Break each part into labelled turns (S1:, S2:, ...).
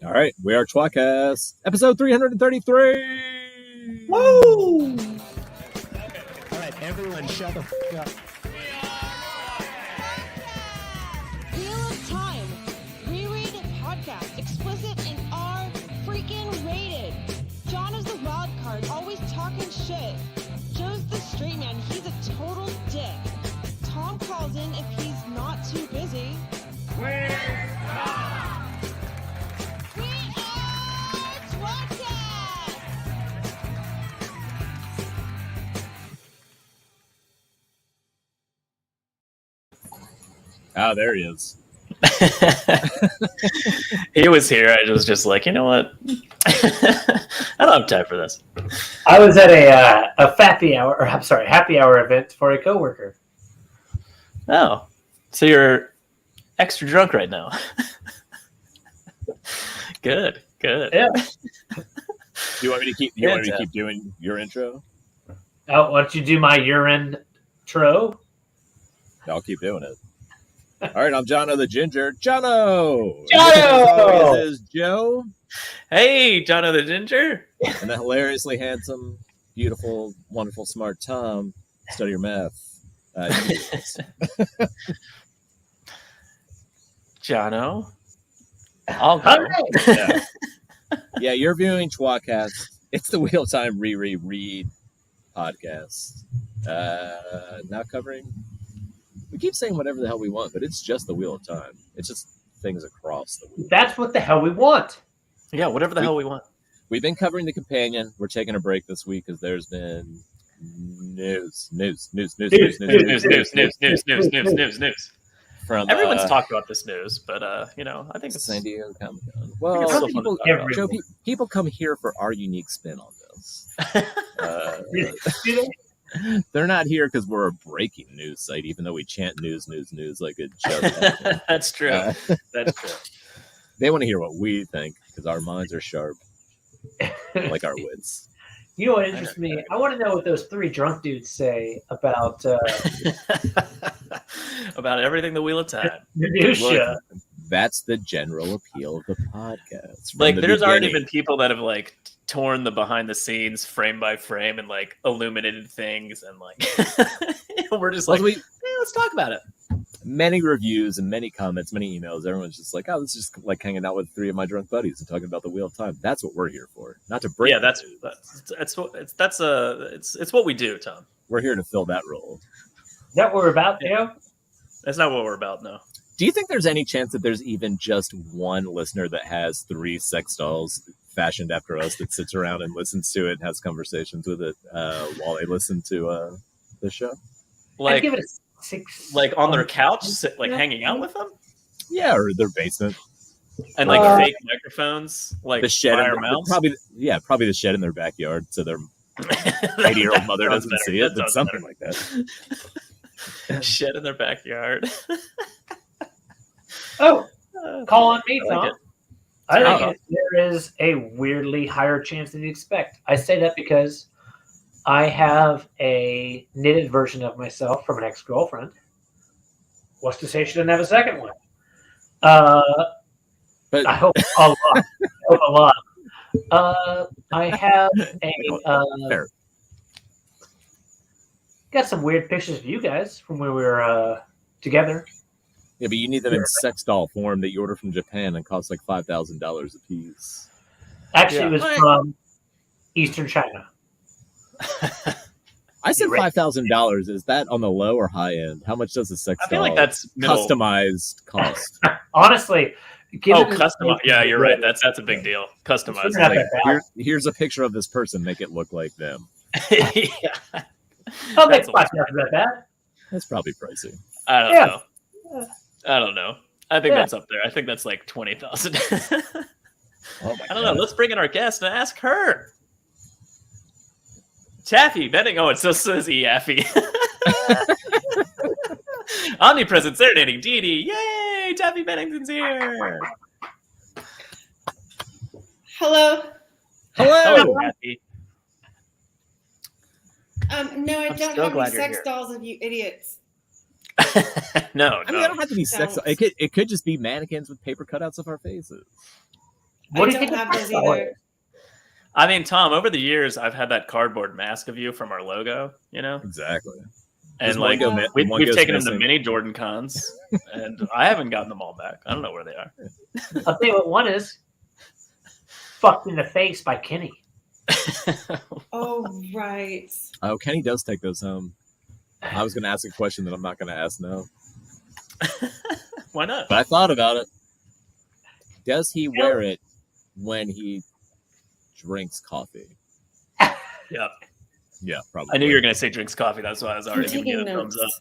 S1: All right, we are tWoTcast, episode 333.
S2: Woo!
S3: All right, everyone, shut the f*** up.
S4: Wheel of Time, reread podcast, explicit and R freaking rated. John is the wild card, always talking shit. Joe's the straight man, he's a total dick. Tom calls in if he's not too busy. We are tWoTcast!
S1: Oh, there he is.
S2: He was here. I was just like, you know what? I don't have time for this.
S3: I was at a happy hour event for a coworker.
S2: Oh, so you're extra drunk right now. Good.
S3: Yeah.
S1: Do you want me to keep? You want me to keep doing your intro?
S3: Oh, why don't you do my urine tro?
S1: I'll keep doing it. All right, I'm Jono the Ginger. Jono!
S3: Jono!
S1: This is Joe.
S2: Hey, Jono the Ginger.
S1: And the hilariously handsome, beautiful, wonderful, smart Tom. Study your math.
S2: Jono. I'll go.
S3: All right.
S1: Yeah, you're viewing tWoTcast. It's the Wheel Time Read podcast. Now covering. We keep saying whatever the hell we want, but it's just the Wheel of Time. It's just things across the wheel.
S3: That's what the hell we want.
S2: Yeah, whatever the hell we want.
S1: We've been covering the companion. We're taking a break this week because there's been news. From
S2: Everyone's talked about this news, but I think it's
S1: San Diego Comic-Con.
S2: Well,
S1: Well,
S2: people-
S1: Joe, people come here for our unique spin on this. They're not here because we're a breaking news site, even though we chant news like a joke.
S2: That's true. That's true.
S1: They want to hear what we think because our minds are sharp, like our wits.
S3: You know what interests me? I want to know what those three drunk dudes say about
S2: About everything the Wheel of Time.
S3: minutia.
S1: Look, that's the general appeal of the podcast. From
S2: Like,
S1: the
S2: there's already
S1: beginning.
S2: been people that have like torn the behind the scenes frame by frame and like illuminated things, and like we're just like, let's talk about it.
S1: Many reviews and many comments, many emails. Everyone's just like, "Oh, this is just like hanging out with three of my drunk buddies and talking about the Wheel of Time." That's what we're here for, not to break.
S2: Yeah, that's what we do, Tom.
S1: We're here to fill that role.
S3: Is that what we're about, Theo?
S2: That's not what we're about, no.
S1: Do you think there's any chance that there's even just one listener that has three sex dolls fashioned after us that sits around and listens to it and has conversations with it while they listen to the show?
S3: I'd
S2: Like,
S3: give it a 6.
S2: like on their couch, like hanging out with them,
S1: Yeah, or their basement.
S2: and like fake microphones, like
S1: The shed,
S2: by
S1: in
S2: our
S1: their,
S2: mouths.
S1: probably the shed in their backyard, so their 80-year-old mother
S2: Sounds
S1: doesn't
S2: better.
S1: see it.
S2: That
S1: But
S2: sounds
S1: something like that.
S2: Shed in their backyard.
S3: Oh, call on me,
S2: I like
S3: Tom.
S2: it.
S3: I think there is a weirdly higher chance than you expect. I say that because I have a knitted version of myself from an ex-girlfriend. What's to say she didn't have a second one?
S1: But
S3: I hope a lot. I have
S1: fair.
S3: got some weird pictures of you guys from when we were together.
S1: Yeah, but you need them in sex doll form that you order from Japan and cost like $5,000 a piece.
S3: Actually,
S2: Yeah.
S3: it was from Eastern China.
S1: I said
S3: You're right.
S1: $5,000. Is that on the low or high end? How much does a sex
S2: I feel
S1: doll
S2: like that's middle.
S1: customized cost?
S3: Honestly,
S2: Customized. Yeah, you're right. That's a big deal. Customized.
S3: Not
S1: Like,
S3: that bad.
S1: here's a picture of this person. Make it look like them.
S2: Yeah.
S3: I'll make
S2: That's a
S3: $5,000 that bad.
S1: That's probably pricey.
S2: I don't
S3: Yeah.
S2: know. I don't know. I think
S3: Yeah.
S2: that's up there. I think that's like 20,000.
S1: Oh my
S2: I don't know. Let's bring in our guest and ask her. Taffy Bennington. Oh, it still says Yaffy. Omnipresent, serenading deity. Yay! Taffy Bennington's here.
S5: Hello.
S1: Hello.
S2: Taffy.
S5: No, I
S2: I'm
S5: don't
S2: so
S5: have
S2: glad
S5: any
S2: you're
S5: sex
S2: here.
S5: dolls of you idiots.
S2: No,
S1: I mean, I don't have to be sex.
S5: Don't.
S1: It could just be mannequins with paper cutouts of our faces.
S3: What do you
S5: don't
S3: think
S5: have
S3: the
S5: those
S3: style
S5: either.
S3: is?
S2: I mean, Tom, over the years, I've had that cardboard mask of you from our logo, you know?
S1: Exactly.
S2: And
S1: Does
S2: like,
S1: one go mi-
S2: we've
S1: one goes
S2: taken them to
S1: missing?
S2: mini Jordan cons, and I haven't gotten them all back. I don't know where they are.
S3: I'll tell you what one is. Fucked in the face by Kenny.
S5: Oh, right.
S1: Oh, Kenny does take those home. I was going to ask a question that I'm not going to ask now,
S2: Why not?
S1: but I thought about it. Does he wear it when he drinks coffee?
S2: Yeah.
S1: Yeah, probably.
S2: I knew you were going to say drinks coffee. That's why I was already giving you
S5: taking
S2: a thumbs
S5: notes.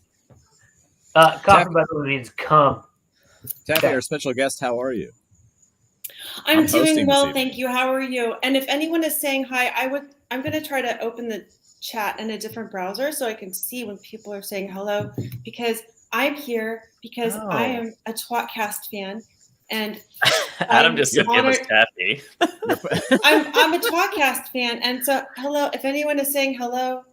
S2: up.
S3: Coffee by the way means come.
S1: Taffy, our special guest, how are you?
S5: I'm
S1: hosting
S5: doing
S1: this
S5: well,
S1: evening.
S5: thank you. How are you? And if anyone is saying hi, I'm going to try to open the chat in a different browser so I can see when people are saying hello, because I'm here because
S2: Oh.
S5: I am a tWoTcast fan, and
S2: Adam
S5: I'm
S2: just said give us
S5: honored-
S2: Taffy.
S5: I'm a tWoTcast fan, and so hello. If anyone is saying hello.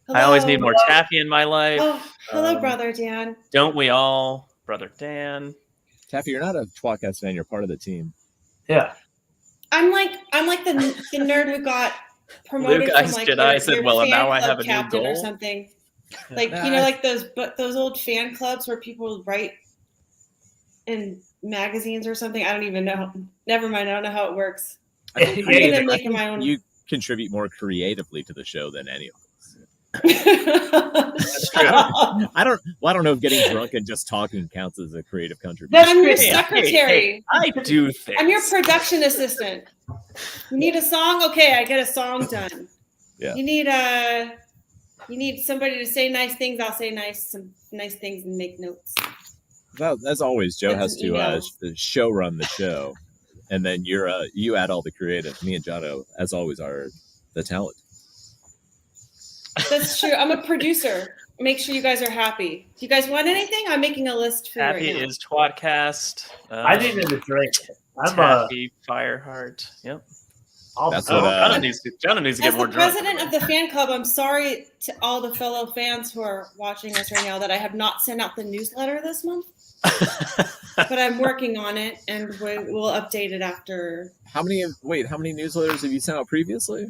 S2: I always need more Taffy in my life.
S5: Oh, hello, brother Dan.
S2: Don't we all, brother Dan?
S1: Taffy, you're not a tWoTcast fan. You're part of the team.
S3: Yeah.
S5: I'm like the nerd who got promoted
S2: Luke
S5: from
S2: Ice
S5: like
S2: Jedi
S5: your
S2: said, "Well,
S5: fan
S2: now I
S5: club
S2: have a new
S5: captain or
S2: goal."
S5: something. Like
S1: Nah,
S5: you know, like those old fan clubs where people write in magazines or something. I don't even know. Never mind. I don't know how it works.
S1: I think,
S5: I'm gonna make it my own.
S1: you contribute more creatively to the show than any of us.
S5: That's
S2: true.
S1: I don't know if getting drunk and just talking counts as a creative contribution.
S5: I'm your
S2: Hey,
S5: secretary.
S2: I do things.
S5: I'm your production assistant. You need a song? Okay, I get a song done.
S1: Yeah.
S5: You need somebody to say nice things. I'll say some nice things and make notes.
S1: Well, as always, Joe
S5: That's
S1: has
S5: an email.
S1: to show run the show, and then you add all the creative. Me and Jono, as always, are the talent.
S5: That's true. I'm a producer. Make sure you guys are happy. Do you guys want anything? I'm making a list for you
S2: Taffy
S5: right now.
S2: is tWoTcast.
S3: I needed a drink. I'm
S2: Taffy Fireheart. Yep.
S1: That's
S2: Oh,
S1: what,
S2: Jonah needs to get
S5: As
S2: more
S5: the
S2: drunk.
S5: president of the fan club, I'm sorry to all the fellow fans who are watching us right now that I have not sent out the newsletter this month, but I'm working on it, and we'll update it after.
S1: How many newsletters have you sent out previously?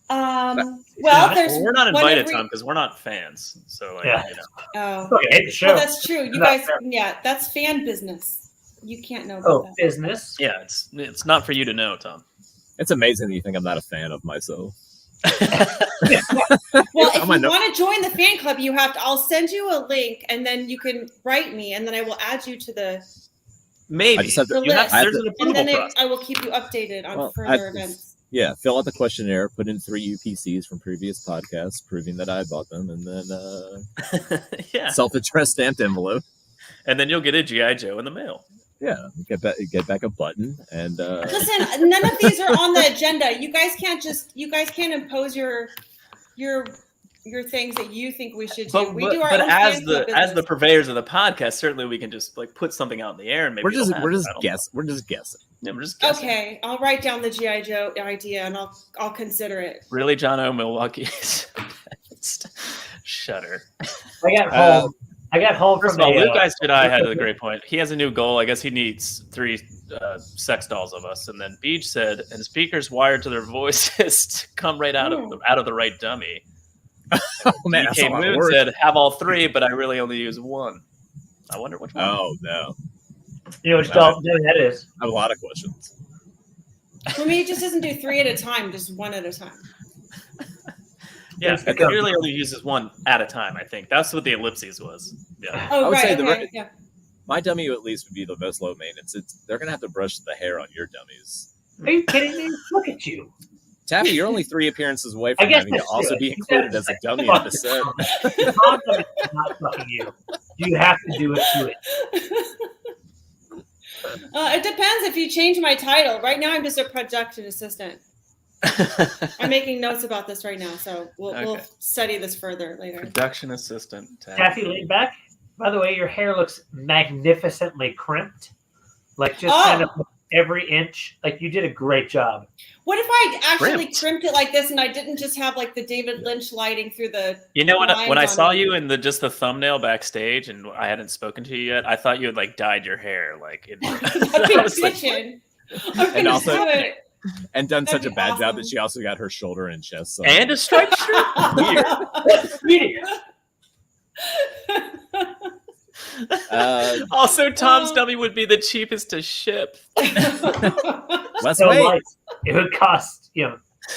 S5: Well, there's
S2: We're not
S5: one
S2: invited,
S5: every-
S2: Tom, because we're not fans. So, like,
S3: Yeah.
S2: you know.
S5: Oh,
S3: Okay, the show.
S5: well, that's true. You
S3: Not
S5: guys,
S3: fair.
S5: yeah, that's fan business. You can't know about that.
S3: Business.
S2: Yeah, it's not for you to know, Tom.
S1: It's amazing that you think I'm not a fan of myself.
S5: Well, if
S1: I'm a
S5: you
S1: no-
S5: want to join the fan club, you have to. I'll send you a link, and then you can write me, and then I will add you to the
S2: Maybe.
S1: I just have to-
S5: The list.
S2: There's an
S5: and
S2: approval
S5: then
S2: process.
S5: I will keep you updated on
S1: Well,
S5: further events.
S1: Yeah, fill out the questionnaire, put in 3 UPCs from previous podcasts, proving that I bought them, and then
S2: Yeah.
S1: self-addressed stamped envelope.
S2: And then you'll get a G.I. Joe in the mail.
S1: Yeah, get back a button, and
S5: Listen, none of these are on the agenda. You guys can't impose your things that you think we should do. We do our own
S2: as
S5: fan club
S2: the
S5: business.
S2: purveyors of the podcast, certainly we can just like put something out in the air and maybe
S1: we're just
S2: it'll happen. I don't know.
S1: guessing.
S2: Yeah, we're just guessing.
S5: Okay, I'll write down the G.I. Joe idea and I'll consider it.
S2: Really, John O. Milwaukee. Shudder.
S3: I got home
S2: First
S3: from
S2: of all,
S3: a,
S2: Luke Ice Jedi had a great point. He has a new goal. I guess he needs 3 sex dolls of us. And then Beach said, and speakers wired to their voices to come right out of the right dummy.
S1: Oh man, that's a
S2: DK
S1: lot of
S2: Moon
S1: work.
S2: said, have all 3, but I really only use 1. I wonder which one.
S1: Oh no,
S3: You know which doll that is?
S1: I have a lot of questions.
S5: For me, it just doesn't do 3 at a time, just 1 at a time.
S2: Yeah,
S3: It's
S2: it really only uses 1 at a time, I think. That's what the ellipses was. Yeah.
S5: Oh,
S1: I would say
S5: right. Okay, yeah.
S1: My dummy at least would be the most low maintenance. They're gonna have to brush the hair on your dummies.
S3: Are you kidding me? Look at you.
S1: Taffy, you're only 3 appearances away
S3: I
S1: from
S3: guess
S1: having to
S3: that's
S1: also
S3: true.
S1: be included as a dummy
S3: Fuck.
S1: at the set.
S3: I'm not fucking you. You have to do it to it.
S5: It depends if you change my title. Right now, I'm just a production assistant. I'm making notes about this right now, so we'll
S2: Okay.
S5: study this further later.
S2: Production assistant.
S3: Taffy, lean back. By the way, your hair looks magnificently crimped. Like just
S5: Oh.
S3: kind of every inch. Like you did a great job.
S5: What if I actually
S2: Crimped.
S5: crimped it like this and I didn't just have like the David Lynch lighting through the
S2: You know, when I
S5: lines
S2: saw
S5: on it?
S2: you in just the thumbnail backstage and I hadn't spoken to you yet, I thought you had like dyed your hair. Like,
S5: I've been
S2: I was like,
S5: bitching.
S1: And also-
S5: do it.
S1: And done
S5: That'd
S1: such a
S5: be
S1: bad job
S5: awesome.
S1: that she also got her shoulder and chest. sewn.
S2: And a striped shirt.
S3: Weird.
S2: Also, Tom's dummy would be the cheapest to ship.
S1: Let's
S3: So
S1: wait.
S3: light. It would cost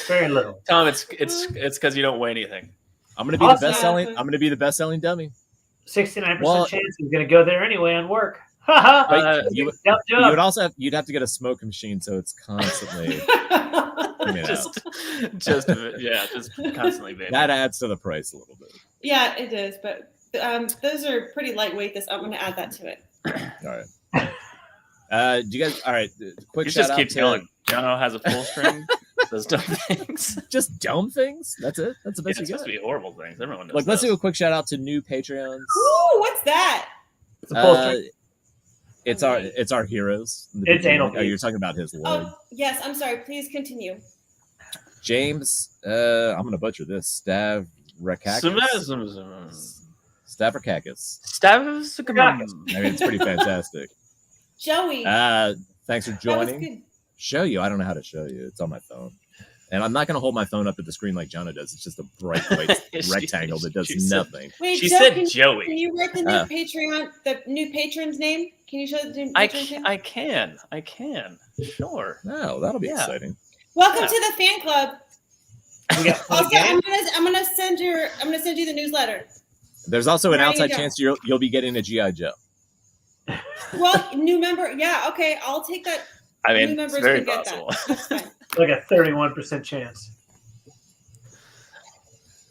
S3: very little.
S2: Tom, it's because you don't weigh anything.
S1: I'm gonna be the
S3: Awesome.
S1: best selling. I'm gonna be the best selling dummy.
S3: 69%
S1: Well-
S3: chance he's going to go there anyway on work. Haha.
S2: Uh,
S1: You
S3: Dumb
S1: you
S3: job.
S1: would also have you'd have to get a smoke machine, so it's constantly coming out.
S2: just constantly vaping.
S1: That adds to the price a little bit.
S5: Yeah, it is, but those are pretty lightweight. I'm going to add that to it.
S1: All right. Do you guys? All right. Quick
S2: You
S1: shout
S2: just
S1: out
S2: keep
S1: to
S2: going. Jono has a full string. Those dumb things.
S1: just dumb things. That's it. That's the best
S2: It's
S1: you
S2: supposed
S1: got.
S2: to be horrible things. Everyone does.
S1: Like, let's
S2: those.
S1: do a quick shout out to new Patreons.
S5: Ooh, what's that?
S3: It's a full
S1: Uh,
S3: string.
S1: it's our heroes.
S3: It's anal
S1: Oh, you're
S3: beads.
S1: talking about his leg.
S5: Oh, yes. I'm sorry. Please continue.
S1: James. I'm gonna butcher this. Stavrakakis. I mean, it's pretty fantastic.
S5: Joey.
S1: Thanks for
S5: that was
S1: joining.
S5: good.
S1: Show you. I don't know how to show you. It's on my phone. And I'm not going to hold my phone up at the screen like Jonah does. It's just a bright white rectangle that does
S2: She said-
S1: nothing.
S5: Wait,
S2: She
S5: Joe,
S2: said
S5: can
S2: Joey.
S5: you write the new the new patron's name? Can you show the new patron's name?
S2: I can. Sure.
S1: No, that'll be
S2: Yeah.
S1: exciting.
S5: Welcome
S2: Yeah.
S5: to the fan club.
S3: We got fun
S5: Also,
S3: games.
S5: I'm gonna send you the newsletter.
S1: There's also an
S5: There you
S1: outside
S5: go.
S1: chance you'll be getting a G.I. Joe.
S5: Well, new member. Yeah, okay. I'll take that.
S2: I
S5: New
S2: mean,
S5: members
S2: it's very
S5: can get
S2: possible.
S5: that. That's fine.
S3: Like a 31% chance.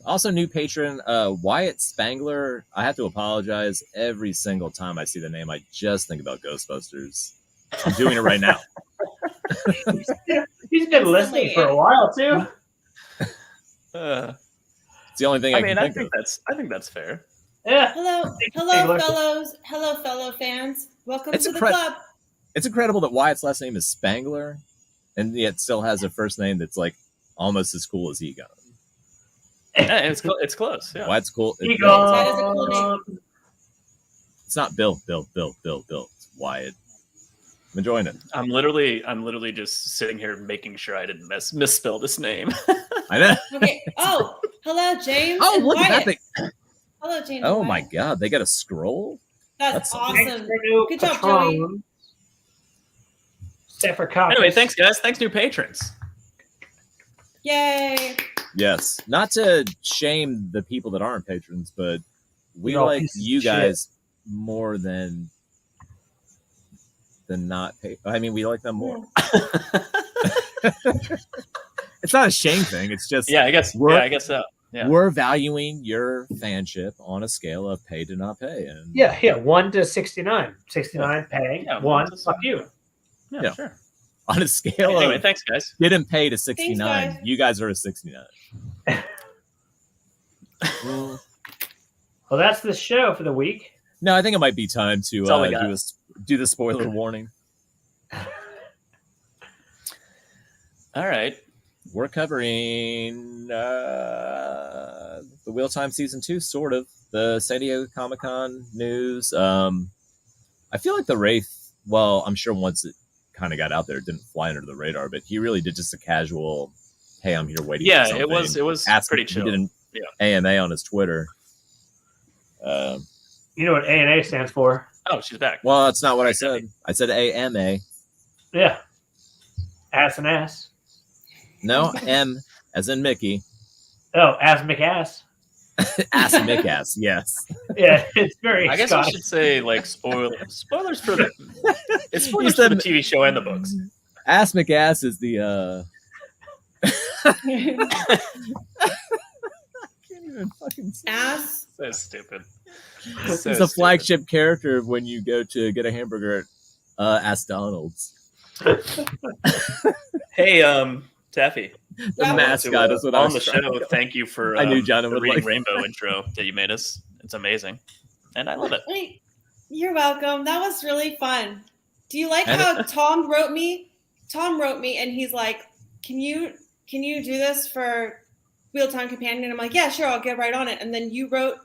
S1: Also, new patron Wyatt Spangler. I have to apologize every single time I see the name. I just think about Ghostbusters. I'm doing it right now.
S3: He's been listening for a while too.
S1: It's the only thing I
S2: I
S1: can think
S2: think
S1: of.
S2: that's fair.
S3: Yeah.
S5: Hello, fellow fans. Welcome
S1: It's
S5: to the
S1: incre-
S5: club.
S1: It's incredible that Wyatt's last name is Spangler, and yet still has a first name that's like almost as cool as Egon.
S2: Yeah, it's close. Yeah.
S1: Wyatt's cool.
S5: That is a cool name.
S1: It's not Bill. It's Wyatt. I'm enjoying it.
S2: I'm literally just sitting here making sure I didn't misspell this name.
S1: I know.
S5: Okay. Oh, hello, James.
S1: Oh,
S5: and
S1: look at that
S5: Wyatt.
S1: thing.
S5: Hello, James.
S1: Oh
S5: and
S1: my
S5: Wyatt.
S1: God, they got a scroll.
S5: That's
S1: That's something.
S5: awesome.
S3: New
S5: Good job,
S3: patron. Staffer
S2: Anyway, thanks guys. Thanks new patrons.
S5: Yay.
S1: Yes, not to shame the people that aren't patrons, but we
S3: You're all
S1: like
S3: pieces
S1: you
S3: of shit.
S1: guys more than not pay. I mean, we like them more. It's not a shame thing. It's just
S2: Yeah, I guess so. Yeah.
S1: we're valuing your fanship on a scale of pay to not pay, and
S3: Yeah, 1 to 69. 69 paying,
S2: Yeah,
S3: 1
S2: to
S3: fuck you.
S2: Yeah, sure.
S1: on a scale
S2: Anyway,
S1: of
S2: thanks guys.
S1: didn't pay to 69,
S5: guys.
S1: you guys are a 69.
S3: Well, that's the show for the week.
S1: No, I think it might be time to
S2: That's all we got.
S1: do the spoiler warning.
S2: All right.
S1: We're covering the Wheel Time Season 2, sort of. The San Diego Comic-Con news. I feel like the Wraith, well, I'm sure once it kind of got out there, it didn't fly under the radar, but he really did just a casual, hey, I'm here waiting for
S2: Yeah,
S1: something.
S2: it was
S1: Ask
S2: pretty
S1: him-
S2: chill.
S1: He did an
S2: Yeah.
S1: AMA on his Twitter.
S3: You know what A&A stands for?
S2: Oh, she's back.
S1: Well, that's not what I said. I said AMA.
S3: Yeah. Ass and ass.
S1: No, M as in Mickey.
S3: Oh, ass McAss.
S1: Ass Mick ass, yes.
S3: Yeah, it's very
S2: I guess
S3: Scottish.
S2: I should say like spoilers for the it's spoilers
S1: You
S2: for
S1: said-
S2: the TV show and the books.
S1: Ass McAss is the can't even fucking say.
S5: Ass.
S2: So stupid.
S1: He's
S2: So
S1: the
S2: stupid.
S1: flagship character when you go to get a hamburger at Ask Donald's.
S2: Hey, Taffy.
S1: The
S5: Yeah.
S1: mascot is what I
S2: on
S1: was
S2: the
S1: trying
S2: show.
S1: to-
S2: Thank you for
S1: I knew John
S2: the
S1: would
S2: Reading
S1: like-
S2: Rainbow intro that you made us. It's amazing, and I love it.
S5: Wait, you're welcome. That was really fun. Do you like
S1: And-
S5: how Tom wrote me? Tom wrote me, and he's like, "Can you do this for Wheel Time Companion?" I'm like, "Yeah, sure, I'll get right on it." And then you wrote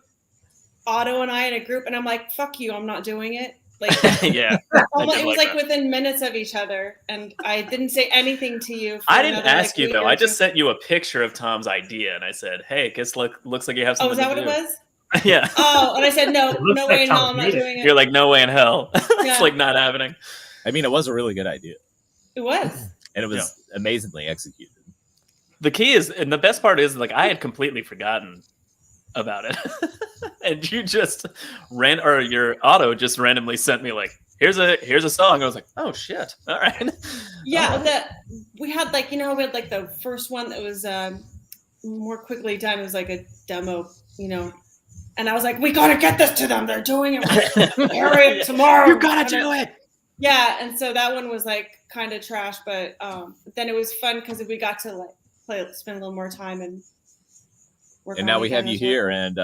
S5: Otto and I in a group, and I'm like, "Fuck you, I'm not doing it Like,
S2: Yeah.
S5: it was like within minutes of each other, and I didn't say anything to you.
S2: I didn't ask you though. I just sent you a picture of Tom's idea, and I said, "Hey, guess looks like you have something."
S5: Oh, is that what
S2: to do.
S5: it was?
S2: Yeah.
S5: Oh, and I said, no
S3: looks
S5: way
S3: like
S5: in hell,
S3: Tom
S5: I'm not
S3: made it.
S5: doing it.
S2: You're like, no way in hell. It's
S5: Yeah.
S2: like not happening.
S1: I mean, it was a really good idea,
S5: It was.
S1: and it was amazingly executed.
S2: The key is, and the best part is, like, I had completely forgotten about it, and you just your auto just randomly sent me like, here's a song. I was like, oh shit, all right.
S5: Yeah, we had like, we had like the first one that was more quickly done. It was like a demo, and I was like, we gotta get this to them. They're doing it. Hurry up tomorrow.
S2: You gotta do it.
S5: Yeah, and so that one was like kind of trash, but then it was fun because we got to like spend a little more time and work.
S1: And now we have you here, and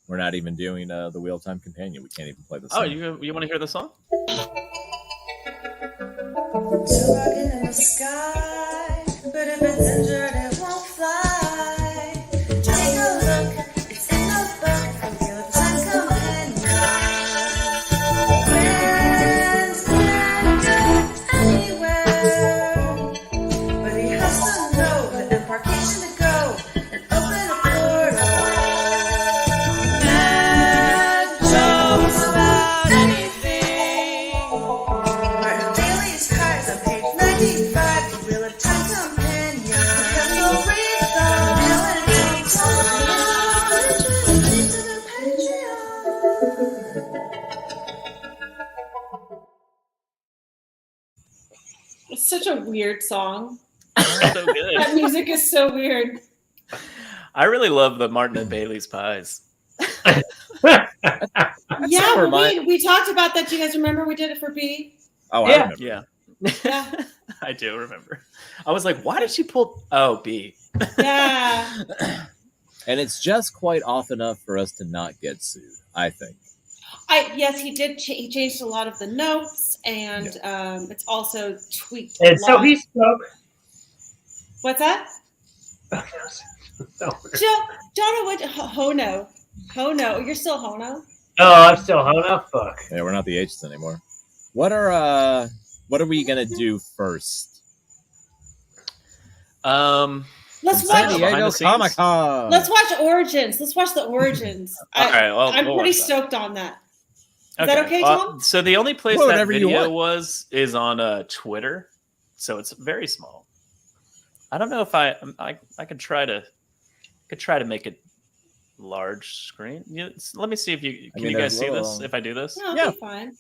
S1: we're not even doing the Wheel-Time Companion. We can't even play the song.
S2: Oh, you want to hear the song?
S6: Rocking in the sky, but if it's injured, it won't fly. Take a look, it's in the book for Wheel-Time Companion. Friends can go anywhere, but he has to know the embarkation to go and open a portal. Mad jokes about anything. Martin Bailey's cards on page 95. The Wheel of Time Companion. Because we'll read them. To the Patreon.
S5: It's such a weird song.
S2: So good.
S5: That music is so weird.
S2: I really love the Martin and Bailey's pies.
S5: Yeah, we talked about that. Do you guys remember we did it for B?
S1: Oh,
S3: Yeah.
S1: I remember.
S2: Yeah.
S5: Yeah.
S2: I do remember. I was like, why did she pull? Oh, B.
S5: Yeah.
S1: And it's just quite off enough for us to not get sued, I think.
S5: Yes, he did. He changed a lot of the notes, and it's also tweaked.
S3: And so he spoke.
S5: What's that?
S3: No.
S5: Jono, what? Hono. You're still Hono?
S3: Oh, I'm still Hono. Fuck.
S1: Yeah, we're not the H's anymore. What are we gonna do first?
S5: Let's
S2: San
S5: watch.
S2: Diego
S1: Comic-Con.
S5: Let's watch Origins. Let's watch the Origins.
S2: Okay, well,
S5: I'm
S2: we'll
S5: pretty
S2: watch that.
S5: stoked on that. Is that okay, Tom?
S2: So the only place
S1: Well,
S2: that
S1: whatever you
S2: video
S1: want.
S2: is on Twitter, so it's very small. I don't know if I could try to make it large screen. Let me see if you can you guys see this if I do this.
S5: No, it'll be fine.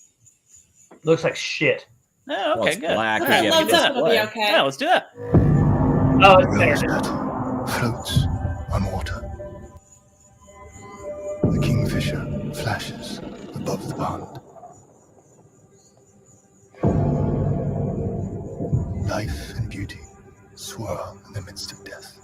S3: Looks like shit.
S2: Oh,
S1: Well,
S2: okay,
S1: it's
S2: good.
S1: black.
S2: All
S1: Yeah,
S2: right,
S1: yeah,
S2: let's
S5: Loves
S2: do
S5: us,
S2: that.
S5: it'll be okay.
S2: Yeah, let's do that.
S3: Oh, it's better.
S7: Rosebud floats on water. The kingfisher flashes above the pond. Life and beauty swirl in the midst of death.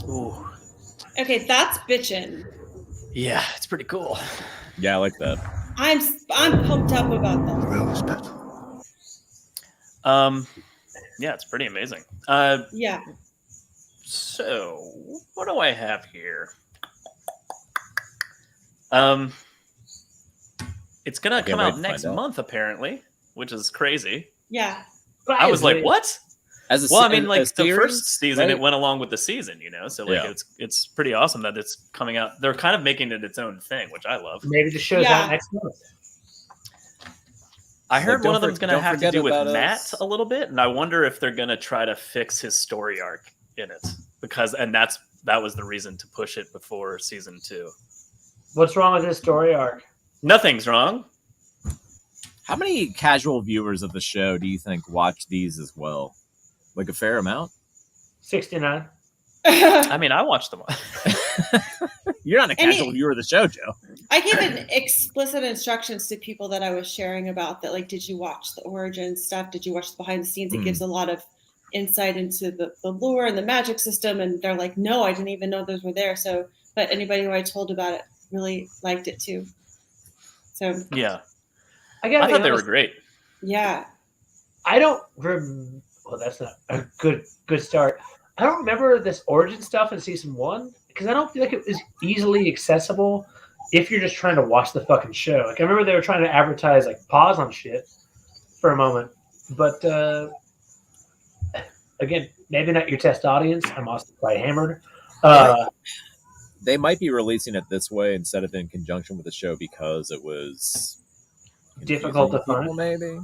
S2: Ooh.
S5: Okay, that's bitchin'.
S2: Yeah, it's pretty cool.
S1: Yeah, I like that.
S5: I'm pumped up about
S7: The
S5: that.
S7: rose petal.
S2: Yeah, it's pretty amazing.
S5: Yeah.
S2: So what do I have here? It's gonna
S1: Can't
S2: come
S1: wait
S2: out
S1: to
S2: next
S1: find out.
S2: month apparently, which is crazy.
S5: Yeah.
S2: I was like, what?
S1: As
S2: Well, I mean, like the
S1: series,
S2: first season,
S1: right?
S2: it went along with the season, So like,
S1: Yeah.
S2: it's pretty awesome that it's coming out. They're kind of making it its own thing, which I love.
S3: Maybe the show's
S5: Yeah.
S3: out next month.
S2: I heard
S1: Like,
S2: one of them's going to
S1: don't
S2: have to
S1: forget
S2: do with
S1: about
S2: Matt
S1: us.
S2: a little bit, and I wonder if they're going to try to fix his story arc in it that was the reason to push it before season 2.
S3: What's wrong with this story arc?
S2: Nothing's wrong.
S1: How many casual viewers of the show do you think watch these as well? Like a fair amount?
S3: 69.
S2: I mean, I watched them all.
S1: You're not a
S5: Any-
S1: casual viewer of the show, Joe.
S5: I gave explicit instructions to people that I was sharing about that. Like, did you watch the origin stuff? Did you watch the behind the scenes? It gives a lot of insight into the lore and the magic system. And they're like, no, I didn't even know those were there. So, but anybody who I told about it really liked it too. So
S2: Yeah.
S3: gotta
S2: I
S3: be
S2: thought they were
S3: honest,
S2: great.
S5: Yeah.
S3: I don't well, that's not a good start. I don't remember this origin stuff in season 1 because I don't feel like it was easily accessible if you're just trying to watch the fucking show. Like I remember they were trying to advertise like pause on shit for a moment, but again, maybe not your test audience. I'm also quite hammered.
S1: They might be releasing it this way instead of in conjunction with the show because it was
S3: Difficult to
S1: confusing
S3: find.
S1: maybe.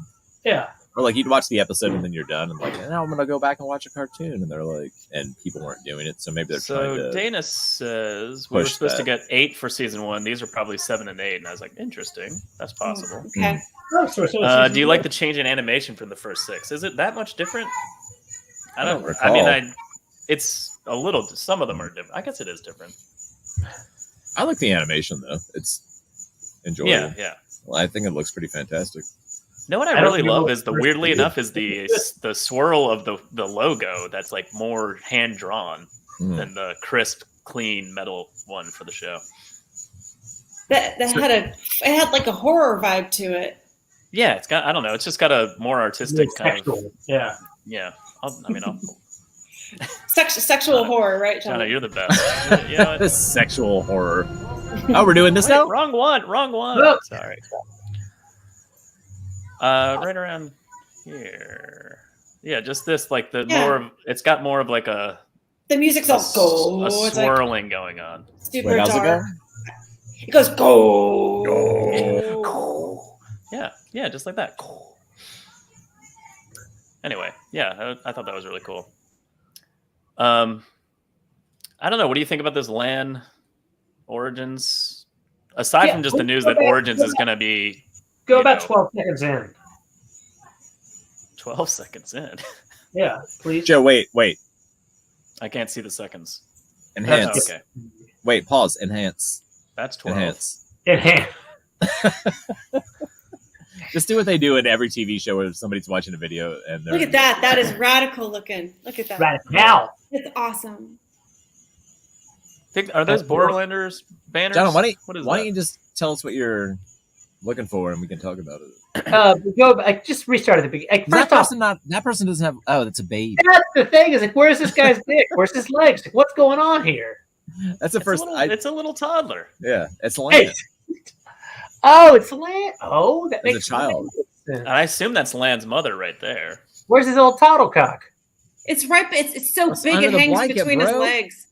S3: Yeah.
S1: Or like you'd watch the episode and then you're done and like, now I'm gonna go back and watch a cartoon, and they're like, and people weren't doing it, so maybe they're trying
S2: So
S1: to.
S2: Dana says we were
S1: push
S2: supposed to
S1: that.
S2: get 8 for season 1. These are probably 7 and 8, and I was like, interesting. That's possible.
S5: Okay.
S3: Oh, so it's
S2: Do
S3: season
S2: you like
S3: two.
S2: the change in animation from the first 6? Is it that much different?
S1: I don't
S2: I mean,
S1: recall.
S2: it's a little. Some of them are different. I guess it is different.
S1: I like the animation though; it's enjoyable.
S2: Yeah.
S1: Well, I think it looks pretty fantastic.
S2: You know what
S3: I
S2: I
S3: don't
S2: really
S3: remember
S2: love
S3: what
S2: is the
S3: first
S2: weirdly
S3: one
S2: enough is the swirl of the logo that's like more hand drawn
S1: Mhm.
S2: than the crisp, clean metal one for the show.
S5: That it had like a horror vibe to it.
S2: Yeah, it's got. I don't know. It's just got a more artistic
S3: It's
S2: kind of.
S3: sexual. Yeah.
S2: Yeah. I'll,
S5: Sexual horror, right, John?
S2: Jono, you're the best. You know what?
S1: Sexual horror. Oh, we're doing this
S2: Wait,
S1: now.
S2: wrong one. Wrong one.
S3: Look.
S2: Sorry. Right around here. Yeah, just this, like the
S5: Yeah.
S2: more of. It's got more of like a
S5: The music's all go.
S2: a
S5: It's like
S2: swirling going on.
S5: super
S1: Wait, how's it
S5: dark.
S1: go?
S5: It goes go.
S2: Yeah, just like that. Anyway, yeah, I thought that was really cool. I don't know. What do you think about this LAN Origins? Aside
S3: Yeah,
S2: from just the
S3: let's
S2: news
S3: go
S2: that
S3: back-
S2: Origins
S3: go
S2: is going to be
S3: Go
S2: You
S3: about
S2: know.
S3: 12 seconds in.
S2: 12 seconds in.
S3: Yeah, please.
S1: Joe, wait.
S2: I can't see the seconds.
S1: Enhance.
S2: Oh, okay,
S1: Wait, pause. Enhance.
S2: that's 12.
S1: Enhance.
S3: Enhance.
S1: Just do what they do in every TV show where somebody's watching a video and they're
S5: Look at that. That is radical looking. Look at that.
S3: Right now.
S5: It's awesome.
S2: Are those Borderlanders banners?
S1: John, why
S2: What is
S1: don't
S2: that?
S1: you just tell us what you're looking for and we can talk about it?
S3: Go back. Just restart at the beginning. Like, first off,
S1: That person doesn't have. Oh, that's a baby.
S3: that's the thing. Is like, where's this guy's dick? Where's his legs? Like, what's going on here?
S1: That's the
S2: It's,
S1: first.
S2: it's a little toddler.
S1: Yeah, it's
S3: Hey.
S1: Lana.
S3: Oh, it's Lan. Oh, that
S1: As a
S3: makes
S1: child.
S3: sense.
S2: And I assume that's Lan's mother right there.
S3: Where's his old toddlecock?
S5: It's right. It's so
S1: It's
S5: big
S1: under
S5: it
S1: the
S5: hangs
S1: blanket,
S5: between his
S1: bro.
S5: legs.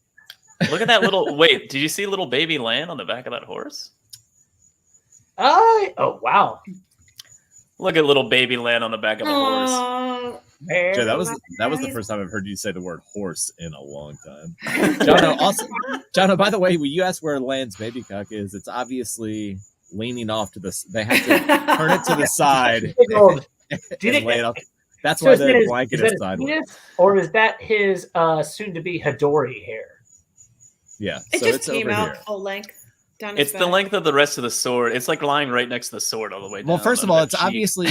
S2: Look at that little. Wait, did you see little baby Lan on the back of that horse?
S3: Oh, wow.
S2: Look at little baby Lan on the back of a horse.
S5: Aww.
S1: Joe, that was the first time I've heard you say the word horse in a long time. Jono, by the way, when you ask where Lan's baby cock is, it's obviously leaning off to this. They have to turn it to the side
S3: Big old- Do you
S1: and
S3: think
S1: lay it up. That's
S3: so
S1: why
S3: is that
S1: the
S3: his-
S1: blanket
S3: is
S1: is
S3: that his
S1: sideways.
S3: penis, or is that his soon-to-be Hidori hair?
S1: Yeah,
S5: It
S1: so
S5: just
S1: it's
S5: came
S1: over
S5: out
S1: here.
S5: full length. Down his
S2: It's the
S5: back.
S2: length of the rest of the sword. It's like lying right next to the sword all the way down.
S1: Well, first of
S2: on
S1: all,
S2: the
S1: it's
S2: cheek.
S1: obviously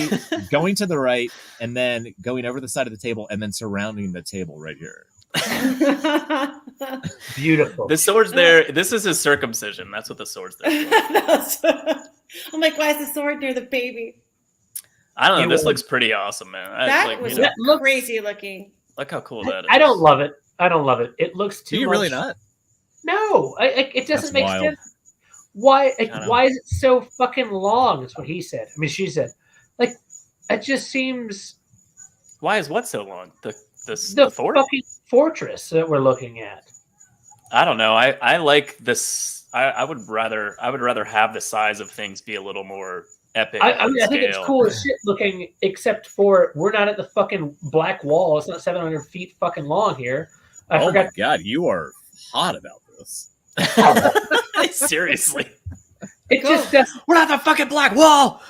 S1: going to the right and then going over the side of the table and then surrounding the table right here.
S3: Beautiful.
S2: The sword's there. This is his circumcision. That's what the sword's there for.
S5: I'm like, why is the sword near the baby?
S2: I don't know.
S3: It
S2: This
S3: was-
S2: looks pretty awesome, man.
S5: That was
S3: That looks-
S5: crazy looking.
S2: Look how cool that is.
S3: I don't love it. I don't love it. It looks too
S1: Do you
S3: much.
S1: really not?
S3: No, it doesn't
S1: That's
S3: make
S1: wild.
S3: sense. Why?
S2: I know.
S3: Why is it so fucking long? Is what he said. I mean, she said. Like, it just seems
S2: Why is what so long? The
S3: the
S2: fort?
S3: fucking fortress that we're looking at.
S2: I don't know. I like this. I would rather have the size of things be a little more epic.
S3: I mean, I
S2: in
S3: think it's
S2: scale.
S3: cool as shit looking, except for we're not at the fucking black wall. It's not 700 feet fucking long here. I
S1: Oh
S3: forgot.
S1: my god, you are hot about this.
S2: Seriously,
S3: It just doesn't.
S2: we're not the fucking black wall.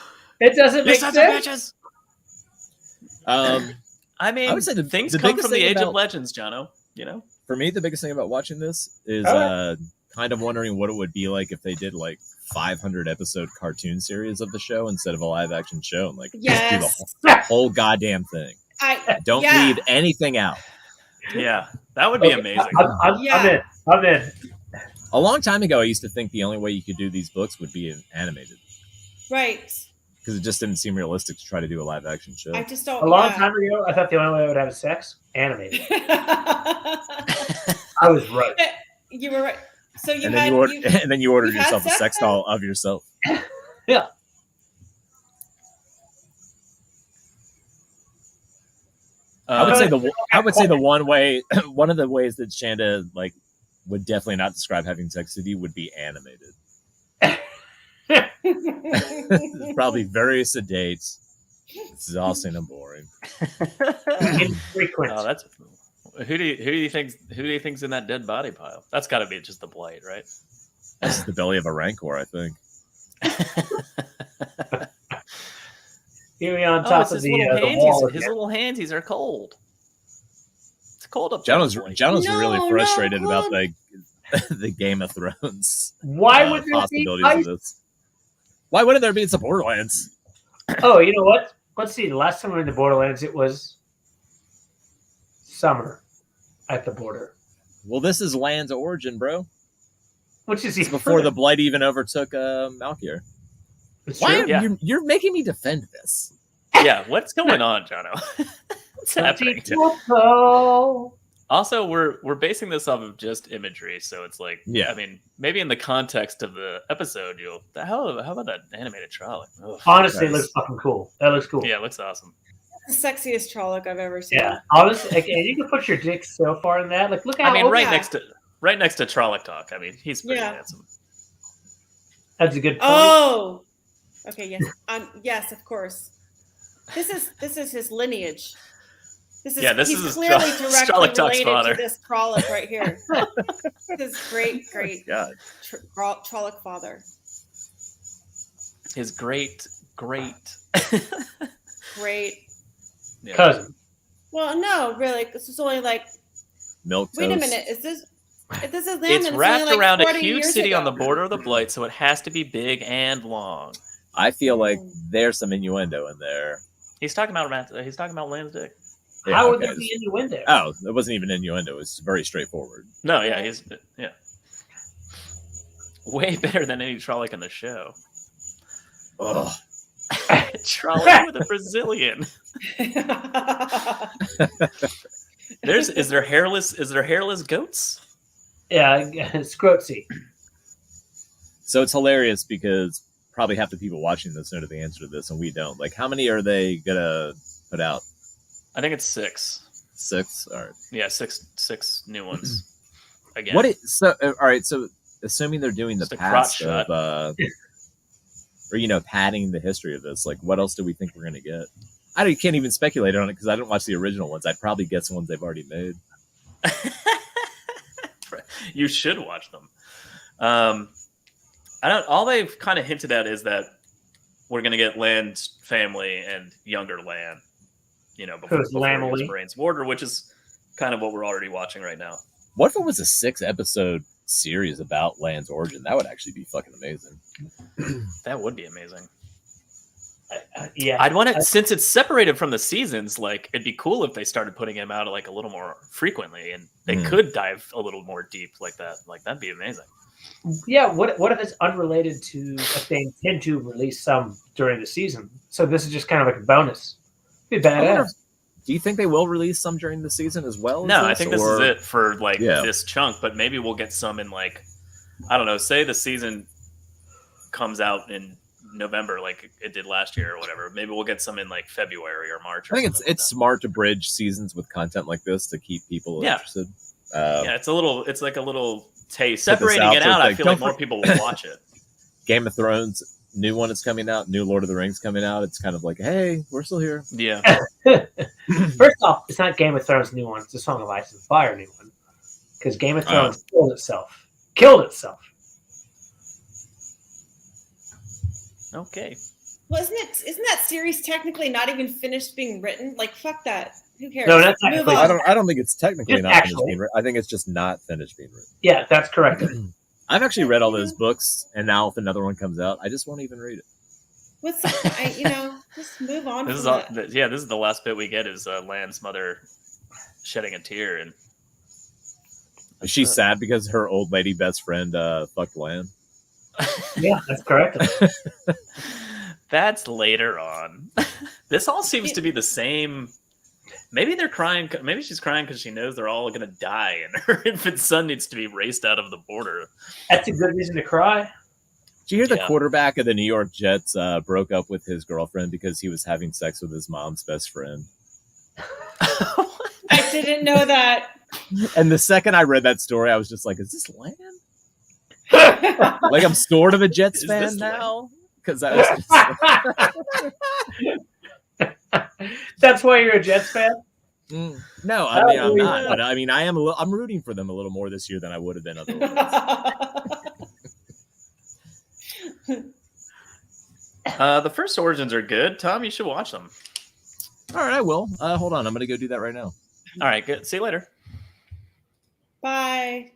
S3: It doesn't
S2: You
S3: make
S2: sons of
S3: sense.
S2: bitches. I mean,
S1: I would say the
S2: things
S1: the
S2: come
S1: biggest
S2: from the
S1: thing
S2: age of
S1: about-
S2: legends, Jono. You know,
S1: For me, the biggest thing about watching this is
S3: Alright.
S1: kind of wondering what it would be like if they did like 500 episode cartoon series of the show instead of a live action show and like just do
S5: Yes.
S1: the whole goddamn thing. Don't
S5: Yeah.
S1: leave anything out.
S2: yeah, that would be
S3: Okay,
S2: amazing.
S5: Yeah.
S3: I'm in.
S1: A long time ago, I used to think the only way you could do these books would be animated
S5: Right.
S1: because it just didn't seem realistic to try to do a live action show.
S5: I just don't.
S3: A long time ago, I thought the only way I would have sex animated. I was right.
S5: You were right. So you
S1: and
S5: had,
S1: then you ordered
S5: you've had
S1: yourself a
S5: sex
S1: sex
S5: then?
S1: doll of yourself.
S3: Yeah.
S1: I would say the one of the ways that Shanda like would definitely not describe having sex with you would be animated. It's probably very sedate, exhausting, and boring.
S3: Infrequent.
S2: Oh, that's who do you think's in that dead body pile? That's got to be just the blight, right?
S1: This is the belly of a rancor, I think.
S3: Here on top of the wall.
S2: His little handsies are cold. It's cold up
S1: Jono's
S2: there.
S1: really frustrated about the Game of Thrones.
S3: Why would there
S1: possibilities
S3: be
S1: of this? Why wouldn't there be some Borderlands?
S3: Oh, you know what? Let's see. The last time we were in the Borderlands, it was summer at the border.
S1: Well, this is Land's origin, bro.
S3: Which is
S1: it's before the Blight even overtook Malkier. Why you're making me defend this?
S2: Yeah, what's going on, Jono? What's happening? Also, we're basing this off of just imagery, so it's like, I mean, maybe in the context of the episode, how about that animated Trolloc?
S3: Honestly, it looks fucking cool. That looks cool.
S2: Yeah, it looks awesome.
S5: The sexiest Trolloc I've ever seen.
S3: Yeah, honestly, like, and you can put your dick so far in that. Like, look how.
S2: I mean, right next to Trolloc Talk. I mean, he's pretty handsome.
S3: That's a good point.
S5: Oh, okay, yes, yes, of course. This is his lineage. He's clearly directly related to this Trolloc right here. His great Trolloc father.
S2: His great
S3: cousin.
S5: Well, no, really, this is only like
S1: milk.
S5: Wait a minute, is this? If this is them,
S2: it's wrapped
S5: like
S2: around a huge city
S5: ago.
S2: on the border of the Blight, so it has to be big and long.
S1: I feel like there's some innuendo in there.
S2: He's talking about Land's dick.
S1: Yeah,
S3: how would there be innuendo?
S1: Oh, it wasn't even innuendo. It was very straightforward.
S2: No, yeah, he's way better than any Trolloc in the show.
S1: Ugh.
S2: Trolloc with a Brazilian. Is there hairless goats?
S3: Yeah, scrotsy.
S1: So it's hilarious because probably half the people watching this know the answer to this, and we don't. Like, how many are they gonna put out?
S2: I think it's 6.
S1: 6. All right.
S2: Yeah, six new ones. Again.
S1: All right. So assuming they're doing the past of, or padding the history of this, like, what else do we think we're gonna get? I can't even speculate on it because I didn't watch the original ones. I'd probably guess the ones they've already made.
S2: You should watch them. All they've kind of hinted at is that we're going to get Land's family and younger Land, before Moraine's border, which is kind of what we're already watching right now.
S1: What if it was a 6-episode series about Land's origin? That would actually be fucking amazing.
S2: That would be amazing.
S3: Yeah,
S2: I'd want it since it's separated from the seasons. Like, it'd be cool if they started putting him out like a little more frequently, and they could dive a little more deep like that. Like, that'd be amazing.
S3: Yeah, what if it's unrelated to if they intend to release some during the season? So this is just kind of like a bonus. It'd be badass.
S1: Do you think they will release some during the season as well?
S2: No, I think this is it for this chunk. But maybe we'll get some in I don't know. Say the season comes out in November like it did last year or whatever. Maybe we'll get some in February or March.
S1: I think it's smart to bridge seasons with content like this to keep people interested.
S2: It's like a little taste. Separating it out, I feel like more people will watch it.
S1: Game of Thrones, new one is coming out. New Lord of the Rings coming out. It's kind of like, hey, we're still here.
S2: Yeah.
S3: First off, it's not Game of Thrones new one. It's a Song of Ice and Fire new one. Because Game of Thrones killed itself.
S2: Okay.
S5: Well, isn't that series technically not even finished being written? Like, fuck that. Who cares?
S3: No, that's technically.
S1: I don't think it's technically not finished being written. I think it's just not finished being written.
S3: Yeah, that's correct.
S1: I've actually read all those books, and now if another one comes out, I just won't even read it.
S5: Just move on.
S2: This is the last bit we get is Land's mother shedding a tear, and
S1: is she sad because her old lady best friend fucked Land?
S3: Yeah, that's correct.
S2: That's later on. This all seems to be the same. Maybe they're crying. Maybe she's crying because she knows they're all going to die, and her infant son needs to be raced out of the border.
S3: That's a good reason to cry.
S1: Did you hear the
S2: Yeah.
S1: quarterback of the New York Jets broke up with his girlfriend because he was having sex with his mom's best friend?
S5: I didn't know that.
S1: And the second I read that story, I was just like, "Is this land? Like I'm sort of a Jets
S2: Is
S1: fan
S2: this
S1: now?" Because I was just
S3: That's why you're a Jets fan?
S1: no, I mean I'm not. But I mean I am. I'm rooting for them a little more this year than I would have been otherwise.
S2: The first Origins are good. Tom, you should watch them.
S1: All right, I will. Hold on, I'm gonna go do that right now.
S2: All right, good. See you later.
S5: Bye.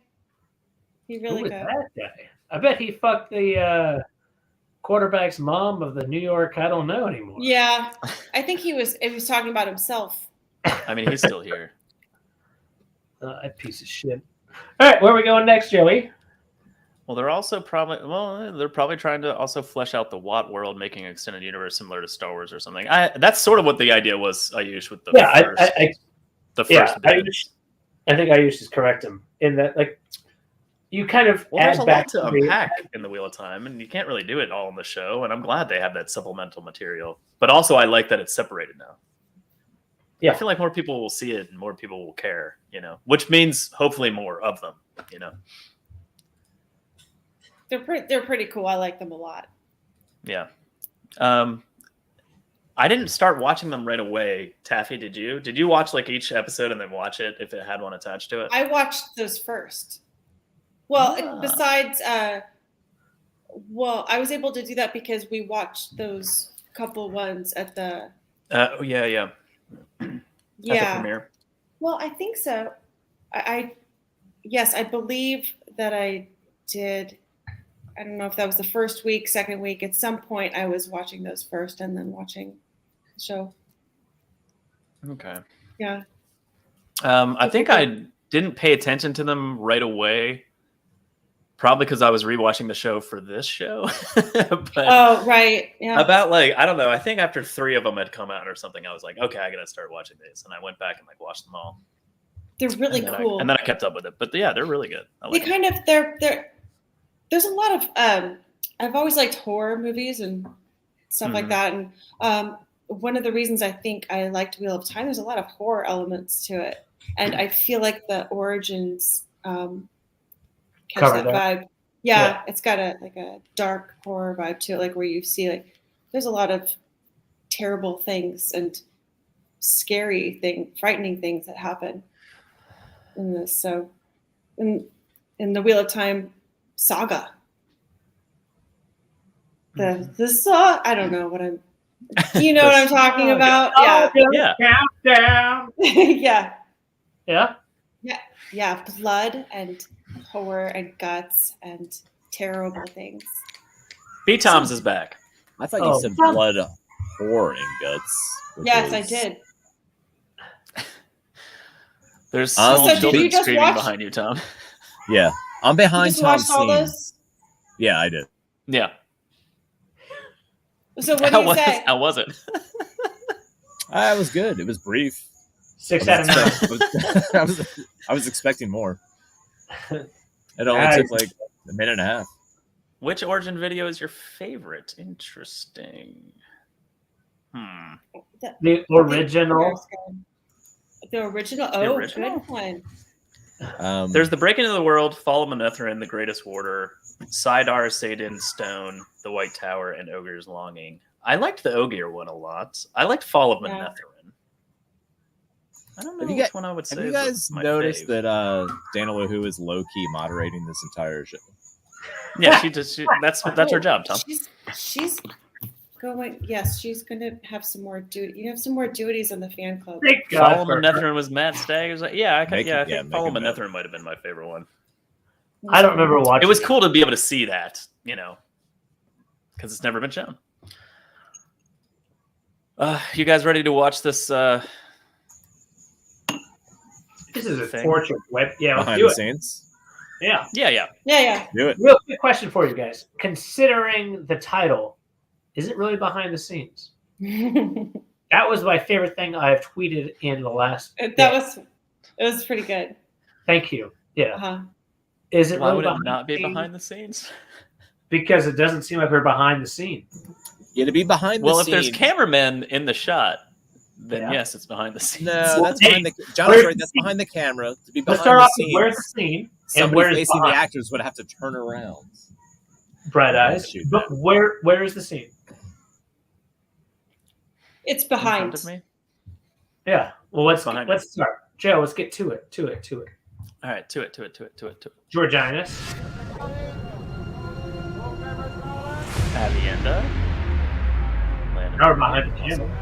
S5: He
S3: Who
S5: really
S3: was
S5: could.
S3: that guy? I bet he fucked the quarterback's mom of the New York. I don't know anymore.
S5: Yeah, I think he was talking about himself.
S2: I mean, he's still here.
S3: That piece of shit. All right, where are we going next, Joey?
S2: Well, they're probably trying to also flesh out the Watt world, making an extended universe similar to Star Wars or something. That's sort of what the idea was, Ayush, with the first bit.
S3: I think Ayush is correct him in that, like, you kind of
S2: Well, there's
S3: add
S2: a
S3: back
S2: lot to unpack in the Wheel of Time, and you can't really do it all in the show. And I'm glad they have that supplemental material. But also, I like that it's separated now.
S3: Yeah.
S2: I feel like more people will see it and more people will care, which means hopefully more of them,
S5: They're pretty cool. I like them a lot.
S2: Yeah. I didn't start watching them right away. Taffy, did you? Did you watch like each episode and then watch it if it had one attached to it?
S5: I watched those first. Well, besides, I was able to do that because we watched those couple ones at the.
S2: Yeah. At the premiere.
S5: Well, I think so. Yes, I believe that I did. I don't know if that was the first week, second week. At some point, I was watching those first and then watching the show.
S2: Okay.
S5: Yeah.
S2: I think I didn't pay attention to them right away. Probably because I was rewatching the show for this show.
S5: But
S2: right. Yeah. About I don't know. I think after 3 of them had come out or something, I was like, okay, I got to start watching these. And I went back and watched them all.
S5: They're really cool.
S2: And then I kept up with it. But yeah, they're really good.
S5: There's a lot of I've always liked horror movies and stuff like that. And one of the reasons I think I liked Wheel of Time, there's a lot of horror elements to it. And I feel like the Origins catch that vibe. Yeah, it's got a dark horror vibe to it, like where you see there's a lot of terrible things and frightening things that happen in this. So in the Wheel of Time saga. I don't know what I'm. You know what I'm talking about?
S3: Yeah. Countdown.
S5: Yeah.
S3: Yeah.
S5: Yeah. Yeah. Blood and horror and guts and terrible things.
S2: B. Toms is back.
S1: I thought you said blood, horror, and guts.
S5: Yes, I did.
S2: There's children screaming behind you, Tom.
S1: Yeah. I'm behind Tom's
S5: all those?
S1: Yeah, I did.
S2: Yeah.
S5: So what do you say?
S2: How was it?
S1: It was good. It was brief.
S3: 6 out of 9.
S1: I was expecting more. It only took like a minute and a half.
S2: Which Origin video is your favorite? Interesting.
S3: The original.
S5: The original. Oh, good one.
S2: There's the Breaking of the World, Fall of Manetheren, The Greatest Warder, Sidar, Sadin, Stone, The White Tower, and Ogre's Longing. I liked the Ogier one a lot. I liked Fall of Manetheren. I don't know which one I would say.
S1: Have you guys noticed that Dana Lahu is low-key moderating this entire show?
S2: Yeah, that's her job, Tom.
S5: She's going. Yes, she's going to have some more duty. You have some more duties in the fan club.
S2: Fall of Manetheren was Matt Stagg. I think Fall of Manetheren might have been my favorite one.
S3: I don't remember watching.
S2: It was cool to be able to see that, because it's never been shown. You guys ready to watch this?
S3: This is a torture web. Yeah, let's
S1: behind
S3: do
S1: the
S3: it.
S1: scenes.
S3: Yeah.
S2: Yeah.
S5: Yeah.
S1: Do it.
S3: Real quick question for you guys. Considering the title, is it really behind the scenes? That was my favorite thing I've tweeted in the last.
S5: It was pretty good.
S3: Thank you. Yeah.
S5: Uh-huh.
S3: Is it
S2: Why
S3: really
S2: would it
S3: behind
S2: not be
S3: the scenes?
S2: behind the scenes?
S3: Because it doesn't seem like we're behind the scene.
S1: Yeah, to be behind
S2: Well,
S1: the
S2: if there's
S1: scenes.
S2: cameramen in the shot, then
S3: Yeah.
S2: yes, it's behind the scenes.
S1: No, that's
S3: Hey,
S1: behind the. John's
S3: where's
S1: right.
S3: the
S1: That's
S3: scene?
S1: behind the camera. To be
S3: Let's
S1: behind
S3: start
S1: the
S3: off with
S1: scenes,
S3: where's the scene and
S1: somebody
S3: where's
S1: facing the
S3: behind?
S1: actors would have to turn around.
S3: Bright eyes.
S1: Shoot
S3: But
S1: that.
S3: where is the scene?
S5: It's
S2: In front
S5: behind.
S2: of me.
S3: Yeah. Well, let's
S2: Behind
S3: start. Joe, let's get to it.
S2: All right, to it.
S3: Georginus.
S2: Avienda. Landon.
S3: Or behind the camera.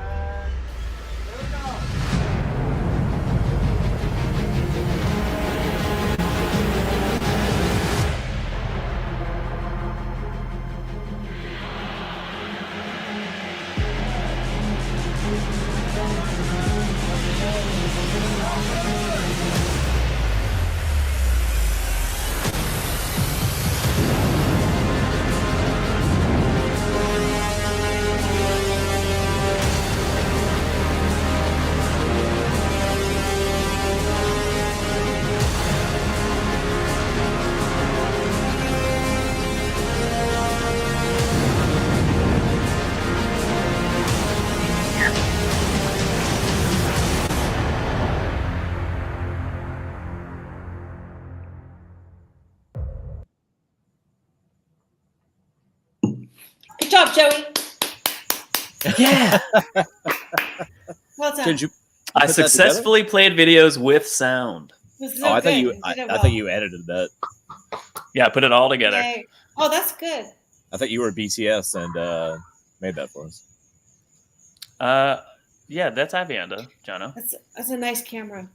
S5: Good job, Joey.
S2: Yeah.
S5: Well done.
S1: Did you?
S2: I
S1: put that
S2: successfully played videos with sound.
S5: This is so
S1: Oh, I thought
S5: good.
S1: you.
S5: did
S1: I
S5: it
S1: thought
S5: well.
S1: you edited that.
S2: Yeah, I put it all together.
S5: Yay. Oh, that's good.
S1: I thought you were BTS and made that for us.
S2: Yeah, that's Avienda, Jono.
S5: That's a nice camera.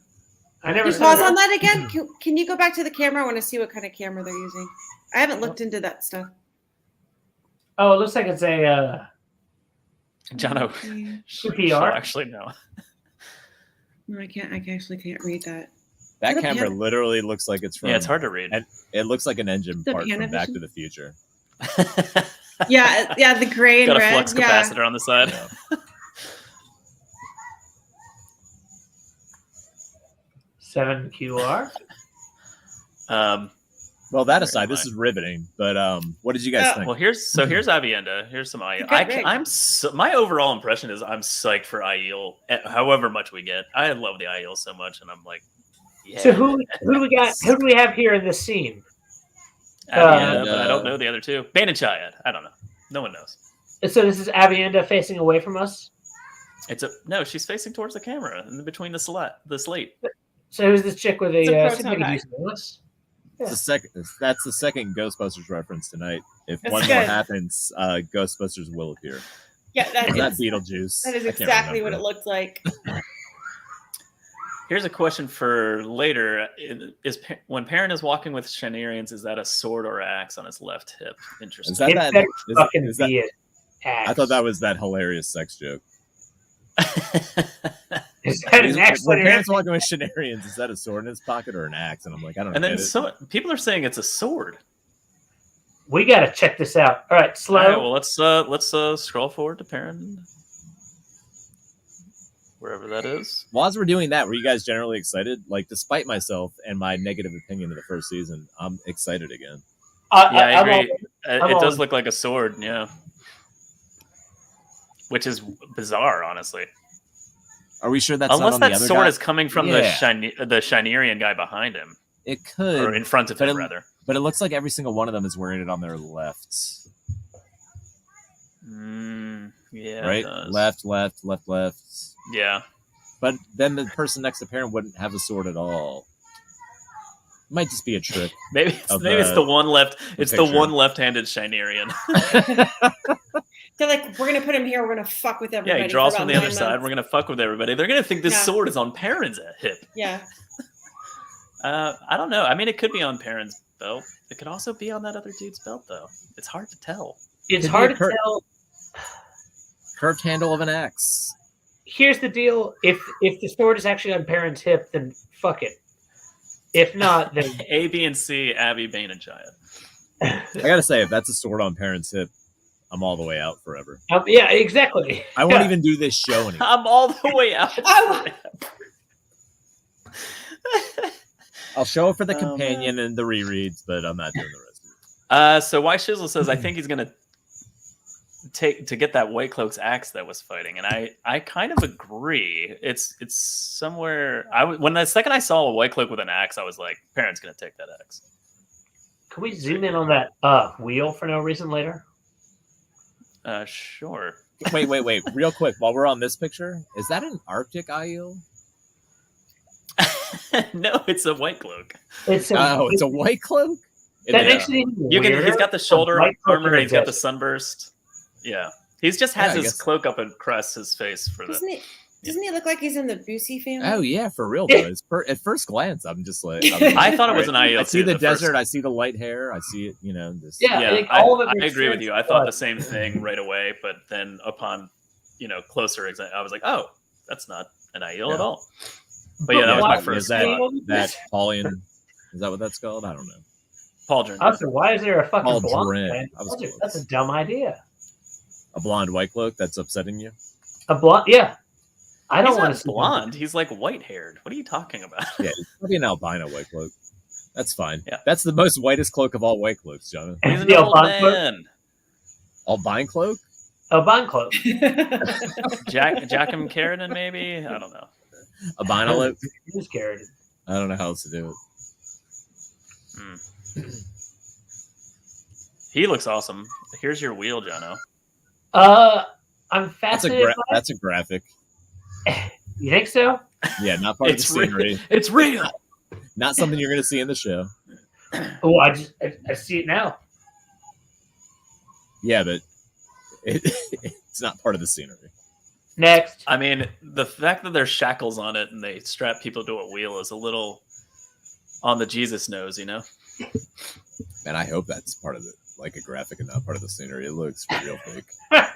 S3: I never
S5: Can you
S3: said
S5: pause
S3: that.
S5: on that again? Can you go back to the camera? I want to see what kind of camera they're using. I haven't looked into that stuff.
S3: Oh, it looks like it's a
S2: Jono.
S5: Yeah.
S2: she'll actually know.
S5: No, I can't. I actually can't read that.
S1: That
S5: Is it a
S1: camera
S5: pan-
S1: literally looks like it's from.
S2: Yeah, it's hard to read.
S1: And it looks like an engine
S5: The
S1: part from Back
S5: Panavision?
S1: to the Future.
S5: Yeah, the gray and
S2: Got a
S5: red.
S2: flux
S5: Yeah.
S2: capacitor on the side.
S1: Yeah.
S3: 7QR.
S1: Well, that
S2: Where
S1: aside,
S2: am
S1: this
S2: I?
S1: is riveting. But what did you guys think?
S2: Well, here's Avienda. Here's some IEL.
S5: Okay, great.
S2: My overall impression is I'm psyched for IEL. However much we get, I love the IEL so much, and I'm like, yeah.
S3: So who do we got? Who do we have here in this scene?
S2: Avienda, but I don't know the other two. Bane and Chayad. I don't know. No one knows.
S3: So this is Avienda facing away from us.
S2: No. She's facing towards the camera in between the slate.
S3: So who's this chick with
S5: It's a
S3: a
S5: proton
S3: significant
S5: pack.
S3: use of this?
S1: It's the second. That's the second Ghostbusters reference tonight. If
S5: That's
S1: one more
S5: good.
S1: happens, Ghostbusters will appear.
S5: Yeah,
S1: Or is that
S5: is
S1: Beetlejuice?
S5: that is
S1: I can't
S5: exactly what
S1: remember.
S5: it looked like.
S2: Here's a question for later: when Perrin is walking with Shanarians, is that a sword or an axe on his left hip? Interesting.
S1: Is that
S3: It
S1: that?
S3: better
S1: Is,
S3: fucking
S1: is that
S3: be it.
S1: I thought that was that hilarious sex joke.
S3: Is that an
S1: When
S3: excellent
S1: parents
S3: answer?
S1: walking with Shanarians, is that a sword in his pocket or an axe? And I'm like, I don't
S2: and
S1: get
S2: then
S1: it.
S2: people are saying it's a sword.
S3: We gotta check this out. All right, slow.
S2: All right, well, let's scroll forward to Perrin, wherever that is.
S1: While as we're doing that, were you guys generally excited? Like, despite myself and my negative opinion of the first season, I'm excited again.
S2: Yeah, I
S3: I'm
S2: agree.
S3: I'm
S2: It does
S3: on.
S2: look like a sword, yeah. Which is bizarre, honestly.
S1: Are we sure that's
S2: Unless
S1: not on the
S2: that
S1: other
S2: sword
S1: guy?
S2: is coming from
S1: Yeah.
S2: the Shinerian guy behind him,
S1: It could,
S2: or in front of
S1: but
S2: him,
S1: it-
S2: rather.
S1: but it looks like every single one of them is wearing it on their left.
S2: Yeah,
S1: Right?
S2: it does.
S1: Left.
S2: Yeah,
S1: But then the person next to Perrin wouldn't have a sword at all. It might just be a trick.
S2: maybe it's
S1: Of
S2: maybe it's
S1: the-
S2: the one left. It's the
S1: picture.
S2: one left-handed Shinerian.
S5: They're like, we're gonna put him here. We're gonna fuck with everybody.
S2: Yeah, he draws
S5: for
S2: from
S5: about
S2: the other
S5: 9
S2: side.
S5: months.
S2: We're gonna fuck with everybody. They're gonna think this
S5: Yeah.
S2: sword is on Perrin's hip.
S5: Yeah.
S2: I don't know. I mean, it could be on Perrin's belt. It could also be on that other dude's belt, though. It's hard to tell.
S3: It's
S1: Could be
S3: hard
S1: a
S3: to
S1: cur-
S3: tell.
S1: Curved handle of an axe.
S3: Here's the deal: if the sword is actually on Perrin's hip, then fuck it. If not, then
S2: A, B, and C, Abby, Bane, and Chaya.
S1: I gotta say, if that's a sword on Perrin's hip, I'm all the way out forever.
S3: Yeah, exactly.
S1: I won't even do this show anymore.
S2: I'm all the way out.
S1: I'll show it for the
S2: Oh,
S1: companion and the rereads, but I'm not doing the rest of it.
S2: So Why Shizzle says, I think he's gonna take to get that White Cloak's axe that was fighting, and I kind of agree. It's somewhere. When the second I saw a White Cloak with an axe, I was like, Parent's gonna take that axe.
S3: Can we zoom in on that wheel for no reason later?
S2: Sure.
S1: Wait, real quick. While we're on this picture, is that an Arctic eel?
S2: No, it's a White Cloak.
S3: It's
S1: It's a White Cloak.
S3: that makes it even weirder.
S2: He's got the shoulder
S3: White Cloak
S2: armor,
S3: in
S2: and he's got the
S3: desert.
S2: sunburst. Yeah, he's just has
S1: Yeah, I
S2: his
S1: guess.
S2: cloak up across his face for
S5: Doesn't
S2: the.
S5: he look like he's in the Busey family?
S1: Oh yeah, for real though. At first glance, I'm just like,
S2: I thought it was an IEL.
S1: I see
S2: too,
S1: the
S2: first-
S1: desert. I see the light hair. I see it. This.
S3: Yeah,
S2: Yeah,
S3: like, all of it
S2: I
S3: makes
S2: agree with
S3: sense,
S2: you. I thought
S3: but-
S2: the same thing right away, but then upon closer exam, I was like, oh, that's not an IEL at all. But yeah, that was my
S3: why
S2: first
S1: Is that
S2: thought.
S1: that Paulian? Is that what that's called? I don't know.
S2: Pauldron.
S3: Also, why is there a fucking
S1: Paul
S3: blonde
S1: Dren.
S3: guy in
S1: I was
S3: the desert?
S1: close.
S3: That's a dumb idea.
S1: A blonde White Cloak that's upsetting you?
S3: A blonde? Yeah. I don't
S2: He's
S3: want
S2: not
S3: to see
S2: blonde. He's like white haired. What are you talking about?
S1: Yeah, it's probably an albino White Cloak. That's fine.
S2: Yeah.
S1: That's the most whitest cloak of all White Cloaks, Jonathan.
S2: He's an
S3: The
S2: old
S3: albino cloak?
S2: man.
S1: Albino cloak?
S3: Albino cloak.
S2: Jackim Carradine, maybe? I don't know.
S1: Albino look?
S3: Who's carried?
S1: I don't know how else to do it.
S2: He looks awesome. Here's your wheel, Jono.
S3: I'm
S1: That's
S3: fascinated.
S1: that's a graphic.
S3: You think so?
S1: Yeah, not part of the
S2: It's real.
S1: scenery.
S2: It's real.
S1: Not something you're going to see in the show.
S3: Oh, I see it now.
S1: Yeah, but it's not part of the scenery.
S3: Next.
S2: I mean, the fact that there's shackles on it and they strap people to a wheel is a little on the Jesus nose, you know?
S1: And I hope that's part of it, like a graphic and not part of the scenery. It looks real fake.
S3: I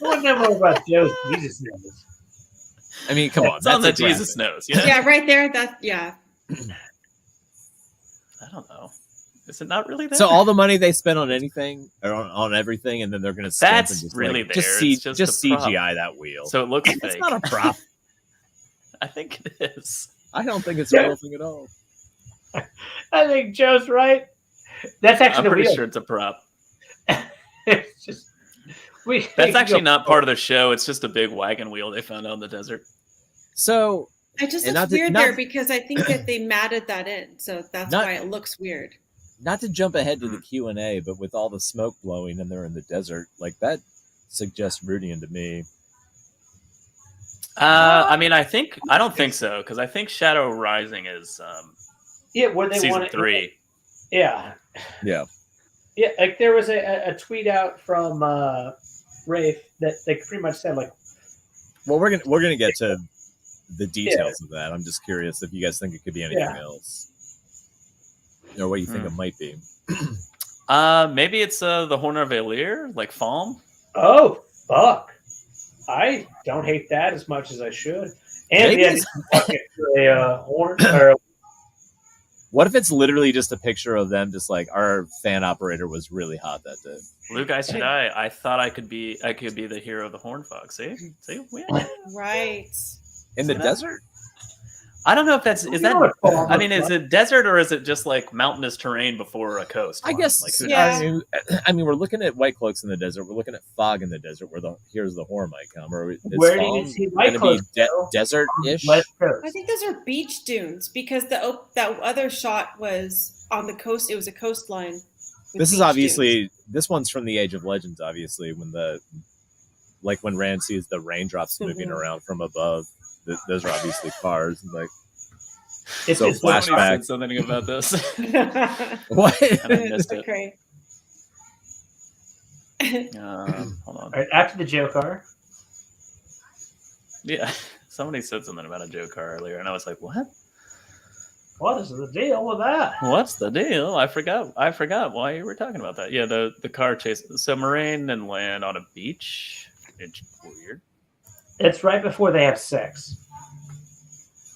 S3: want to know more about Joe's Jesus nose.
S1: I mean, come on.
S2: It's on the
S1: that's a graphic.
S2: Jesus nose, yeah?
S5: Yeah, right there. Yeah.
S2: I don't know. Is it not really there?
S1: So all the money they spent on anything or on everything, and then they're going to
S2: That's
S1: just
S2: really
S1: like, just,
S2: there. It's just a prop.
S1: CGI that wheel.
S2: So it looks fake.
S1: It's not a prop.
S2: I think it is.
S1: I don't think it's a real thing at all.
S3: I think Joe's right. That's actually
S2: I'm
S3: the
S2: pretty
S3: wheel.
S2: sure it's a prop.
S3: It's just
S2: That's actually not part of the show. It's just a big wagon wheel they found out in the desert.
S1: So
S5: It just
S1: And
S5: looks
S1: not to-
S5: weird
S1: not-
S5: there because I think that they matted that in, so that's
S1: Not-
S5: why it looks weird.
S1: not to jump ahead to the Q&A, but with all the smoke blowing and they're in the desert, like that suggests Rudian to me.
S2: I mean, I don't think so, because I think Shadow Rising is
S3: where they
S2: season
S3: want
S2: 3.
S3: Yeah,
S1: Yeah.
S3: yeah. Like there was a tweet out from Rafe that they pretty much said like,
S1: Well, we're gonna get to the details of that. I'm just curious if you guys think it could be anything else, or what you think it might be.
S2: Maybe it's the Horn of Valir, like Falm.
S3: oh fuck, I don't hate that as much as I should. And
S1: Maybe
S3: yeah,
S1: it's-
S3: a horn or
S1: What if it's literally just a picture of them, just like our fan operator was really hot that day?
S2: Luke, I said I thought I could be the hero of the Horn Fox. See, yeah.
S5: Right.
S1: In the desert?
S2: I don't know if that's
S3: You know what Falm
S2: I mean,
S3: looks
S2: is it desert or is it just like mountainous terrain before a coast?
S1: I guess.
S2: Like, who
S5: Yeah.
S2: knows?
S1: I mean, we're looking at white cloaks in the desert. We're looking at fog in the desert, where here's the horn might come. Or is
S3: Where do you
S1: Falm
S3: see white
S1: gonna be
S3: cloaks, though?
S1: desert-ish?
S3: West Coast.
S5: I think those are beach dunes because that other shot was on the coast. It was a coastline. with
S1: This is
S5: beach
S1: obviously
S5: dunes.
S1: this one's from the Age of Legends. Obviously, when Rand sees the raindrops moving around from above, those are obviously cars. Like
S3: It's
S1: So
S3: just
S1: flash-
S2: Somebody
S1: flashback.
S2: said something about this.
S1: what?
S2: And I missed it.
S5: Okay.
S2: Hold on.
S3: All right, after the joke are
S2: Yeah, somebody said something about a joke car earlier, and I was like, "What?
S3: what is the deal with that?
S2: What's the deal?" I forgot why you were talking about that. Yeah, the car chase. So Moraine and land on a beach. It's weird.
S3: It's right before they have sex.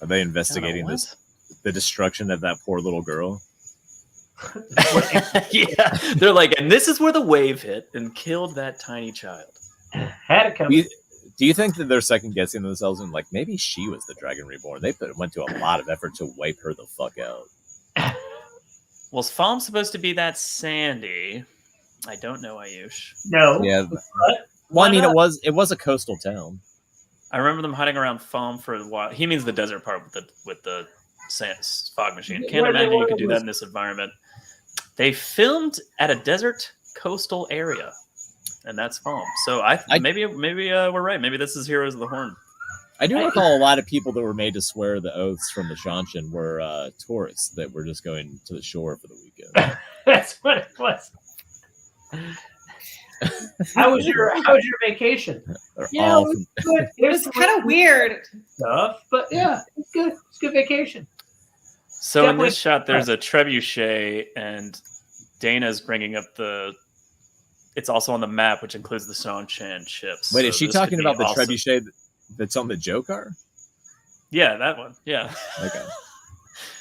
S1: Are they investigating
S2: What?
S1: the destruction of that poor little girl?
S2: Yeah, they're like, and this is where the wave hit and killed that tiny child.
S3: Had it come.
S1: Do you think that they're second guessing themselves and like maybe she was the Dragon Reborn? They went to a lot of effort to wipe her the fuck out.
S2: Was Falm supposed to be that Sandy? I don't know, Ayush.
S3: No.
S1: Yeah.
S3: But
S1: Well, I mean,
S3: not?
S1: it was a coastal town.
S2: I remember them hiding around Falm for a while. He means the desert part with the fog machine. Can't imagine you could do that in this environment. They filmed at a desert coastal area, and that's Falm. So maybe we're right. Maybe this is Heroes of the Horn.
S1: I do recall a lot of people that were made to swear the oaths from the Shanshan were tourists that were just going to the shore for the weekend.
S3: That's what it was. How was your vacation? Yeah, it was good.
S5: It was kind of weird.
S3: Stuff, but yeah, it's good. It's a good vacation.
S2: So
S3: Definitely.
S2: in this shot, there's a trebuchet, and Dana's bringing up it's also on the map, which includes the Shanshan ships.
S1: Wait,
S2: So
S1: is she
S2: this could
S1: talking
S2: be
S1: about the
S2: awesome.
S1: trebuchet that's on the Joe car?
S2: Yeah, that one. Yeah.
S1: Okay.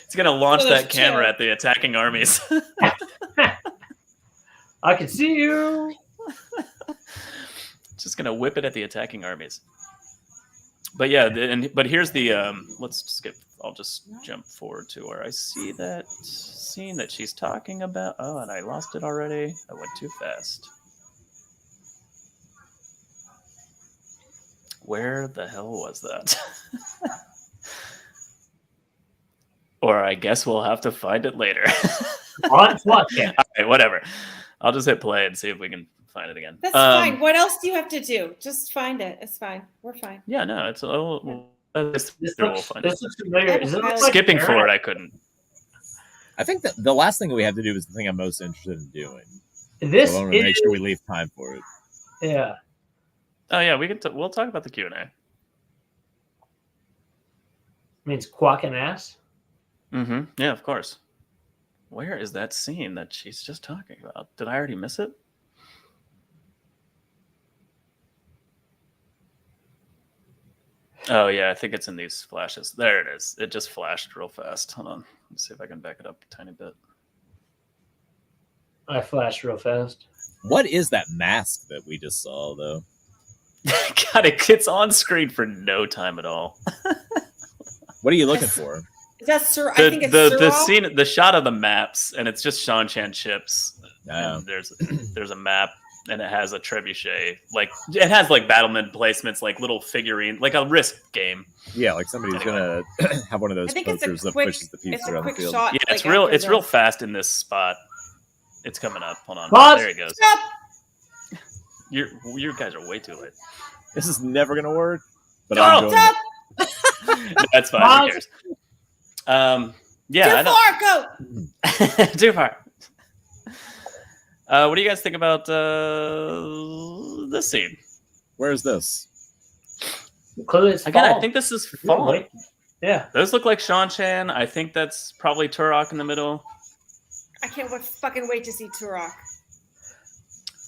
S2: It's going to launch
S5: So there's
S2: that camera
S5: two.
S2: at the attacking armies.
S3: I can see you.
S2: Just going to whip it at the attacking armies. But yeah, but here's the let's skip. I'll just jump forward to where I see that scene that she's talking about. Oh, and I lost it already. I went too fast. Where the hell was that? Or I guess we'll have to find it later.
S3: On tWoTcast.
S2: All right, whatever. I'll just hit play and see if we can find it again.
S5: That's fine. What else do you have to do? Just find it. It's fine. We're fine.
S2: Yeah, no, it's we'll
S3: This
S2: we'll
S3: looks,
S2: find it.
S3: this looks familiar. Is it look like
S2: Skipping
S3: Aaron?
S2: forward, I couldn't.
S1: I think that the last thing that we have to do is the thing I'm most interested in doing.
S3: This
S1: So I want to make
S3: is,
S1: sure we leave time for it.
S3: yeah.
S2: Oh yeah, we can. We'll talk about the Q&A.
S3: Means quacking ass.
S2: Mm-hmm. Yeah, of course. Where is that scene that she's just talking about? Did I already miss it? Oh yeah, I think it's in these flashes. There it is. It just flashed real fast. Hold on. Let's see if I can back it up a tiny bit.
S3: I flashed real fast.
S1: What is that mask that we just saw, though?
S2: God, it's on screen for no time at all.
S1: What are you looking for?
S5: Is that Sir? I
S2: The
S5: think it's
S2: the
S5: Sirrah.
S2: scene, the shot of the maps, and it's just Shanshan ships.
S1: No.
S2: And there's a map, and it has a trebuchet. Like it has like battlement placements, like little figurine, like a Risk game.
S1: Yeah, like somebody's
S2: Anyway.
S1: gonna have one of those
S5: I think it's a
S1: posters that
S5: quick.
S1: pushes the people
S5: It's a
S1: around the
S5: quick
S1: field.
S5: shot.
S2: Yeah, it's
S5: like,
S2: real.
S5: after
S2: It's real
S5: this.
S2: fast in this spot. It's coming up. Hold on.
S3: Pause.
S2: There it goes.
S5: Stop.
S2: You guys are way too late.
S1: This is never gonna work, but
S2: Oh,
S1: I'm enjoying it.
S5: Stop.
S2: That's fine. Who cares? Yeah,
S5: Too far. Go.
S2: too far. What do you guys think about this scene?
S1: Where's this?
S3: Clearly it's
S2: Again,
S3: fall.
S2: I think this is fall.
S3: Really? Yeah.
S2: Those look like Shanshan. I think that's probably Turok in the middle.
S5: I can't fucking wait to see Turok.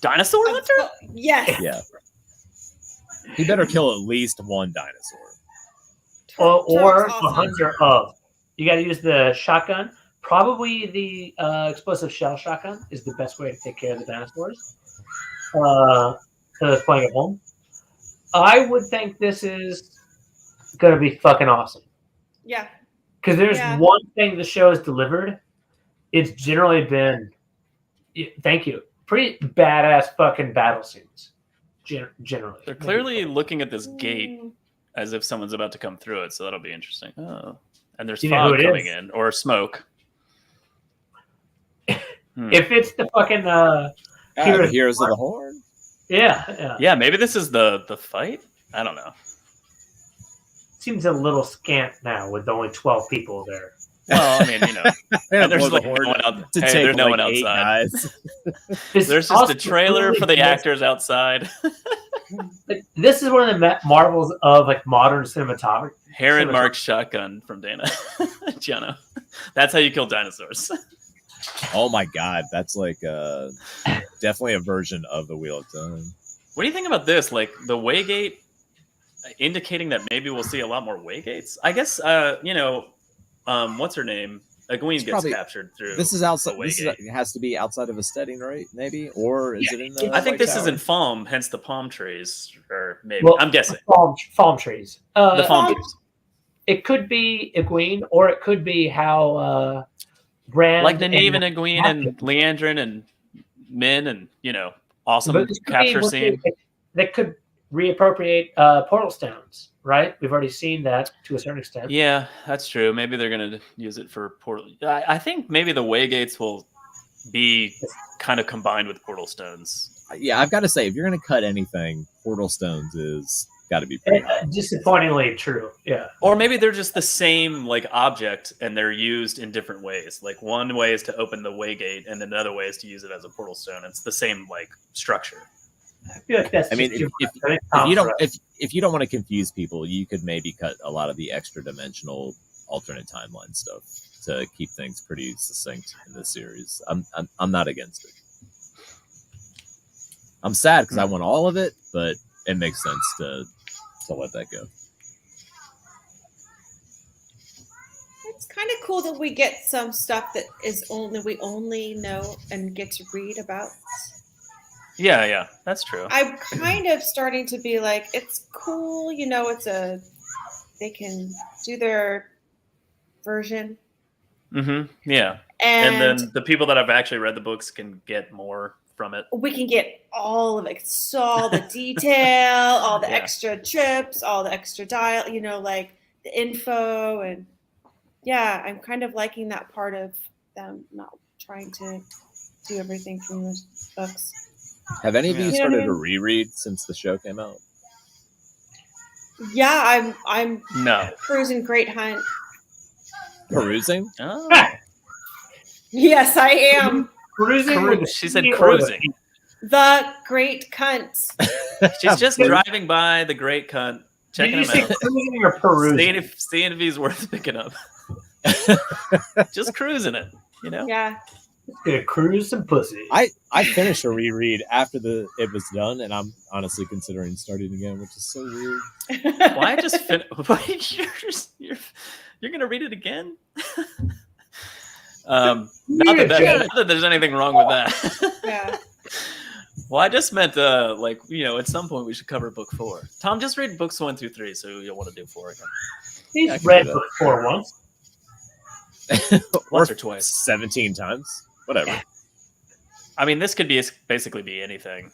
S2: Dinosaur
S5: I'm
S2: Hunter?
S5: so- yes.
S1: Yeah. He better kill at least one dinosaur.
S3: Or
S5: Turok's
S3: a
S5: awesome.
S3: hunter of. You got to use the shotgun. Probably the explosive shell shotgun is the best way to take care of the dinosaurs. Playing at home. I would think this is going to be fucking awesome.
S5: Yeah.
S3: Because there's
S5: Yeah.
S3: one thing the show has delivered. It's generally been, thank you, pretty badass fucking battle scenes. Generally.
S2: They're clearly looking at this gate
S5: Mm.
S2: as if someone's about to come through it, so that'll be interesting. Oh. And there's
S3: You know who
S2: fog
S3: it
S2: coming
S3: is?
S2: in, or smoke.
S3: If it's the fucking,
S1: The Heroes of the Horn?
S3: yeah.
S2: Yeah, maybe this is the fight? I don't know.
S3: Seems a little scant now with only 12 people there.
S2: Well, I mean, you know. And there's
S1: Blow
S2: like
S1: the
S2: no
S1: horn
S2: one out.
S1: to
S2: Hey,
S1: take
S2: there's no
S1: like
S2: one
S1: 8
S2: outside.
S1: guys.
S3: This
S2: There's just
S3: also
S2: a trailer for the
S3: clearly
S2: actors outside.
S3: like, this is one of the marvels of like modern cinematography.
S2: Heron Mark shotgun from Dana. Giano. That's how you kill dinosaurs.
S1: Oh my god, that's like definitely a version of the Wheel of Time.
S2: What do you think about this? Like the Waygate indicating that maybe we'll see a lot more Waygates? I guess, what's her name? Egwene
S1: It's
S2: gets
S1: probably-
S2: captured through.
S1: This is outside.
S2: the
S1: This is,
S2: Waygate.
S1: it has to be outside of a steading, right? Maybe, or is it in the?
S2: I think
S1: White
S2: this is
S1: Tower?
S2: in Falm, hence the palm trees, or maybe
S3: Well,
S2: I'm guessing
S3: Palm trees.
S2: the palm
S5: Falm-
S2: trees,
S3: It could be Egwene, or it could be how Brand
S2: like Nynaeve and
S3: and
S2: Egwene and Leandrin and Min, and awesome
S3: But this could be
S2: capture
S3: what
S2: scene.
S3: They could reappropriate portal stones, right? We've already seen that to a certain extent.
S2: Yeah, that's true. Maybe they're going to use it for portal. I think maybe the Waygates will be kind of combined with portal stones.
S1: Yeah, I've got to say, if you're going to cut anything, Portal Stones is got to be pretty high.
S3: Disappointingly true. Yeah.
S2: Or maybe they're just the same like object and they're used in different ways. Like one way is to open the Waygate and another way is to use it as a portal stone. It's the same like structure.
S3: I feel like that's
S1: I mean,
S3: just
S1: if you don't want to confuse people, you could maybe cut a lot of the extra dimensional alternate timeline stuff to keep things pretty succinct in this series. I'm not against it. I'm sad because I want all of it, but it makes sense to let that go.
S5: It's kind of cool that we get some stuff that we only know and get to read about.
S2: Yeah, that's true.
S5: I'm kind of starting to be like, it's cool, they can do their version.
S2: Mm-hmm. Yeah.
S5: And
S2: then the people that have actually read the books can get more from it.
S5: we can get all of it. So all the detail, all the
S2: Yeah.
S5: extra trips, all the extra dial, like the info. And yeah, I'm kind of liking that part of them not trying to do everything from the books.
S1: Have any of you
S2: Yeah.
S5: You know what I
S1: started to
S5: mean?
S1: reread since the show came out?
S5: Yeah, I'm
S2: No.
S5: cruising Great Hunt.
S1: Perusing?
S2: Oh.
S5: Yes, I am.
S3: cruising. with the
S2: She said
S3: C or the
S2: cruising.
S3: P?
S5: The Great Cunt.
S2: She's just driving by the Great Cunt, checking
S3: Did you
S2: him
S3: say
S2: out,
S3: cruising or perusing?
S2: seeing if he's worth picking up. Just cruising it,
S5: Yeah.
S3: Gonna cruise some pussy.
S1: I finished a reread after it was done, and I'm honestly considering starting again, which is so weird.
S2: Why just you're gonna read it again? Not that there's anything wrong with that.
S5: Yeah.
S2: Well, I just meant at some point we should cover book 4. Tom, just read books 1 through 3, so you'll want to do 4 again.
S3: He's
S1: I can
S3: read
S1: do that.
S3: book 4 once.
S2: Once or twice.
S1: 17 times. Whatever.
S2: I mean, this could basically be anything.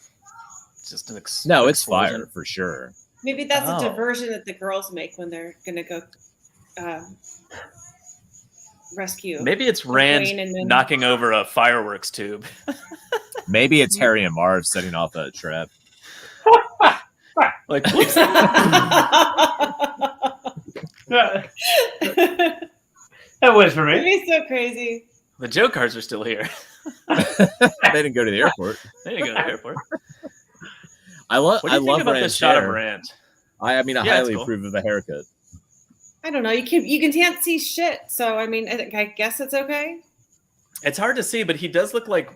S2: It's just an
S1: No, it's
S2: explosion.
S1: fire for sure.
S5: Maybe that's
S2: Oh.
S5: a diversion that the girls make when they're gonna go rescue.
S2: Maybe it's
S5: Moraine
S2: Rand
S5: and then-
S2: knocking over a fireworks tube.
S1: Maybe it's Harry and Marv setting off a trap.
S2: Like,
S3: That was for
S5: It'd
S3: me.
S5: be so crazy.
S2: the Joe cars are still here.
S1: They didn't go to the airport.
S2: They didn't go to the airport.
S1: I love.
S2: What do
S1: I
S2: you think
S1: love
S2: about
S1: Rand's
S2: this shot of
S1: hair.
S2: Rand?
S1: I
S2: Yeah, it's
S1: highly
S2: cool.
S1: approve of the haircut.
S5: I don't know. You can't see shit. So I mean, I guess it's okay.
S2: It's hard to see, but he does look like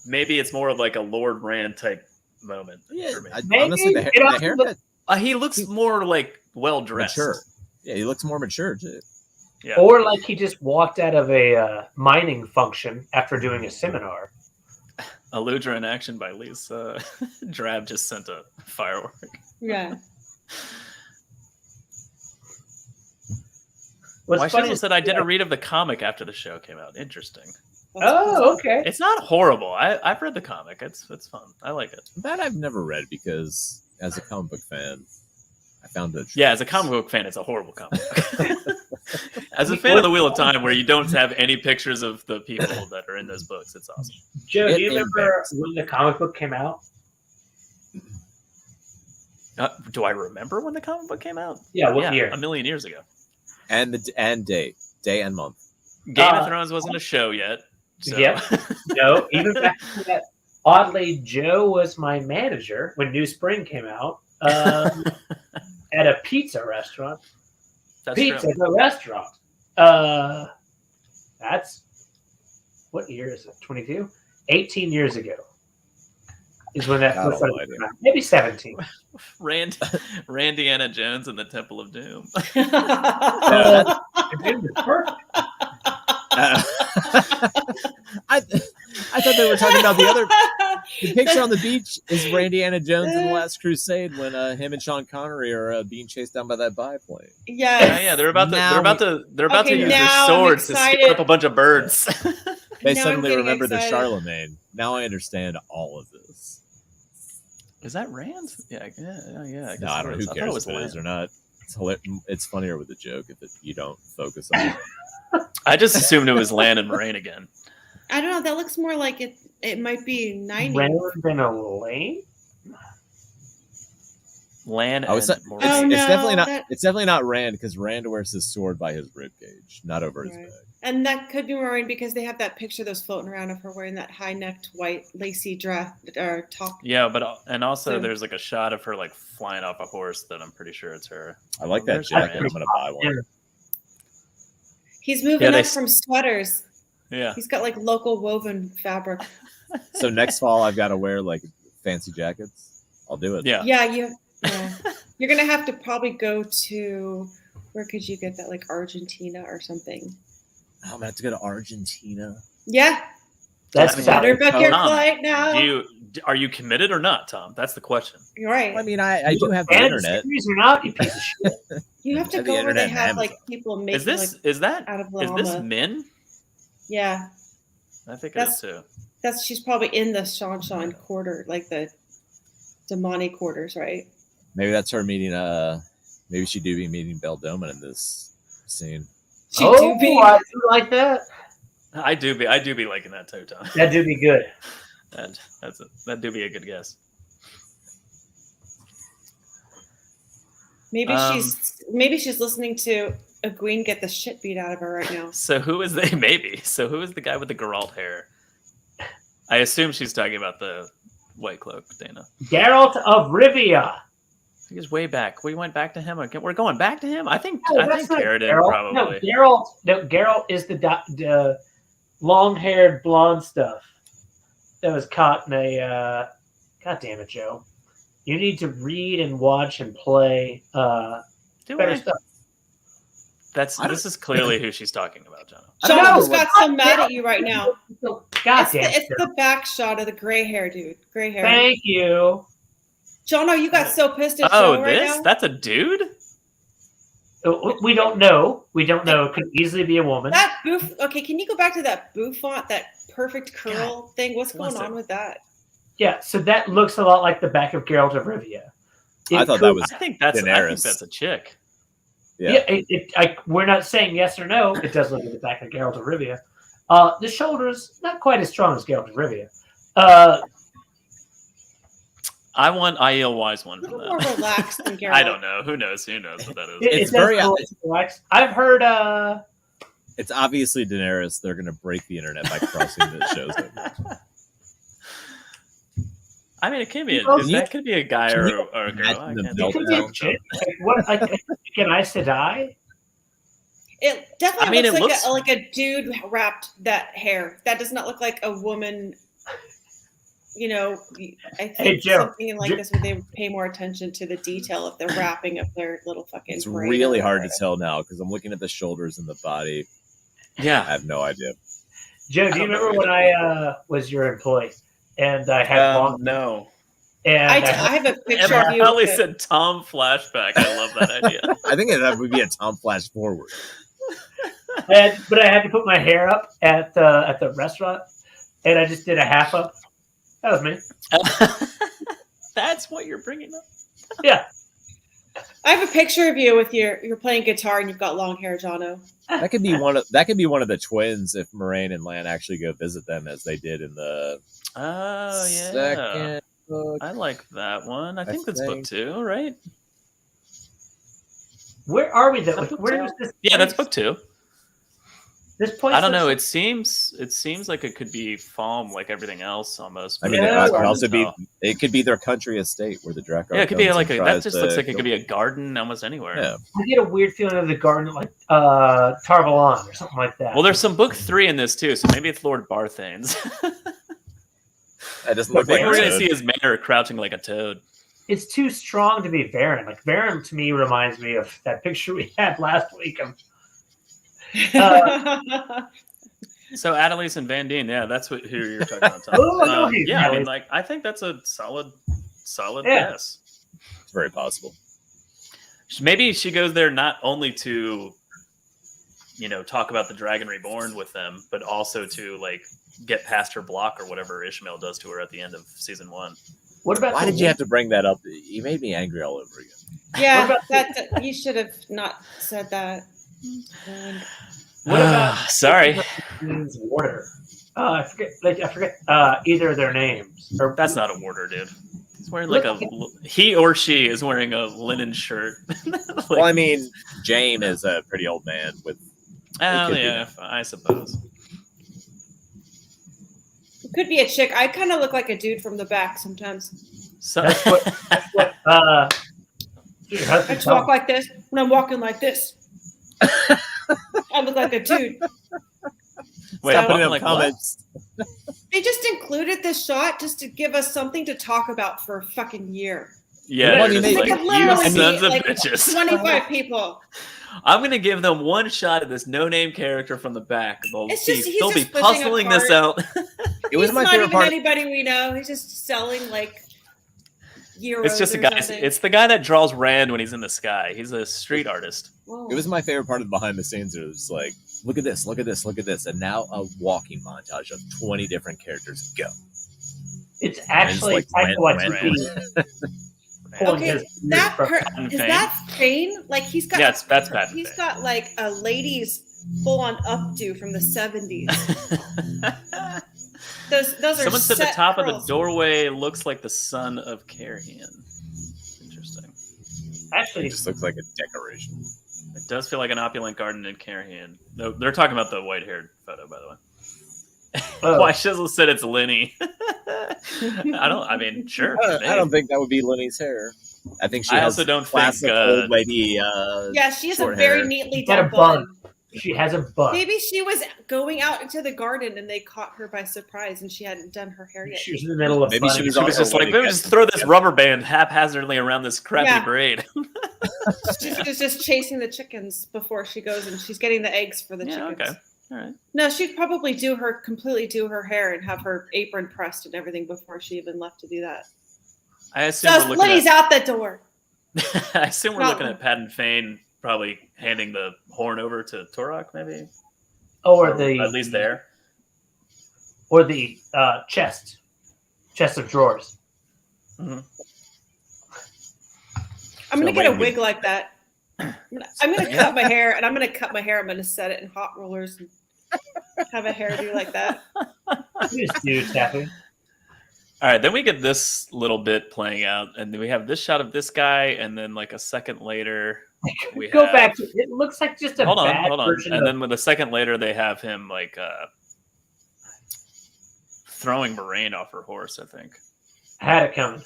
S2: maybe it's more of like a Lord Rand type moment for me.
S3: Maybe.
S1: Honestly,
S3: It
S1: the
S3: also
S1: haircut
S2: He looks more like well dressed.
S1: mature. Yeah, he looks more mature too.
S2: Yeah.
S3: Or like he just walked out of a mining function after doing a seminar.
S2: Aludra in action by Lisa. Drab just sent a firework.
S5: Yeah.
S3: What's
S2: Why
S3: funny
S2: Shizzle
S3: is-
S2: said I did a read of the comic after the show came out. Interesting.
S3: Oh, okay.
S2: It's not horrible. I've read the comic. It's fun. I like it.
S1: That I've never read because, as a comic book fan, I found it.
S2: Yeah, as a comic book fan, it's a horrible comic book. As a fan of the Wheel of Time, where you don't have any pictures of the people that are in those books, it's awesome.
S3: Joe,
S1: It
S3: do you remember
S1: embarrassed
S3: when the comic book came out?
S2: Do I remember when the comic book came out?
S3: Yeah, what year?
S2: A million years ago.
S1: and day and month.
S2: Game of Thrones wasn't a show yet. So.
S3: Yep. No, even back to that. Oddly, Joe was my manager when New Spring came out at a pizza restaurant.
S2: That's
S3: Pizza,
S2: true.
S3: the restaurant. That's what year is it? 22? 18 years ago is when that
S1: God
S3: first started
S1: almighty.
S3: coming out. Maybe 17.
S2: Randiana Jones and the Temple of Doom.
S3: It was perfect.
S1: I thought they were talking about the picture on the beach is Randy Jones in The Last Crusade when him and Sean Connery are being chased down by that biplane.
S5: Yes.
S2: Yeah. They're about to
S5: Okay,
S2: use their
S5: now I'm
S2: swords to
S5: excited.
S2: scare up a bunch of birds.
S1: They
S5: Now I'm
S1: suddenly
S5: getting
S1: remember the
S5: excited.
S1: Charlemagne. Now I understand all of this.
S2: Is that Rand? Yeah. I guess
S1: No, I don't know. Who
S2: thought
S1: cares
S2: was
S1: if it is
S2: Lan.
S1: or not? It's funnier with the joke if you don't focus on it.
S2: I just assumed it was Lan and Moraine again.
S5: I don't know. That looks more like it might be 90.
S3: Rand and Elaine?
S2: Lan
S1: Oh,
S2: and
S1: it's
S2: Moraine.
S5: Oh,
S1: it's
S5: no,
S1: definitely not.
S5: that-
S1: It's definitely not Rand because Rand wears his sword by his ribcage, not over his
S5: Right.
S1: back.
S5: And that could be Moraine because they have that picture that's floating around of her wearing that high-necked white lacy dress or top.
S2: Yeah, and also
S5: So-
S2: there's like a shot of her like flying off a horse that I'm pretty sure it's her.
S1: I like that
S2: There's
S1: jacket.
S2: Rand.
S1: I'm gonna buy one.
S5: He's moving
S2: Yeah, they
S5: up
S2: s-
S5: from sweaters.
S2: Yeah.
S5: He's got like local woven fabric.
S1: So next fall I've got to wear like fancy jackets. I'll do it.
S2: Yeah.
S5: Yeah, you're gonna have to probably go to where could you get that, like Argentina or something.
S1: Oh, I'm gonna have to go to Argentina.
S5: Yeah,
S3: That's
S2: I mean,
S5: better
S3: Saturday.
S5: book your
S2: Tom,
S5: flight now.
S2: Are you committed or not, Tom? That's the question.
S5: You're right.
S1: I mean, I do have the
S3: And
S1: internet.
S3: series or not, you piece of shit.
S5: You have to
S1: have the
S5: go where they
S1: internet and
S5: have like
S1: Amazon.
S5: people making
S2: Is this
S5: like
S2: is that
S5: out of
S2: is
S5: llama.
S2: this Min?
S5: Yeah,
S2: I think it
S5: That's-
S2: is too.
S5: she's probably in the Sean quarter, like the Damani quarters, right?
S1: Maybe that's her meeting. Maybe she do be meeting Beldoma in this scene.
S5: She
S3: Oh,
S5: do be.
S3: I do like that.
S2: I do be liking that too, Tom.
S3: That do be good.
S2: That do be a good guess.
S5: Maybe
S2: Um,
S5: she's listening to Egwene get the shit beat out of her right now.
S2: So who is they? Maybe. So who is the guy with the Geralt hair? I assume she's talking about the White Cloak, Dana.
S3: Geralt of Rivia.
S2: He was way back. We went back to him. We're going back to him. I think
S3: No,
S2: I
S3: that's
S2: think
S3: not
S2: Carradine
S3: Geralt.
S2: probably.
S3: No, Geralt is the long-haired blonde stuff that was caught in a. God damn it, Joe! You need to read and watch and play
S2: Do
S3: better
S2: I?
S3: stuff.
S2: This is clearly who she's talking about, John.
S5: John
S3: know
S5: just got so mad at you right now.
S3: God
S5: It's,
S3: damn
S5: it's
S3: it!
S5: the back shot of the gray hair, dude. Gray hair.
S3: Thank you.
S5: Jono, you got so pissed at
S2: Oh,
S5: Joe right
S2: this?
S5: now.
S2: That's a dude?
S3: We don't know. We don't know. It could easily be a woman.
S5: That boof. Okay, can you go back to that bouffant, that perfect curl thing? What's going
S2: listen.
S5: on with that?
S3: Yeah, so that looks a lot like the back of Geralt of Rivia.
S1: I thought that was
S2: I think that's
S1: Daenerys.
S2: a chick.
S1: yeah.
S3: We're not saying yes or no. It does look like the back of Geralt of Rivia. The shoulders not quite as strong as Geralt of Rivia.
S2: I want Aiel Wise one
S5: A
S2: from
S5: little more
S2: that.
S5: relaxed than Geralt.
S2: I don't know. Who knows? Who knows what that is?
S1: It's
S3: does
S1: very-
S3: feel like relaxed. I've heard.
S1: It's obviously Daenerys. They're gonna break the internet by crossing the shows over.
S2: I mean, it could be
S3: Well,
S2: that could be a guy or
S1: you
S2: a girl. I
S1: imagine the
S2: can't
S1: belt
S3: It could
S2: think
S3: be
S2: of
S3: a
S2: it.
S3: chick. Like, what? Can I Sedai?
S5: It definitely
S2: I mean,
S5: looks
S2: it
S5: like
S2: looks-
S5: like a dude wrapped that hair. That does not look like a woman. You know, I think
S3: Hey, Joe.
S5: something like this where they would pay more attention to the detail of the wrapping of their little fucking.
S1: It's
S5: braid
S1: really
S5: or
S1: hard to
S5: whatever.
S1: tell now because I'm looking at the shoulders and the body. I
S2: Yeah.
S1: have no idea.
S3: Joe, do you remember when I was your employee and I had long
S2: No.
S3: and
S5: I have a picture
S2: Emma
S5: of you.
S2: Holly
S5: with
S2: said Tom flashback. I love that idea.
S1: I think that would be a Tom Flash forward.
S3: but I had to put my hair up at the restaurant, and I just did a half up. That was me.
S2: That's what you're bringing up.
S3: Yeah,
S5: I have a picture of you with you're playing guitar and you've got long hair, Jono.
S1: That could be one of the twins if Moraine and Lan actually go visit them as they did in the
S2: Oh yeah.
S1: second book.
S2: I like that one. I think that's book
S1: think-
S2: 2, right?
S3: where are we though?
S2: Is that
S3: Like,
S2: book
S3: where
S2: two?
S3: is this?
S2: Yeah, that's
S3: place?
S2: book 2.
S3: This place.
S2: I don't know.
S3: looks-
S2: It seems like it could be Falm like everything else almost.
S1: I mean,
S3: Yeah,
S1: it could
S3: hard
S1: also
S2: to
S1: be.
S2: tell.
S1: It could be their country estate where the Drakkar.
S2: Yeah, it could be
S1: comes
S2: like
S1: and
S2: that.
S1: tries
S2: Just
S1: to
S2: looks like it
S1: kill
S2: could be a garden almost anywhere.
S1: Yeah.
S3: I get a weird feeling of the garden, like Tarvalon or something like that.
S2: Well, there's some book 3 in this too, so maybe it's Lord Barthane's.
S1: That doesn't look
S2: Maybe
S1: like
S2: we're
S1: a
S2: gonna
S1: toad.
S2: see his manor crouching like a toad.
S3: It's too strong to be Varen. Like Varen to me reminds me of that picture we had last week of
S2: So Adelise and Van Dien, yeah, that's who you're talking about. Tom.
S3: Oh, I know he's
S2: yeah, I mean,
S3: Adelise.
S2: like, I think that's a solid
S3: Yeah.
S2: guess.
S1: It's very possible.
S2: Maybe she goes there not only to, talk about the Dragon Reborn with them, but also to like get past her block or whatever Ishmael does to her at the end of season 1.
S3: What about
S1: Why
S3: the
S1: did you have to bring that up? You made me angry all over again.
S5: Yeah,
S3: What
S5: that you should have not said that.
S3: What about
S2: Sorry,
S3: means water? I forget either of their names. Or
S2: that's not a warder, dude. He's wearing like he or she is wearing a linen shirt.
S1: Well, I mean, Jane is a pretty old man with.
S2: Oh yeah, I suppose.
S5: It could be a chick. I kind of look like a dude from the back sometimes.
S2: So,
S3: That's what your
S5: I
S3: husband
S5: just
S3: told
S5: walk like this when I'm walking like this. I look like a dude.
S2: wait,
S5: So-
S2: I'm putting up
S1: Like
S2: comments.
S5: They just included this shot just to give us something to talk about for a fucking year.
S2: Yeah,
S1: Well, I
S2: they're
S1: mean,
S2: just
S1: they
S2: like,
S5: could
S2: you
S5: literally
S2: sons
S5: be
S2: of
S5: like
S2: bitches.
S5: 25 people.
S2: I'm gonna give them one shot at this no-name character from the back. They'll
S5: It's
S2: be,
S5: just- he's
S2: they'll be
S5: just pushing a
S2: puzzling this
S5: cart.
S2: out.
S1: It was
S5: He's
S1: my
S5: not
S1: favorite
S5: even
S1: part.
S5: anybody we know. He's just selling like euros.
S2: It's just a
S5: or
S2: guy.
S5: something.
S2: It's the guy that draws Rand when he's in the sky. He's a street artist.
S5: Whoa.
S1: It was my favorite part of the behind the scenes. It was like, look at this, look at this, look at this, and now a walking montage of 20 different characters. Go.
S3: It's actually
S1: like
S3: Taika
S1: Rand.
S3: Waititi pulling
S5: Okay,
S3: his
S5: that
S3: from-
S5: is that Fane? Like he's got.
S2: Yeah, that's Pat.
S5: He's got like a ladies full-on updo from the 70s. Those are
S2: Someone said the
S5: set
S2: top of
S5: curls.
S2: the doorway looks like the son of Carrion. Interesting.
S1: It
S3: Actually,
S1: just looks like a decoration.
S2: It does feel like an opulent garden in Carrion. They're talking about the white-haired photo, by the way. Why Shizzle said it's Lenny. I mean, sure.
S1: I don't think that would be Lenny's hair. I think she
S2: I
S1: has
S2: also don't
S1: classic
S2: think,
S1: old lady.
S5: Yeah, she has a
S1: short
S5: very
S1: hair.
S5: neatly
S3: got a
S5: done
S3: bun.
S5: bun.
S3: She has a bun.
S5: Maybe she was going out into the garden and they caught her by surprise and she hadn't done her hair yet.
S3: She was in the middle of
S1: Maybe she
S3: bunning.
S1: was
S2: She was just like, maybe just throw this rubber band haphazardly around this crappy
S5: Yeah.
S2: braid.
S5: She was just chasing the chickens before she goes and she's getting the eggs for the
S2: Yeah,
S5: chickens.
S2: okay. All right.
S5: No, she'd probably completely do her hair and have her apron pressed and everything before she even left to do that.
S2: I assume
S5: So
S2: we're looking
S5: Lenny's out the door.
S2: I assume we're
S5: Not
S2: looking
S5: one.
S2: at Pat and Fane probably handing the horn over to Turok, maybe?
S3: or
S2: At
S3: the
S2: least there.
S3: or the chest of drawers.
S5: I'm
S1: So
S5: gonna get a
S1: wait,
S5: wig like that. I'm gonna cut my hair and I'm gonna cut my hair. I'm gonna set it in hot rollers and have a hairdo like that.
S3: You just do, Taffy.
S2: All right, then we get this little bit playing out, and then we have this shot of this guy, and then like a second later, we
S3: Go
S2: have...
S3: back to it. Looks like just a
S2: Hold
S3: bad
S2: on.
S3: version
S2: And
S3: of
S2: then with a second later, they have him like throwing Moraine off her horse, I think.
S3: had it coming.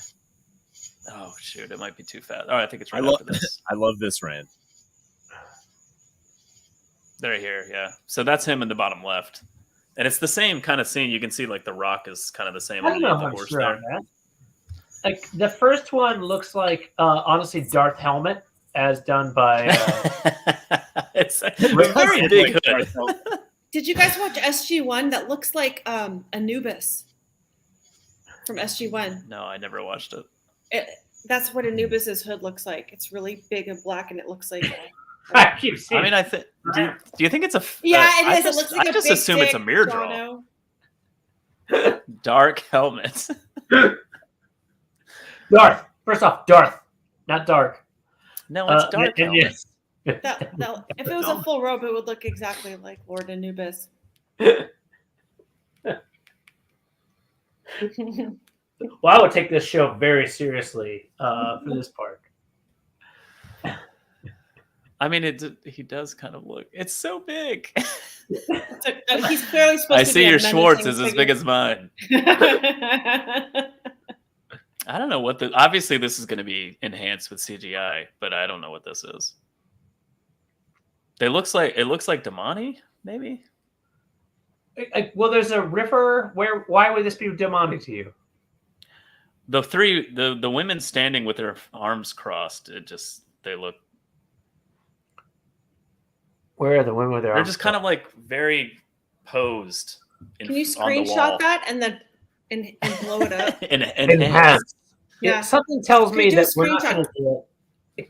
S2: Oh shoot, it might be too fast. Oh, I think it's right
S1: I love-
S2: after this.
S1: I love this Rand.
S2: They're here, yeah. So that's him in the bottom left. And it's the same kind of scene. You can see like the rock is kind of the same
S3: I don't know
S2: underneath
S3: how
S2: the horse
S3: sure
S2: there.
S3: on that. Like the first one looks like honestly Darth Helmet as done by
S2: It's a
S3: Really?
S2: very big hood.
S5: Did you guys watch SG1? That looks like Anubis from SG1.
S2: No, I never watched it.
S5: That's what Anubis's hood looks like. It's really big and black, and it looks like.
S3: I keep seeing
S2: I mean, I think. Do you think it's a?
S5: Yeah, it
S2: I
S5: is.
S2: just-
S5: It looks like
S2: I
S5: a
S2: just
S5: big
S2: assume it's a
S5: dick,
S2: mirror draw.
S5: Jono.
S2: Dark helmet.
S3: Darth. First off, Darth, not dark.
S2: No, it's dark
S3: and
S2: helmet.
S3: yes.
S5: That, if it was a full robe, it would look exactly like Lord Anubis.
S3: Well, I would take this show very seriously for this part.
S2: I mean, he does kind of look. It's so big.
S5: He's clearly supposed
S2: I
S5: to
S2: see
S5: be a
S2: your Schwartz is
S5: menacing
S2: as big as mine.
S5: figure.
S2: I don't know what the. Obviously, this is going to be enhanced with CGI, but I don't know what this is. It looks like Damani, maybe.
S3: Well, there's a river. Why would this be demonic to you?
S2: The women standing with their arms crossed. They look.
S3: Where are the women with their
S2: They're
S3: arms
S2: just kind of like very posed.
S5: Can you
S2: on the
S5: screenshot
S2: wall.
S5: that and then and blow it up?
S3: Enhance.
S5: Yeah.
S3: Something tells me
S5: do a
S3: that we're not
S5: screenshot.
S3: going to do it.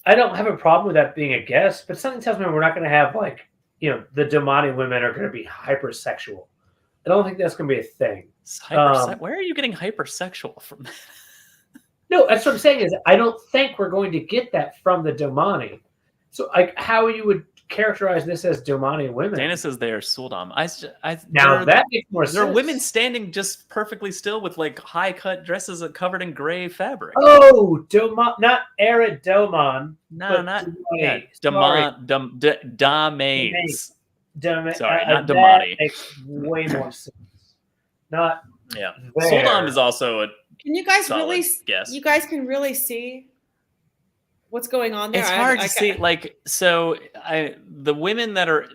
S3: I don't have a problem with that being a guess, but something tells me we're not going to have like, the Damani women are going to be hypersexual. I don't think that's going to be a thing.
S2: Where are you getting hypersexual from?
S3: No, that's what I'm saying is I don't think we're going to get that from the Damani. So, like, how you would characterize this as Damani women?
S2: Dana says they are Suldam.
S3: Now that makes more sense.
S2: There are women standing just perfectly still with like high cut dresses covered in gray fabric.
S3: Oh, not Arid Doman.
S2: No, not
S3: Damani.
S2: Damanes. Sorry, not
S3: that
S2: Damani.
S3: Makes way more sense. Not
S2: Suldam
S3: there.
S2: is also a.
S5: Can you guys
S2: solid
S5: really?
S2: guess.
S5: You guys can really see what's going on there.
S2: It's hard to see. Like, so the women that are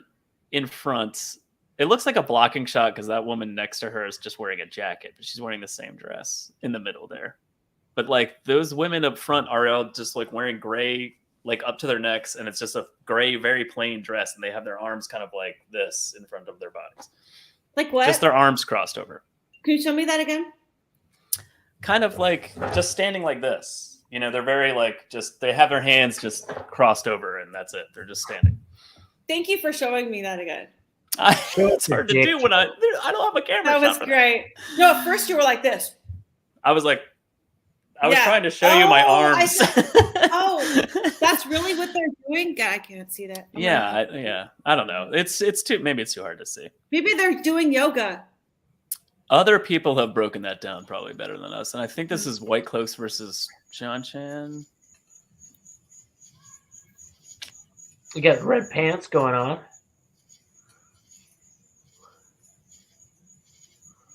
S2: in front, it looks like a blocking shot because that woman next to her is just wearing a jacket, but she's wearing the same dress in the middle there. But like those women up front are all just like wearing gray, like up to their necks, and it's just a gray, very plain dress, and they have their arms kind of like this in front of their bodies.
S5: Like what?
S2: Just their arms crossed over.
S5: Can you show me that again?
S2: Kind of like just standing like this. They're very like they have their hands just crossed over and that's it. They're just standing.
S5: Thank you for showing me that again.
S2: It's hard to do when I don't have a camera.
S5: That was great. No, at first you were like this.
S2: I was trying to show you my arms.
S5: That's really what they're doing? God, I can't see that.
S2: I don't know. Maybe it's too hard to see.
S5: Maybe they're doing yoga.
S2: Other people have broken that down probably better than us. And I think this is White Cloaks versus John Chan.
S3: We got red pants going on.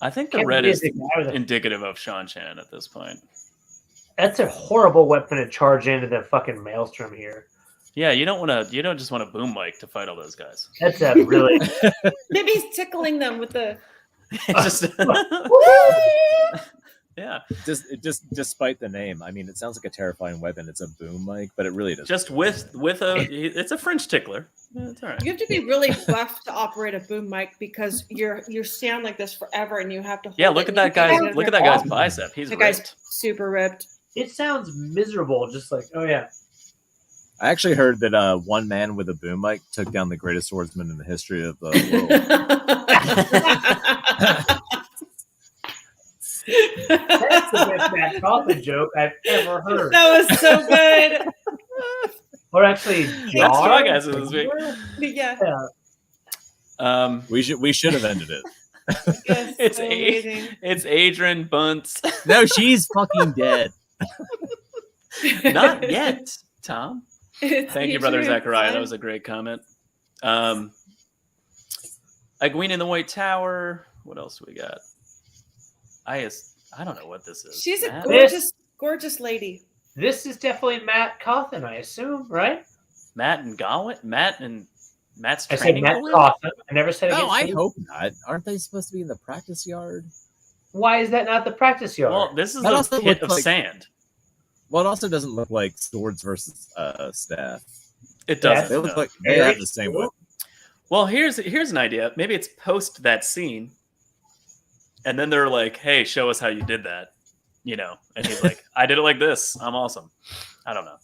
S2: I think the red is indicative of Sean Chan at this point.
S3: That's a horrible weapon to charge into the fucking maelstrom here.
S2: Yeah, you don't just want a boom mic to fight all those guys.
S3: That's a really
S5: Maybe he's tickling them with the
S2: just yeah.
S1: Just despite the name, I mean, it sounds like a terrifying weapon. It's a boom mic, but it really doesn't.
S2: Just it's a French tickler. Yeah, it's all right.
S5: You have to be really buff to operate a boom mic because you stand like this forever and you have to hold
S2: look at that guy. Look at that guy's bicep. He's
S5: that
S2: ripped.
S5: guy's super ripped.
S3: It sounds miserable, just like, oh yeah.
S1: I actually heard that one man with a boom mic took down the greatest swordsman in the history of the world.
S3: That's the best Matt Coffin joke I've ever heard.
S5: That was so good.
S3: Or actually,
S2: That's Straw Guys this week.
S5: Yeah.
S1: We should have ended it.
S5: Yes, so amazing.
S2: It's Adrian Bunce.
S1: No, she's fucking dead.
S2: Not yet, Tom.
S5: Thank
S2: you, Brother Zachariah. That was a great comment. Egwene in the White Tower. What else do we got? I don't know what this is.
S5: She's a
S2: Matt?
S5: gorgeous lady.
S3: This is definitely Matt Coffin, I assume, right?
S2: Matt's
S3: I said
S2: training.
S3: Matt Coffin. I never said
S1: No,
S3: against him.
S1: I hope not. Aren't they supposed to be in the practice yard?
S3: Why is that not the practice yard?
S2: Well, this is
S1: That
S2: a
S1: also
S2: pit
S1: looks
S2: of
S1: like-
S2: sand.
S1: Well, it also doesn't look like swords versus staff.
S2: It
S3: Yeah,
S2: doesn't.
S1: They look
S2: no.
S1: like they have the same weapon.
S2: Well, here's an idea. Maybe it's post that scene, and then they're like, "Hey, show us how you did that," And he's like, "I did it like this. I'm awesome." I don't know.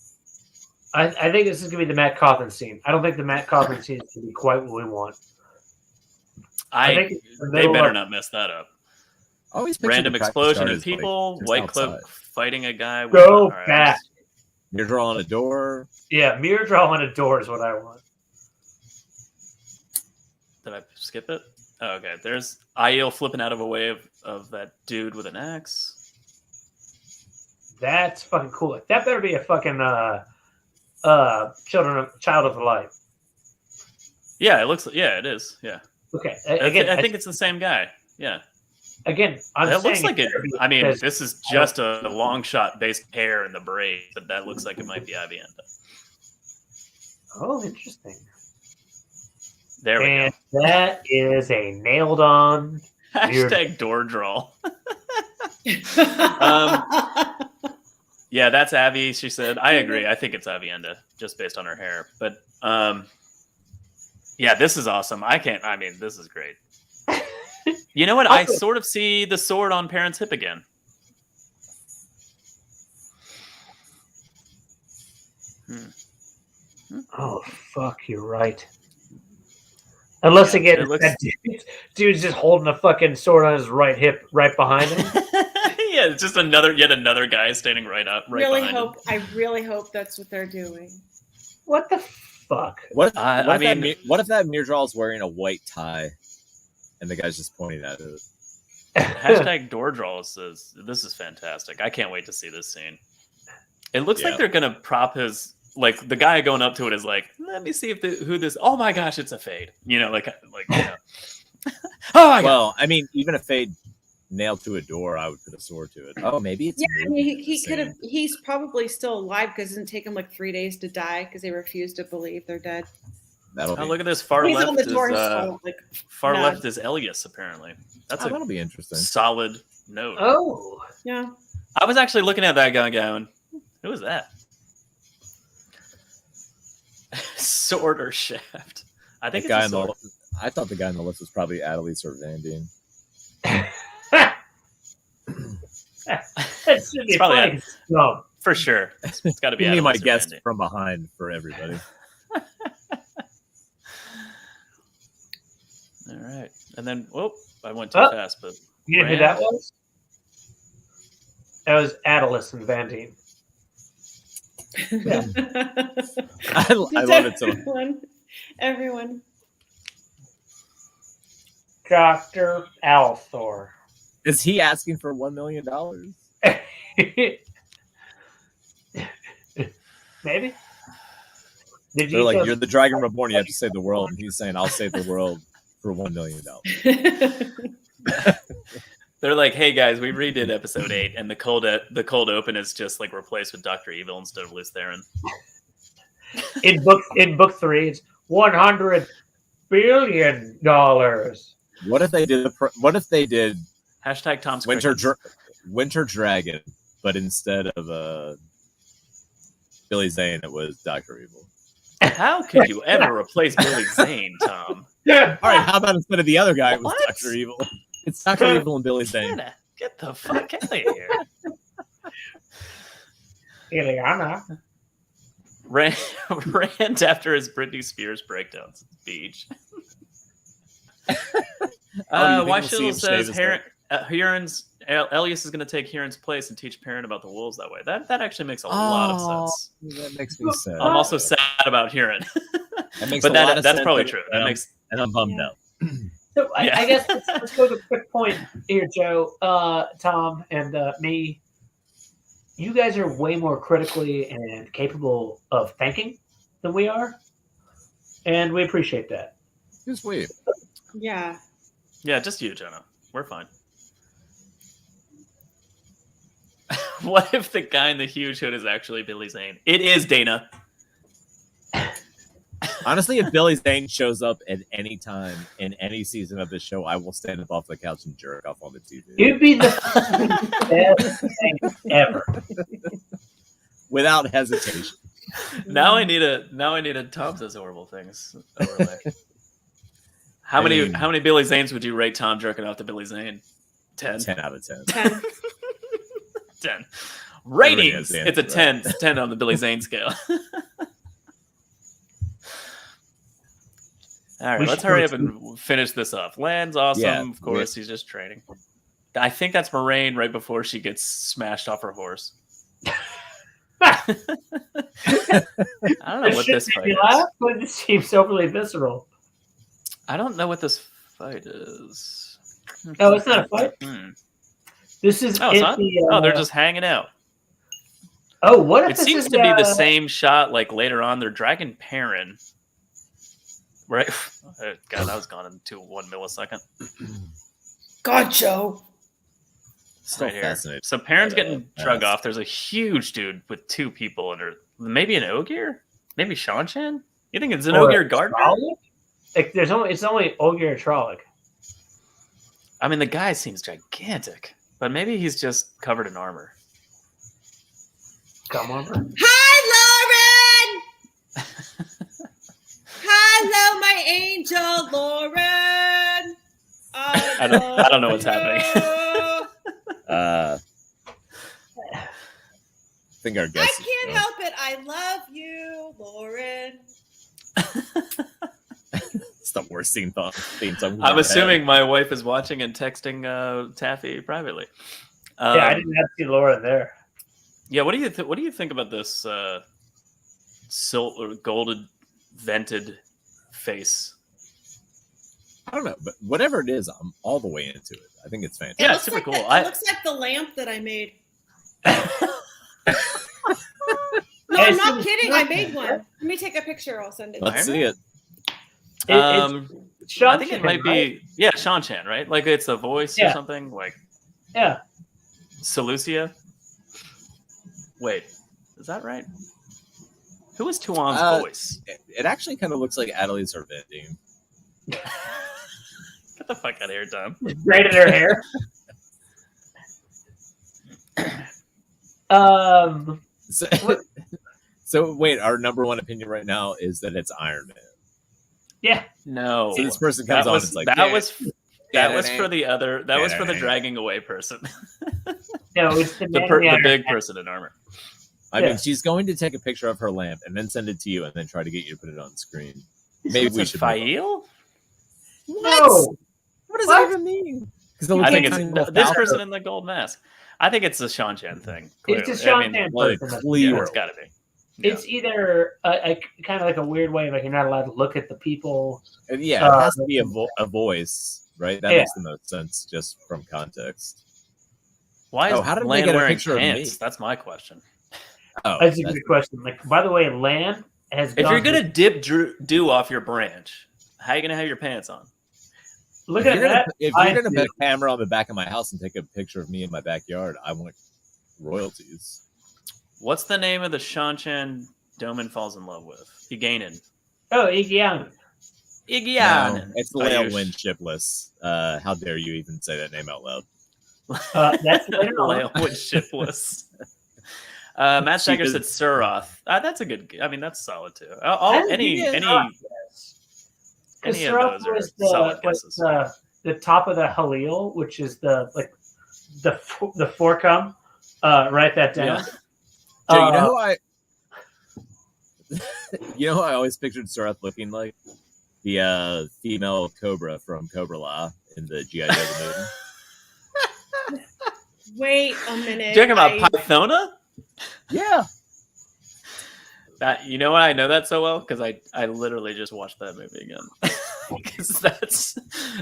S3: I think this is going to be the Matt Coffin scene. I don't think the Matt Coffin scene is going to be quite what we want. I think it's the
S2: They
S3: middle
S2: better
S3: of-
S2: not mess that up.
S1: Always picture
S2: Random
S1: the practice
S2: explosion
S1: yard
S2: of
S1: as, like,
S2: people.
S1: just
S2: White
S1: outside.
S2: Cloak fighting a guy.
S3: Go
S2: all right,
S3: back.
S1: You're drawing a door.
S3: Yeah, mirror draw on a door is what I want.
S2: Did I skip it? Oh, okay. There's Aiel flipping out of a way of that dude with an axe.
S3: That's fucking cool. That better be a fucking child of the light.
S2: Yeah, it is. Yeah.
S3: Okay.
S2: I think it's the same guy. Yeah.
S3: Again, I'm
S2: That
S3: saying
S2: looks like it.
S3: better be
S2: I mean,
S3: because-
S2: this is just a long shot based hair in the braid, but that looks like it might be Avienda.
S3: Oh, interesting.
S2: There we
S3: And that is a nailed on.
S2: go. Hashtag door draw. Yeah, that's Avi. She said, I agree. I think it's Avienda just based on her hair. But Yeah, this is awesome. This is great. You know what? I
S3: Also-
S2: sort of see the sword on Perrin's hip again.
S3: Oh fuck, you're right. Unless
S2: Yeah,
S3: again,
S2: it looks-
S3: that dude's just holding a fucking sword on his right hip, right behind him.
S2: Yeah, it's just yet another guy standing right behind him.
S5: I really hope that's what they're doing.
S3: What the fuck?
S1: What
S2: I
S1: if
S2: mean-
S1: what if that Mirjal is wearing a white tie, and the guy's just pointing at it?
S2: Hashtag door draw says this is fantastic. I can't wait to see this scene. It looks like
S1: Yeah.
S2: they're gonna prop his the guy going up to it is like, let me see who this. Oh my gosh, it's a fade. You know, oh my god.
S1: Well, I mean, even if they nailed to a door, I would put a sword to it. Oh, maybe it's
S5: Yeah, I mean, he
S1: insane.
S5: could have. He's probably still alive because it didn't take him like 3 days to die because they refuse to believe they're dead.
S1: That'll
S2: Oh,
S1: be,
S2: look at this far
S5: He's
S2: left.
S5: on the
S2: Is,
S5: door, so, like,
S2: far
S5: nod.
S2: left is Elias. Apparently, that's a
S1: that'll be interesting.
S2: solid note.
S3: Oh,
S5: yeah.
S2: I was actually looking at that guy going, who is that? Sword or shaft? I think
S1: The guy
S2: it's a
S1: on
S2: sword.
S1: I thought the guy on the list was probably Adelise or Van Dien.
S3: that should be
S2: probably
S3: funny. No,
S2: For sure. It's got to be
S1: Give me my
S2: Adelise or
S1: guest
S2: Randy.
S1: from behind for everybody.
S2: All right. And then, I went too
S3: Oh.
S2: fast, but
S3: you know who
S2: Rand?
S3: that was? That was Adelise and Van Dien. Yeah.
S1: I love it so.
S5: Everyone.
S3: Dr. Althor.
S1: Is he asking for $1 million?
S3: Maybe. Did
S1: They're like,
S3: just-
S1: you're the Dragon Reborn. You have to save the world, and he's saying, "I'll save the world for $1 million."
S2: They're like, hey guys, we redid episode 8, and the cold open is just like replaced with Dr. Evil instead of Luce Theron.
S3: in book 3, it's $100 billion.
S1: What if they did? What if they did
S2: Hashtag Tom's
S1: Winter
S2: Crickets.
S1: Winter Dragon, but instead of Billy Zane, it was Dr. Evil.
S2: How could you ever replace Billy Zane, Tom?
S1: All right, how about instead of the other guy, it was
S2: What?
S1: Dr. Evil? It's Dr. Evil and Billy Zane.
S2: Get the fuck out of here.
S3: Ileana.
S2: Rand after his Britney Spears breakdown speech.
S1: Oh, do you think we'll see him
S2: Washil
S1: shave
S2: says
S1: his head?
S2: Elias is going to take Huron's place and teach Perrin about the wolves that way. That actually makes a lot of sense.
S1: That makes me sad.
S2: I'm also sad about Huron.
S1: That makes
S2: but
S1: a lot of
S2: that's
S1: sense,
S2: probably
S1: and-
S2: true.
S1: and
S2: That
S1: I'm-
S2: makes
S1: and I'm bummed out.
S3: So
S2: Yeah.
S3: I guess let's go to a quick point here, Joe, Tom, and me. You guys are way more critically and capable of thinking than we are, and we appreciate that.
S1: Just wait.
S5: Yeah.
S2: Yeah, just you, Jenna. We're fine. What if the guy in the huge hood is actually Billy Zane? It is Dana.
S1: Honestly, if Billy Zane shows up at any time in any season of this show, I will stand up off the couch and jerk off on the TV.
S3: You'd be the best thing ever.
S1: Without hesitation.
S2: Now I need a Tom says horrible things overlay. How
S1: I
S2: many
S1: mean-
S2: Billy Zanes would you rate Tom jerking off to Billy Zane? 10?
S1: 10 out of 10.
S5: 10.
S2: 10.
S1: Everybody
S2: Ratings.
S1: has the
S2: It's a
S1: answer,
S2: 10.
S1: right?
S2: It's 10 on the Billy Zane scale. All right,
S3: We
S2: let's
S3: should
S2: hurry
S3: go
S2: up and finish this up. Land's awesome,
S1: Yeah,
S2: of course. He's just training. I think that's Moraine right before she gets smashed off her horse. I don't know what this
S3: Shouldn't
S2: fight
S3: make me
S2: is.
S3: laugh, but it seems overly visceral.
S2: I don't know what this fight is.
S3: No, it's not a fight.
S2: Hmm.
S3: This is
S2: Oh, it's not?
S3: the,
S2: They're just hanging out.
S3: Oh, what if
S2: It
S3: this
S2: seems
S3: is,
S2: to be the same shot like later on. They're dragging Perrin. Right? God, that was gone into 1 millisecond.
S5: God, Joe.
S1: Still
S2: Right here.
S1: fascinating.
S2: So Perrin's
S1: But,
S2: getting drug
S1: yes.
S2: off. There's a huge dude with 2 people under. Maybe an Ogier? Maybe Shanshan? You think it's an
S3: Or
S2: Ogier Gardner?
S3: Trolloc? Like, it's only Ogier Trolloc.
S2: I mean, the guy seems gigantic, but maybe he's just covered in armor.
S3: Come on.
S5: Hi, Lauren! Hello, my my angel, Lauren.
S2: I don't know what's happening.
S1: I think our
S5: I
S1: guest.
S5: can't help it. I love you, Lauren.
S1: It's the worst theme song.
S2: I'm assuming my wife is watching and texting Taffy privately.
S3: Yeah, I didn't have to see Laura there.
S2: Yeah, what do you think about this golden vented face?
S1: I don't know, but whatever it is, I'm all the way into it. I think it's fantastic.
S2: Yeah,
S5: It
S2: it's super
S5: looks
S2: cool.
S5: It looks like the lamp that I made. No, I'm not kidding. I made one. Let me take a picture. I'll send it.
S1: Let's see it.
S3: It's
S2: I think it
S3: Chan,
S2: might
S3: right?
S2: be Sean Chan, right? Like it's a voice or
S3: Yeah.
S2: something like
S3: Yeah.
S2: Seleucia. Wait, is that right? Who is Tuan's voice?
S1: It actually kind of looks like Adelie Serventi.
S2: Get the fuck out of here, Tom.
S3: Braided her hair.
S1: So wait, our number one opinion right now is that it's Iron Man.
S3: Yeah.
S2: No.
S1: So this person comes on, it's like
S2: that was for the other. That was for the dragging away person.
S3: No, it's the
S2: the big person in armor.
S1: I mean, she's going to take a picture of her lamp and then send it to you, and then try to get you to put it on screen. Maybe we should.
S2: Fail?
S3: No.
S1: What does that even mean?
S2: I think it's this person in the gold mask. I think it's a Sean Chan thing. Clearly.
S3: It's a Sean Chan person.
S2: Yeah, it's got to be.
S3: It's either kind of like a weird way, like you're not allowed to look at the people.
S1: Yeah, it has to be a voice, right? That makes the most sense just from context.
S2: Why is
S1: how did
S2: Lan
S1: they get a
S2: wearing
S1: picture
S2: pants?
S1: of me?
S2: That's my question.
S3: That's a good question. Like, by the way, Lan has.
S2: If you're gonna dip dew off your branch, how are you gonna have your pants on?
S3: Look at that.
S1: If you're gonna put a camera on the back of my house and take a picture of me in my backyard, I want royalties.
S2: What's the name of the Sean Chan Doman falls in love with? Iganin.
S3: Oh, Iganin.
S2: Iganin.
S1: No, it's Lael Wynn Shipless. How dare you even say that name out loud?
S3: That's
S2: Lael Wynn Shipless. Matt Steiger said Suroth. That's a good. I mean, that's solid too. Any of those are solid guesses.
S3: The top of the Halil, which is the forecom. Write that down.
S1: Yeah. So you know who I always pictured Suroth looking like? The female Cobra from Cobra La in the G.I. Joe movie.
S5: Wait a minute.
S2: Talking about Pythona?
S1: Yeah.
S2: That you know why I know that so well? Because I literally just watched that movie again. Because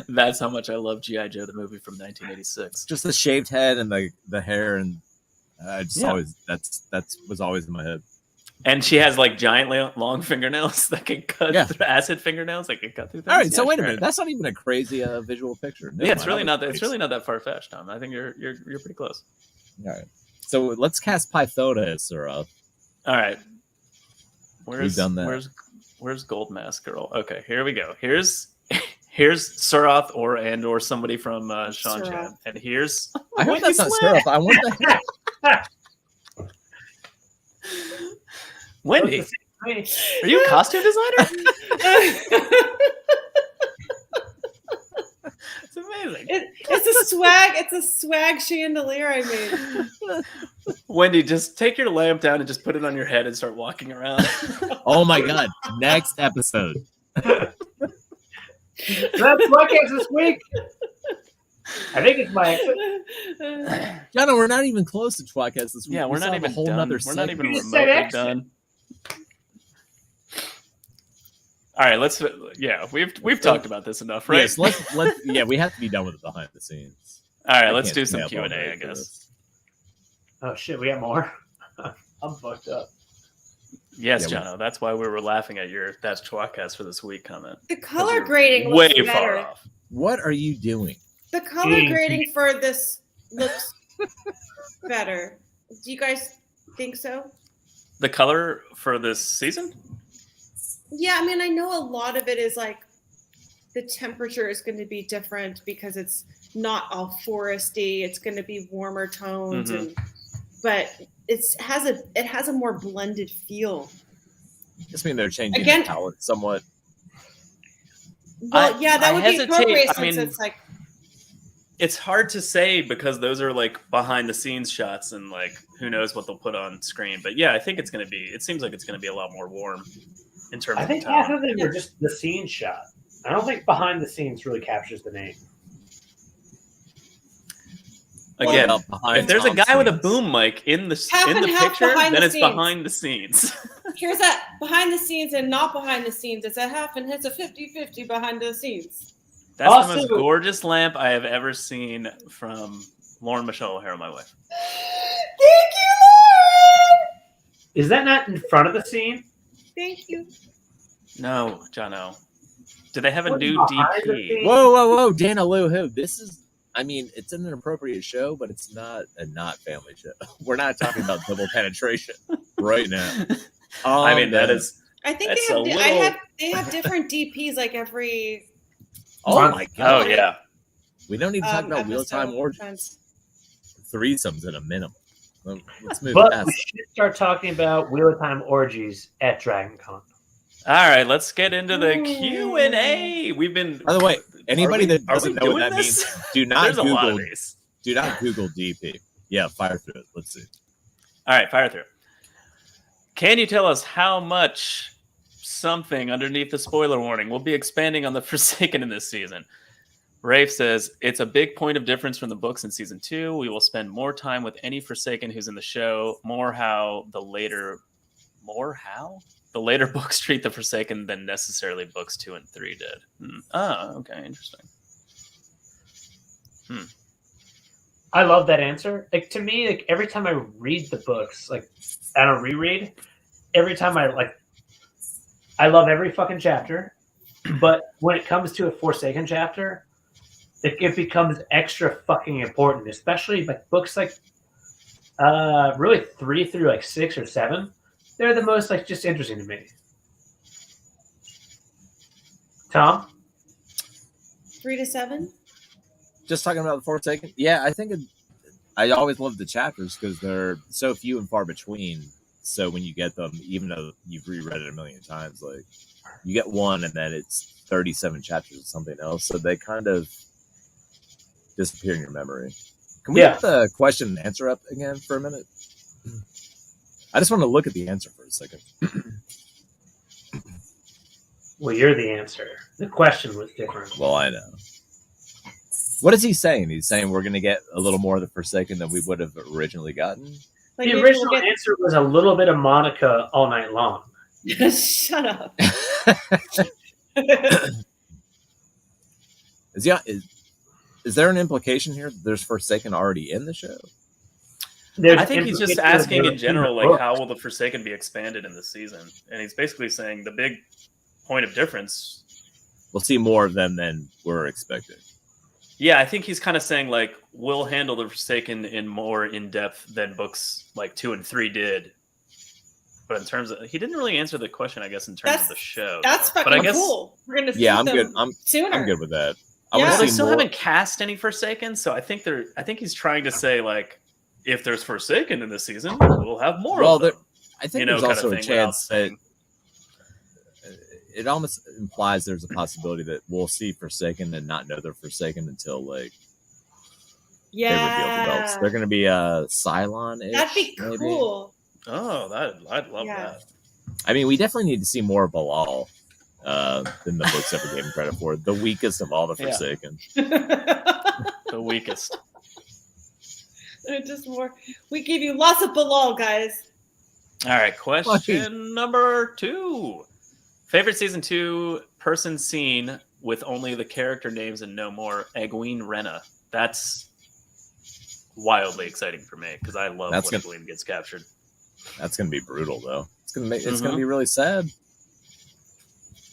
S2: that's how much I love G.I. Joe, the movie from 1986.
S1: Just the shaved head and the hair, and always that was always in my head.
S2: And she has like giant long fingernails that can cut through acid fingernails that can cut through things.
S1: All right, so wait a minute. That's not even a crazy visual picture.
S2: Yeah, it's really not. It's really not that far fetched, Tom. I think you're pretty close.
S1: All right, so let's cast Pythona as Suroth.
S2: All right,
S1: We've done that.
S2: Where's Gold Mask Girl? Okay, here we go. Here's Suroth or somebody from Sean Chan, and here's.
S1: I hope that's not Suroth. I want the.
S2: Wendy, are you a costume designer? It's amazing.
S5: It's a swag chandelier I made.
S2: Wendy, just take your lamp down and just put it on your head and start walking around.
S1: Oh my god! Next episode.
S3: That's podcast this week. I think it's my exit.
S1: John, we're not even close to tWoTcast this week.
S2: Yeah, we're not even done. We're not even remotely done. All right, we've talked about this enough, right?
S1: Yes, let's we have to be done with it behind the scenes.
S2: All right, let's do some Q&A, I guess.
S3: Oh shit, we got more. I'm fucked up.
S2: Yes, Jono, that's why we were laughing at your "That's tWoTcast" for this week comment.
S5: The color grading
S2: way
S5: looks
S2: far
S5: better.
S2: off.
S1: What are you doing?
S5: The color grading for this looks better. Do you guys think so?
S2: The color for this season?
S5: Yeah, I mean, I know a lot of it is like the temperature is going to be different because it's not all foresty. It's going to be warmer tones, but it has a more blended feel.
S1: I just mean they're changing the palette somewhat.
S5: Well, yeah, that
S2: I
S5: would be
S2: hesitate.
S5: appropriate
S2: I
S5: since
S2: mean,
S5: it's like
S2: it's hard to say because those are like behind the scenes shots and like who knows what they'll put on screen. But yeah, I think it's going to be. It seems like it's going to be a lot more warm in terms
S3: I
S2: of the
S3: think half
S2: tone.
S3: of them are just the scene shot. I don't think behind the scenes really captures the name.
S2: Again,
S1: Well, behind
S2: if there's a
S1: Tom's
S2: guy with a
S1: scenes.
S2: boom mic in the
S5: Half and half
S2: picture,
S5: behind
S2: then
S5: the
S2: it's
S5: scenes.
S2: behind the scenes.
S5: here's that behind the scenes and not behind the scenes. It's a half and it's a 50-50 behind the scenes.
S2: That's the
S3: Also-
S2: most gorgeous lamp I have ever seen from Lauren Michelle O'Hara, my wife.
S5: Thank you,
S3: Is that not in front of the scene?
S5: Lauren. Thank you.
S2: No, Jono. Do they have a
S3: What's
S2: new
S3: behind the
S2: DP?
S3: scene?
S1: Whoa, Dana Lou, who? This is, I mean, it's an inappropriate show, but it's not a not family show. We're not talking about double penetration right now.
S2: I mean, that is.
S5: I think
S2: That's
S5: they have,
S2: a little-
S5: they have different DPs like every
S1: Oh my
S2: Oh
S1: god!
S2: yeah.
S1: We don't need to talk about
S5: episode.
S1: mealtime orgies, threesomes at a minimum. Let's move
S3: But
S1: past
S3: we
S1: that.
S3: should start talking about Wheel of Time orgies at DragonCon.
S2: All right, let's get into the
S5: Ooh.
S2: Q&A. We've been.
S1: By the way, anybody that
S2: are we
S1: doesn't know what
S2: doing
S1: that
S2: this?
S1: means, do not
S2: There's a lot of
S1: Google.
S2: these.
S1: Do not Google DP. Yeah, fire through it. Let's see.
S2: All right, fire through. Can you tell us how much something underneath the spoiler warning will be expanding on the Forsaken in this season? Rafe says, it's a big point of difference from the books in season 2. We will spend more time with any Forsaken who's in the show. More how the later books treat the Forsaken than necessarily books 2 and 3 did. Okay, interesting.
S3: I love that answer. Like, to me, like every time I read the books, like I don't reread, every time I love every fucking chapter. But when it comes to a Forsaken chapter, it becomes extra fucking important, especially like books like really 3 through like 6 or 7. They're the most like just interesting to me. Tom?
S5: 3 to 7.
S1: Just talking about the Forsaken. Yeah, I think I always love the chapters because they're so few and far between. So when you get them, even though you've reread it a million times, like you get one and then it's 37 chapters of something else. So they kind of disappear in your memory. Can we get the question and answer up again for a minute? I just want to look at the answer for a second.
S3: Well, you're the answer. The question was different.
S1: Well, I know. What is he saying? He's saying we're going to get a little more of the Forsaken than we would have originally gotten.
S5: Like
S3: The
S5: maybe
S3: original
S5: we'll
S3: answer was a little bit of Monica all night long.
S5: get... Shut up.
S1: Is there an implication here that there's Forsaken already in the show?
S3: There's
S2: I think he's just
S3: implications
S2: asking
S3: that
S2: in
S3: are
S2: general,
S3: the
S2: like,
S3: book.
S2: how will the Forsaken be expanded in this season? And he's basically saying the big point of difference.
S1: We'll see more of them than we're expecting.
S2: Yeah, I think he's kind of saying, like, we'll handle the Forsaken in more in-depth than books like 2 and 3 did. But in terms of... He didn't really answer the question, I guess, in terms of the show.
S5: That's
S2: But
S5: fucking
S2: I guess,
S5: cool. We're gonna see
S1: Yeah, I'm
S5: them
S1: good.
S5: sooner.
S1: I'm good with that. I
S5: Yeah.
S1: want
S2: Well,
S1: to
S2: they
S1: see
S2: still
S1: more.
S2: haven't cast any Forsaken, so I think he's trying to say, like, if there's Forsaken in this season, we'll have more of them.
S1: I think
S2: You know,
S1: there's
S2: kind
S1: also
S2: of
S1: a
S2: thing
S1: chance
S2: without
S1: that it almost implies there's a possibility that we'll see Forsaken and not know they're Forsaken until like they reveal the belts.
S5: Yeah.
S1: They're going to be Cylon-ish.
S5: That'd be
S1: maybe.
S5: cool.
S2: Oh, I'd love
S5: Yeah.
S2: that.
S1: I mean, we definitely need to see more Bilal than the books ever gave him credit for. The weakest of all the
S2: Yeah.
S1: Forsaken.
S2: The weakest.
S5: Just more. We give you lots of Bilal, guys.
S2: All right, question number 2. Favorite season 2 person scene with only the character names and no more. Egwene Renna. That's wildly exciting for me because I love when Egwene gets captured.
S1: That's going to be brutal, though. It's going to be really sad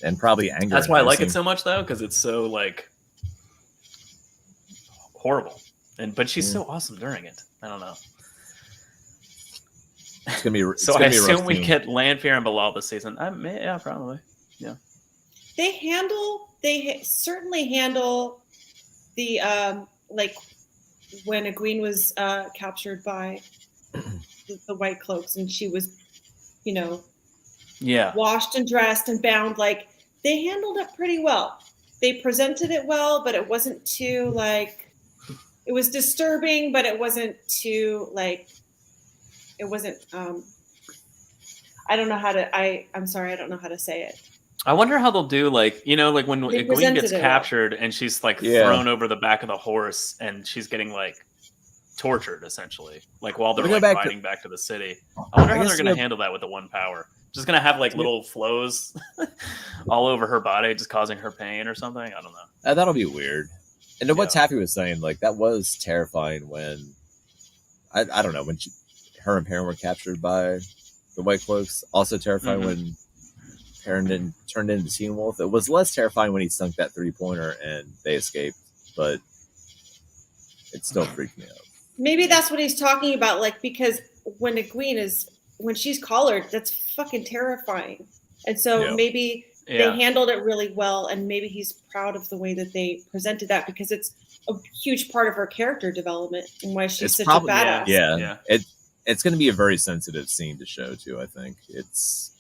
S1: and probably angry.
S2: That's why I like it so much, though, because it's so like horrible, but she's so awesome during it. I don't know.
S1: It's gonna be.
S2: So I assume we get Lanfear and Bilal this season. Yeah, probably. Yeah.
S5: They certainly handle the like when Egwene was captured by the White Cloaks and she was,
S2: Yeah.
S5: washed and dressed and bound. Like they handled it pretty well. they presented it well, but it wasn't too like. It was disturbing, but it wasn't too like. It wasn't. I don't know how to. I'm sorry, I don't know how to say it.
S2: I wonder how they'll do, like, you know, like when
S5: They
S2: Gwen
S5: presented
S2: gets
S5: it well.
S2: captured and she's like thrown over the back of the horse and she's getting like tortured essentially, like while they're
S1: Let me
S2: like
S1: go back
S2: riding back to the city. I wonder how they're going to handle that with the one power. Just going to have like little flows all over her body, just causing her pain or something. I don't know.
S1: That'll be weird. And to what Taffy was saying, like that was terrifying when I don't know when her and Perrin were captured by the White Cloaks. Also terrifying when Perrin turned into Teen Wolf. It was less terrifying when he sunk that 3-pointer and they escaped, but it still freaked me out.
S5: Maybe that's what he's talking about, like because when when she's collared, that's fucking terrifying, and so maybe they handled it really well, and maybe he's proud of the way that they presented that because it's a huge part of her character development and why she's such a badass.
S1: Yeah. It's going to be a very sensitive scene to show too. I think it's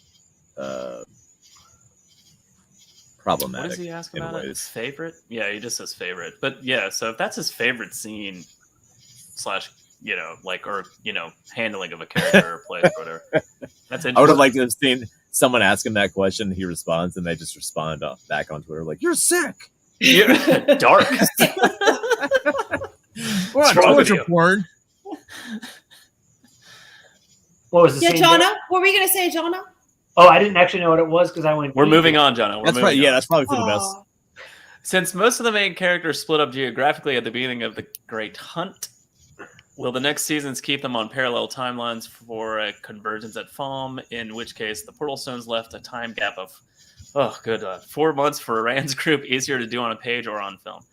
S1: problematic.
S2: What does he ask about it? His favorite? Yeah, he just says favorite. But yeah, so if that's his favorite scene / you know, like, or, you know, handling of a character or place or whatever. That's interesting.
S1: I would have liked to have seen someone ask him that question. He responds, and they just respond back on Twitter like, "You're sick."
S2: You're dark.
S1: We're on torture porn.
S3: What was the scene?
S5: Jonna? What were you going to say, Jonna?
S3: Oh, I didn't actually know what it was because I went.
S2: We're moving on, Jonna.
S1: That's right. Yeah, that's probably for the best.
S2: Since most of the main characters split up geographically at the beginning of the Great Hunt, will the next seasons keep them on parallel timelines for a convergence at Falm? In which case, the Portal Stones left a time gap of 4 months for Rand's group, easier to do on a page or on film.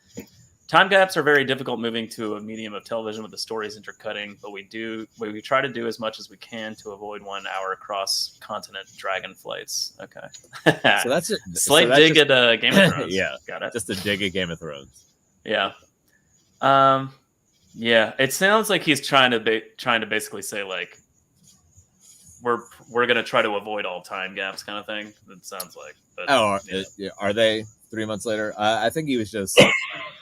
S2: Time gaps are very difficult moving to a medium of television with the stories intercutting, but we try to do as much as we can to avoid 1 hour cross-continent dragon flights. Okay.
S1: So that's it.
S2: Slight dig at Game of Thrones.
S1: Yeah.
S2: Got it.
S1: Just a dig at Game of Thrones.
S2: Yeah. Yeah, it sounds like he's trying to basically say like we're gonna try to avoid all time gaps, kind of thing. It sounds like. But,
S1: are they 3 months later? I think he was just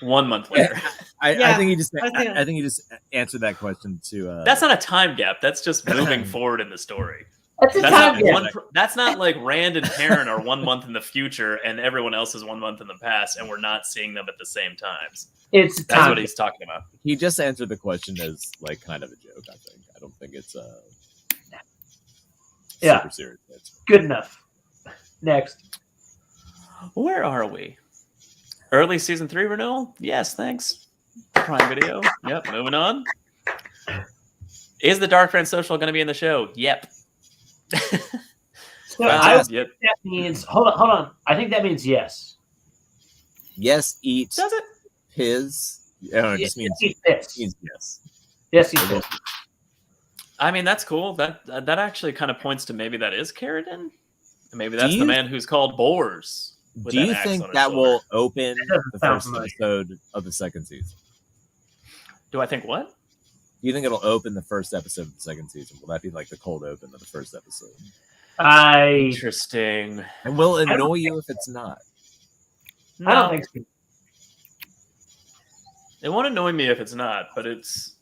S2: 1 month later.
S1: I think he just answered that question to.
S2: That's not a time gap. That's just moving forward in the story. That's not like Rand and Perrin are 1 month in the future and everyone else is 1 month in the past, and we're not seeing them at the same times.
S3: That's
S2: what he's talking about.
S1: He just answered the question as like kind of a joke. I think. I don't think it's super serious.
S3: Good enough. Next.
S2: Where are we? Early season 3 renewal? Yes, thanks. Prime Video. Yep. Moving on. Is the Dark Friend Social going to be in the show? Yep.
S3: That means hold on. I think that means yes.
S1: Yes, eat.
S2: Does it?
S1: His. Oh, it just means
S3: eat this.
S1: Means yes.
S3: Yes, eat this.
S2: I mean, that's cool. That actually kind of points to maybe that is Carradine. Maybe that's the man who's called Bors.
S1: Do you think that will open the first episode of the second season?
S2: Do I think what?
S1: Do you think it'll open the first episode of the second season? Will that be like the cold open of the first episode?
S2: Interesting.
S1: And will it annoy you if it's not?
S3: No. I don't think so.
S2: It won't annoy me if it's not, but it's...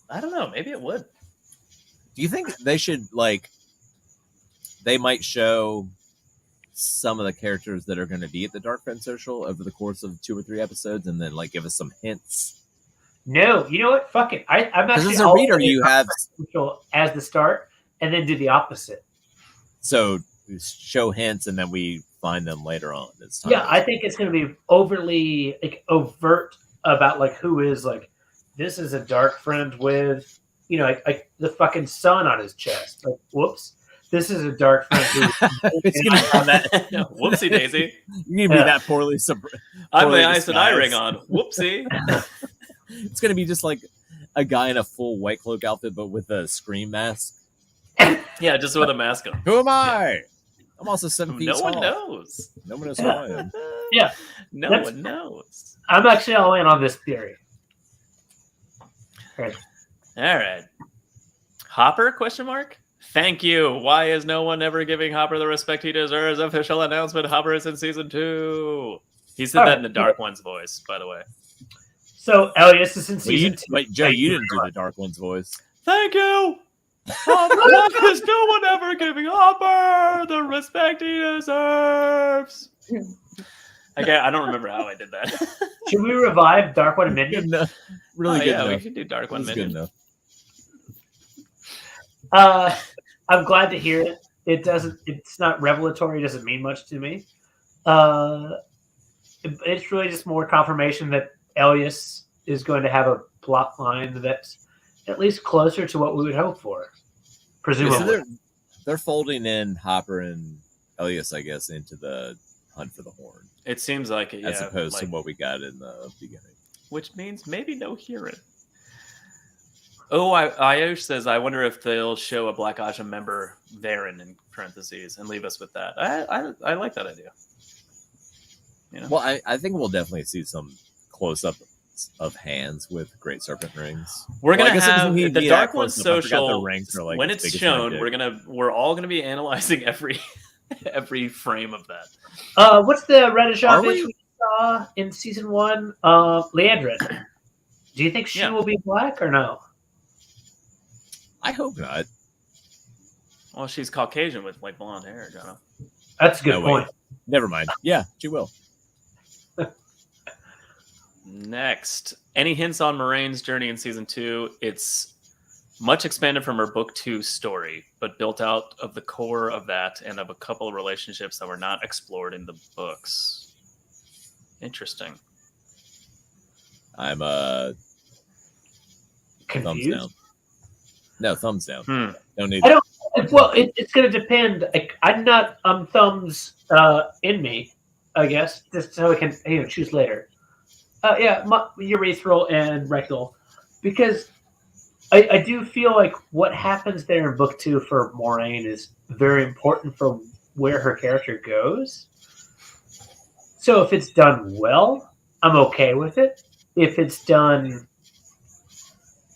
S2: I don't know. Maybe it would.
S1: Do you think they should, like... They might show some of the characters that are going to be at the Dark Friend Social over the course of 2 or 3 episodes and then, like, give us some hints?
S3: No. You know what? Fuck it. I'm actually...
S1: As a reader, you have...
S3: As the start, and then do the opposite.
S1: So, show hints, and then we find them later on.
S3: I think it's going to be overly like overt about like who is like this is a dark friend with like the fucking sun on his chest. Like whoops, this is a dark friend.
S1: It's going to be on that.
S2: Whoopsie daisy.
S1: You're going to be that poorly.
S2: I'm the Ice and eye ring on. Whoopsie.
S1: It's going to be just like a guy in a full White Cloak outfit, but with a scream mask.
S2: Yeah, just with a mask on.
S1: Who am I? Yeah. I'm also 7 feet tall.
S2: No one knows.
S1: No one knows who I am.
S3: Yeah.
S2: No one knows.
S3: I'm actually all in on this theory.
S2: All right. Hopper, question mark? Thank you. Why is no one ever giving Hopper the respect he deserves? Official announcement. Hopper is in season 2. He said that in the Dark One's voice, by the way.
S3: So Elias is in
S1: Wait,
S3: season 2.
S1: wait, Joe, you didn't do the Dark One's voice.
S2: Thank you. Why is no one ever giving Hopper the respect he deserves? Okay, I don't remember how I did that.
S3: Should we revive Dark One and Minion?
S1: Good enough. Really good
S2: Yeah, we
S1: enough.
S2: can do Dark One
S1: That's good
S2: Minion.
S1: enough.
S3: I'm glad to hear it. It's not revelatory. It doesn't mean much to me. It's really just more confirmation that Elias is going to have a plot line that's at least closer to what we would hope for. Presumably.
S1: So they're folding in Hopper and Elias, I guess, into the hunt for the horn.
S2: It seems like it, yeah.
S1: As opposed to what we got in the beginning.
S2: Which means maybe no Huron. Oh, Ayush says, I wonder if they'll show a Black Aja member, Varen, in parentheses, and leave us with that. I like that idea. You know?
S1: Well, I think we'll definitely see some close-up of hands with Great Serpent rings.
S2: We're
S1: Well, I
S2: gonna
S1: guess it doesn't
S2: have
S1: need to
S2: the
S1: be that
S2: Dark One
S1: close up. I forgot
S2: social.
S1: the rings are, like,
S2: When
S1: as
S2: it's
S1: big as my
S2: shown,
S1: dick.
S2: we're all gonna be analyzing every frame of that.
S3: What's the reddish
S1: Are
S3: bitch
S1: we?
S3: we saw in season 1? Leandrin. Do you think she will be black or no?
S1: I hope not.
S2: Well, she's Caucasian with like blonde hair, John.
S3: That's a good
S1: No, wait.
S3: point.
S1: Never mind. Yeah, she will.
S2: Next, any hints on Moraine's journey in season 2? It's much expanded from her book 2 story, but built out of the core of that and of a couple of relationships that were not explored in the books. Interesting.
S1: I'm thumbs
S3: Confused?
S1: down. No, thumbs down. Don't need.
S3: I don't. Well, it's going to depend. I'm not thumbs in me, I guess, just so I can choose later. Yeah, urethral and rectal, because I do feel like what happens there in book 2 for Moraine is very important for where her character goes. So if it's done well, I'm okay with it. If it's done,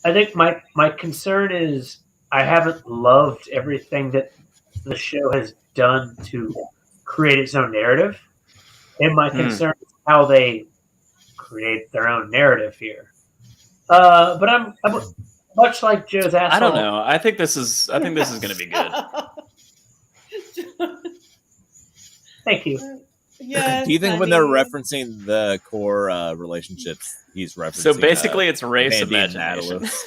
S3: I think my concern is I haven't loved everything that the show has done to create its own narrative, and my concern is how they create their own narrative here. But I'm much like Joe's asshole.
S2: I don't know. I think this is going to be good.
S3: Thank you.
S5: Yes,
S1: Do you think when they're
S5: honey.
S1: referencing the core relationships, he's referencing?
S2: So basically, it's race
S1: Vandy and
S2: imagination.
S1: Nautilus?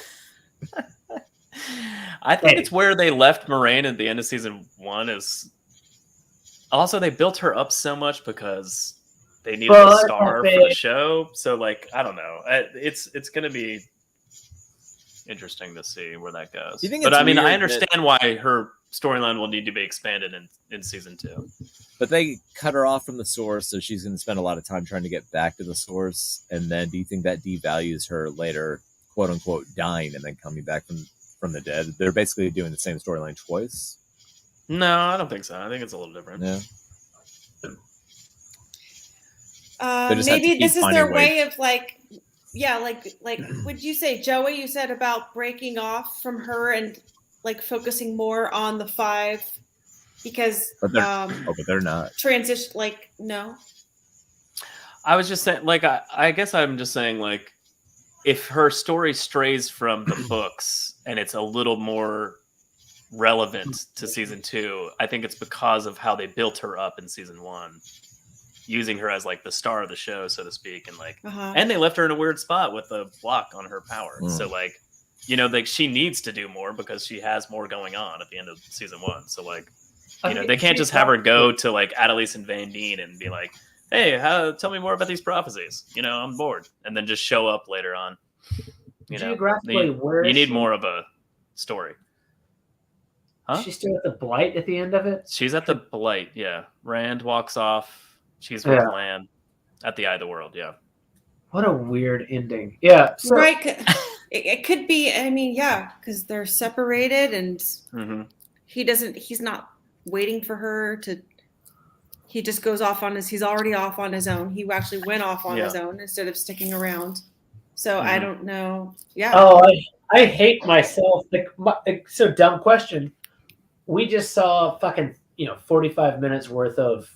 S2: I think it's where they left Moraine at the end of season 1. Is also they built her up so much because they needed a star for the show. So like I don't know, it's going to be interesting to see where that goes.
S1: You think
S2: but
S1: it's
S2: I mean, I
S1: weird
S2: understand why her storyline will need to be expanded in season 2.
S1: But they cut her off from the source, so she's going to spend a lot of time trying to get back to the source. And then, do you think that devalues her later, quote unquote, dying and then coming back from the dead? They're basically doing the same storyline twice.
S2: No, I don't think so. I think it's a little different.
S1: Yeah. just have to
S5: Maybe
S1: keep
S5: this is
S1: finding
S5: their way
S1: ways.
S5: of like would you say, Joey, you said about breaking off from her and like focusing more on the 5 because
S1: But they're not.
S5: transition, like, no.
S2: I was just saying, like, I guess I'm just saying, like, if her story strays from the books and it's a little more relevant to season 2, I think it's because of how they built her up in season 1, using her as like the star of the show, so to speak, and like, and they left her in a weird spot with a block on her power. So like, you know, like she needs to do more because she has more going on at the end of season 1. So like, you know, they can't just have her go to like Annalise and Van Dien and be like, hey, tell me more about these prophecies. You know, I'm bored. And then just show up later on. You know,
S3: Geographically, where
S2: you
S3: is
S2: need
S3: she?
S2: more of a story. Huh?
S3: She's still at the Blight at the end of it?
S2: She's at the Blight, yeah. Rand walks off. She's with Lan at the Eye of the World, yeah.
S3: What a weird ending. Yeah. So,
S5: Right. It could be, I mean, yeah, because they're separated and he's not waiting for her to, he just goes off on he's already off on his own. He actually went off on his own instead of sticking around. So I don't know. Yeah.
S3: Oh, I hate myself. So dumb question. We just saw fucking, 45 minutes worth of,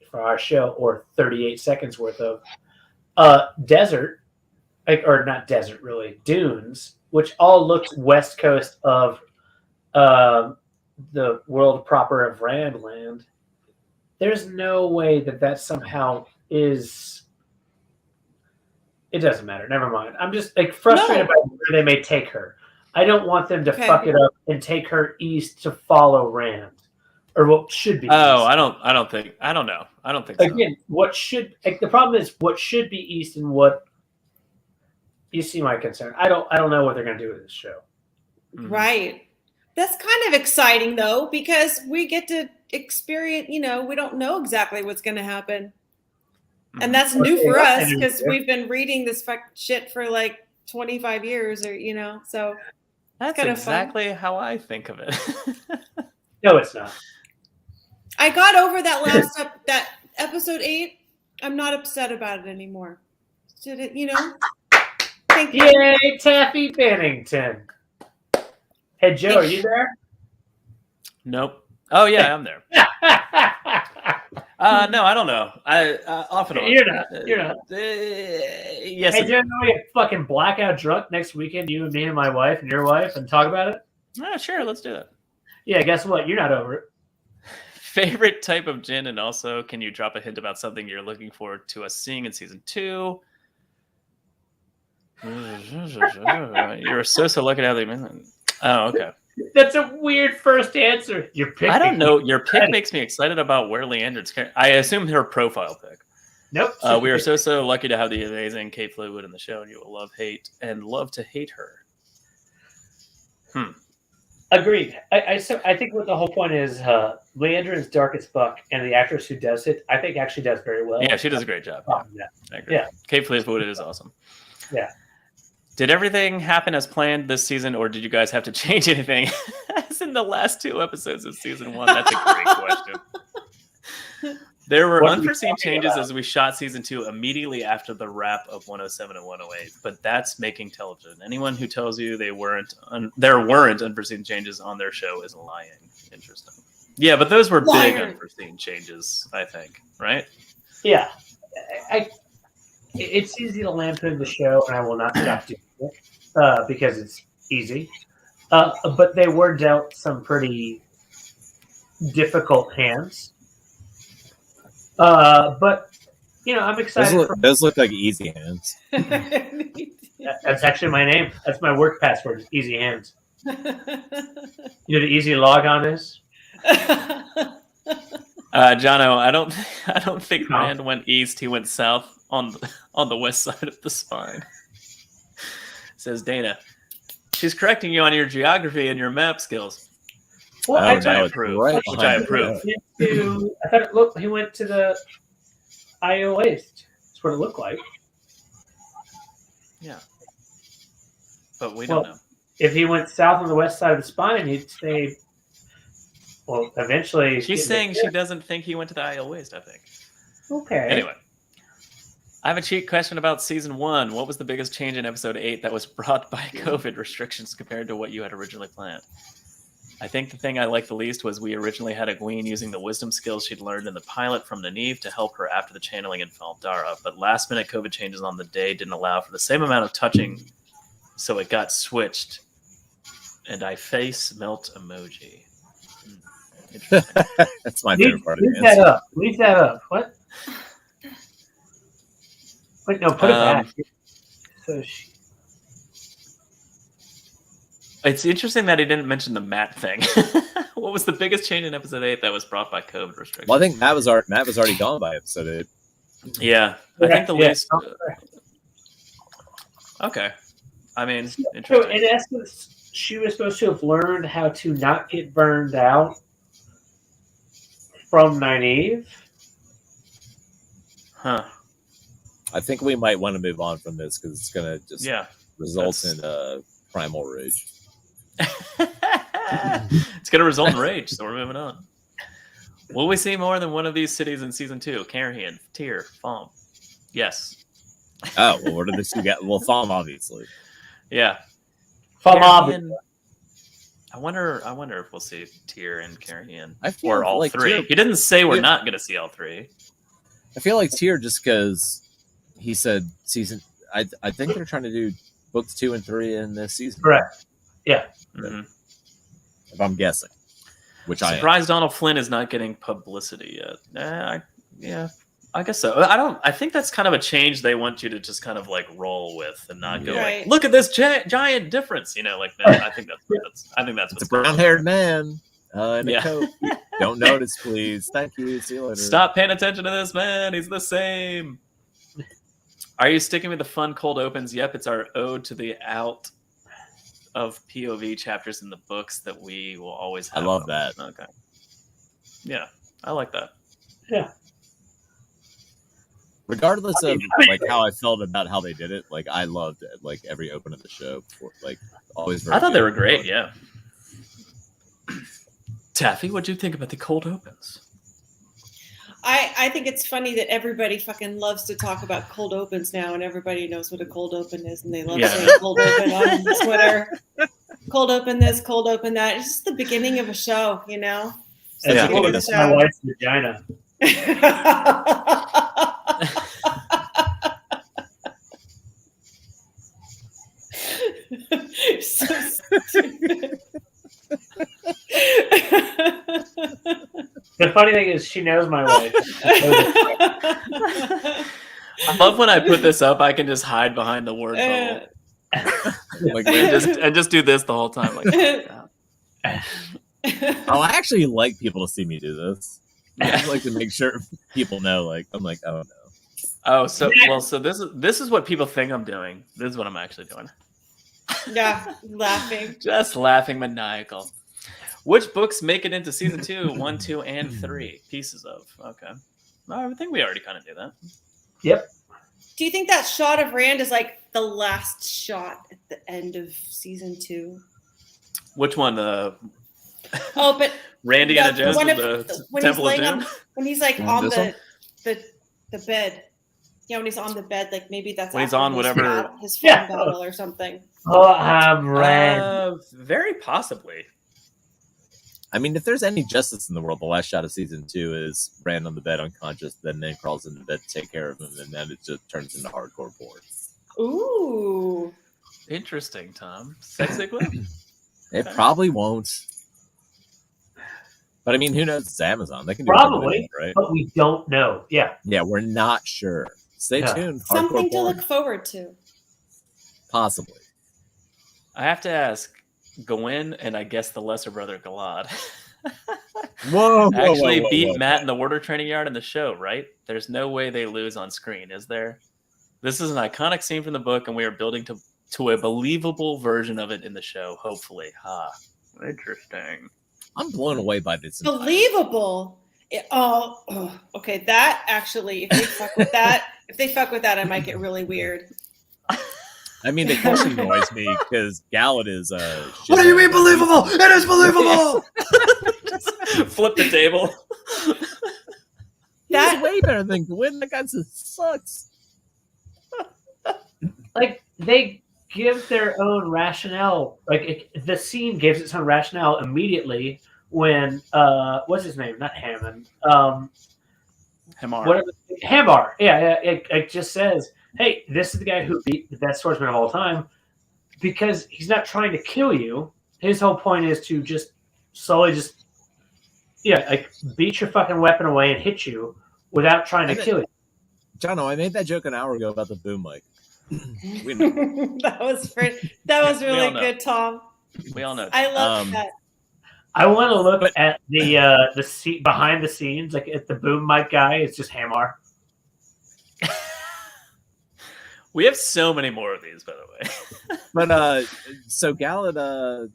S3: for our show, or 38 seconds worth of desert, or not desert really, dunes, which all looked west coast of the world proper of Randland. There's no way that somehow is. It doesn't matter. Never mind. I'm just like frustrated by where they may take her. I don't want them to fuck it up and take her east to follow Rand, or what should be.
S2: Oh,
S3: east.
S2: I don't think so.
S3: Again, what should the problem is what should be east and what. You see my concern. I don't know what they're going to do with this show.
S5: Right. That's kind of exciting though, because we get to experience. We don't know exactly what's going to happen, and that's new for us because we've been reading this shit for like 25 years, or so.
S2: That's exactly how I think of it.
S3: No, it's not.
S5: I got over that that episode 8. I'm not upset about it anymore. Did it? Thank you.
S3: Yay, Taffy Bennington. Hey, Joe, are you there?
S2: Nope. Oh yeah, I'm there. No, I don't know. I off and on.
S3: You're not.
S2: Yes.
S3: Hey, Joe, we get fucking blackout drunk next weekend, you and me and my wife and your wife, and talk about it?
S2: Sure, let's do it.
S3: Yeah, guess what? You're not over it.
S2: Favorite type of gin, and also, can you drop a hint about something you're looking forward to us seeing in season 2? You're so lucky to have them. Oh, okay.
S3: That's a weird first answer. Your pick.
S2: I don't know. Your pick makes me excited about where Leandrin's character. I assume her profile pick.
S3: Nope.
S2: We are so lucky to have the amazing Kate Fleetwood in the show, and you will love to hate her.
S3: Agreed. I think what the whole point is, Leandrin's dark as fuck, and the actress who does it, I think actually does very well.
S2: Yeah, she does a great job.
S3: Yeah.
S2: I agree.
S3: Yeah.
S2: Kate Fleetwood is awesome.
S3: Yeah.
S2: Did everything happen as planned this season, or did you guys have to change anything as in the last 2 episodes of season 1? That's a great question. There were unforeseen changes as we shot season 2 immediately after the wrap of 107 and 108, but that's making television. Anyone who tells you there weren't unforeseen changes on their show is lying. Interesting. Yeah, but those were big unforeseen changes, I think, right?
S3: Yeah. It's easy to lampoon the show, and I will not stop doing it because it's easy. But they were dealt some pretty difficult hands. But I'm excited.
S1: Those look like easy hands.
S3: That's actually my name. That's my work password. Easy hands. You know the easy log-on is.
S2: Jono, I don't think Rand went east. He went south on the west side of the spine. Says Dana. She's correcting you on your geography and your map skills.
S3: Well,
S2: which I approve. Which I approve.
S3: I thought he went to the Iowa East. That's what it looked like.
S2: Yeah. But we don't know.
S3: If he went south on the west side of the spine, he'd stay. Well, eventually.
S2: She's saying she doesn't think he went to the Iowa East, I think.
S3: Okay.
S2: Anyway. I have a cheat question about season 1. What was the biggest change in episode 8 that was brought by COVID restrictions compared to what you had originally planned? I think the thing I liked the least was we originally had Egwene using the wisdom skills she'd learned in the pilot from Nynaeve to help her after the channeling in Faldara, but last-minute COVID changes on the day didn't allow for the same amount of touching, so it got switched. And I face melt emoji. Interesting.
S1: That's my favorite part of
S3: the answer. Leave that up. What? Wait, no, put it back. So
S2: It's interesting that he didn't mention the Matt thing. What was the biggest change in episode 8 that was brought by COVID restrictions?
S1: Well, I think Matt was already gone by episode 8.
S2: Yeah, I think the least. Okay, I mean, interesting.
S3: So in essence, she was supposed to have learned how to not get burned out from Nynaeve.
S2: Huh.
S1: I think we might want to move on from this because it's going to just result in primal rage.
S2: It's going to result in rage, so we're moving on. Will we see more than one of these cities in season 2? Carrion, Tyr, Falm. Yes.
S1: Oh, well, where did this get? Well, Falm, obviously.
S2: Yeah.
S3: Falm.
S2: I wonder if we'll see Tyr and Carrion.
S1: I feel
S2: or all
S1: like
S2: 3.
S1: Tyr,
S2: he didn't say we're not going to see all 3.
S1: I feel like Tier just because he said season. I think they're trying to do books 2 and 3 in this season.
S3: Correct. Yeah.
S2: Mhm.
S1: If I'm guessing, which I am.
S2: Surprised Donald Flynn is not getting publicity yet. Yeah, I guess so. I think that's kind of a change they want you to just kind of like roll with and not go
S5: Right.
S2: like, look at this giant difference. Like that. I think that's
S1: It's a
S2: what's
S1: brown-haired man in a
S2: Yeah.
S1: coat. Don't notice, please. Thank you. See you later.
S2: Stop paying attention to this man. He's the same. Are you sticking with the fun cold opens? Yep, it's our ode to the out of POV chapters in the books that we will always have.
S1: I love that.
S2: Okay. Yeah, I like that.
S3: Yeah.
S1: Regardless of like how I felt about how they did it, like I loved it, like every open of the show. Like always. Very
S2: I thought they
S1: good.
S2: were great. Yeah. Taffy, what'd you think about the cold opens?
S5: I think it's funny that everybody fucking loves to talk about cold opens now, and everybody knows what a cold open is, and they love
S2: Yeah.
S5: saying cold open on Twitter. Cold open this, cold open that. It's just the beginning of a show, you know?
S3: It's
S2: Yeah.
S3: the beginning of
S5: It's
S3: my wife's vagina.
S5: So stupid.
S3: The funny thing is, she knows my wife.
S2: I love when I put this up. I can just hide behind the word bubble
S1: Like,
S2: and just do this the whole time. Like,
S1: oh, I actually like people to see me do this. I just like to make sure people know. Like, I'm like, oh no.
S2: oh, so this is what people think I'm doing. This is what I'm actually doing.
S5: Yeah, laughing.
S2: Just laughing maniacal. Which books make it into season 2, 1, 2, and 3? Pieces of. Okay. I think we already kind of knew that.
S3: Yep.
S5: Do you think that shot of Rand is like the last shot at the end of season 2?
S2: Which one?
S5: Oh, but
S2: Randy
S5: the
S2: and Jones
S5: one
S2: of
S5: of-
S2: the
S5: when
S2: Temple
S5: he's
S2: of
S5: laying
S2: Doom?
S5: when he's like
S1: Yeah,
S5: on
S1: this
S5: the bed. Yeah, when he's on the bed, like maybe that's
S2: When he's
S5: after
S2: on whatever-
S5: his
S3: Yeah.
S5: phone battle or something.
S3: Oh, I'm Rand.
S2: Very possibly.
S1: I mean, if there's any justice in the world, the last shot of season 2 is Rand on the bed unconscious, then Nick crawls into bed to take care of him, and then it just turns into hardcore porn.
S5: Ooh.
S2: Interesting, Tom. Sex sequel?
S1: It probably won't. But I mean, who knows? It's Amazon. They can do
S3: Probably.
S1: anything, right?
S3: But we don't know. Yeah.
S1: Yeah, we're not sure. Stay
S3: Yeah.
S1: tuned.
S5: Something
S1: Hardcore
S5: to
S1: porn.
S5: look forward to.
S1: Possibly.
S2: I have to ask Gawain and I guess the lesser brother Galad
S1: Whoa!
S2: actually beat Matt in the water training yard in the show, right? There's no way they lose on screen, is there? This is an iconic scene from the book, and we are building to a believable version of it in the show, hopefully. Interesting.
S1: I'm blown away by this.
S5: Believable. Okay. That actually, if they fuck with that, I might get really weird.
S1: I mean, it just annoys me because Galad is
S7: What do you mean believable? It is believable!
S2: Flip the table.
S1: That's way better than Gwyn. That guy just sucks.
S3: Like, they give their own rationale. Like, the scene gives its own rationale immediately when, what's his name? Not Hammond.
S2: Hamar.
S3: Hambar. Yeah, it just says, hey, this is the guy who beat the best swordsman of all time, because he's not trying to kill you. His whole point is to just slowly beat your fucking weapon away and hit you without trying to kill you.
S1: Jono, I made that joke an hour ago about the boom mic.
S5: That was really
S2: know.
S5: good, Tom.
S2: We all know.
S5: I love that.
S3: I want to look at the seat behind the scenes, like at the boom mic guy. It's just Hamar.
S2: We have so many more of these, by the way.
S1: But so Galad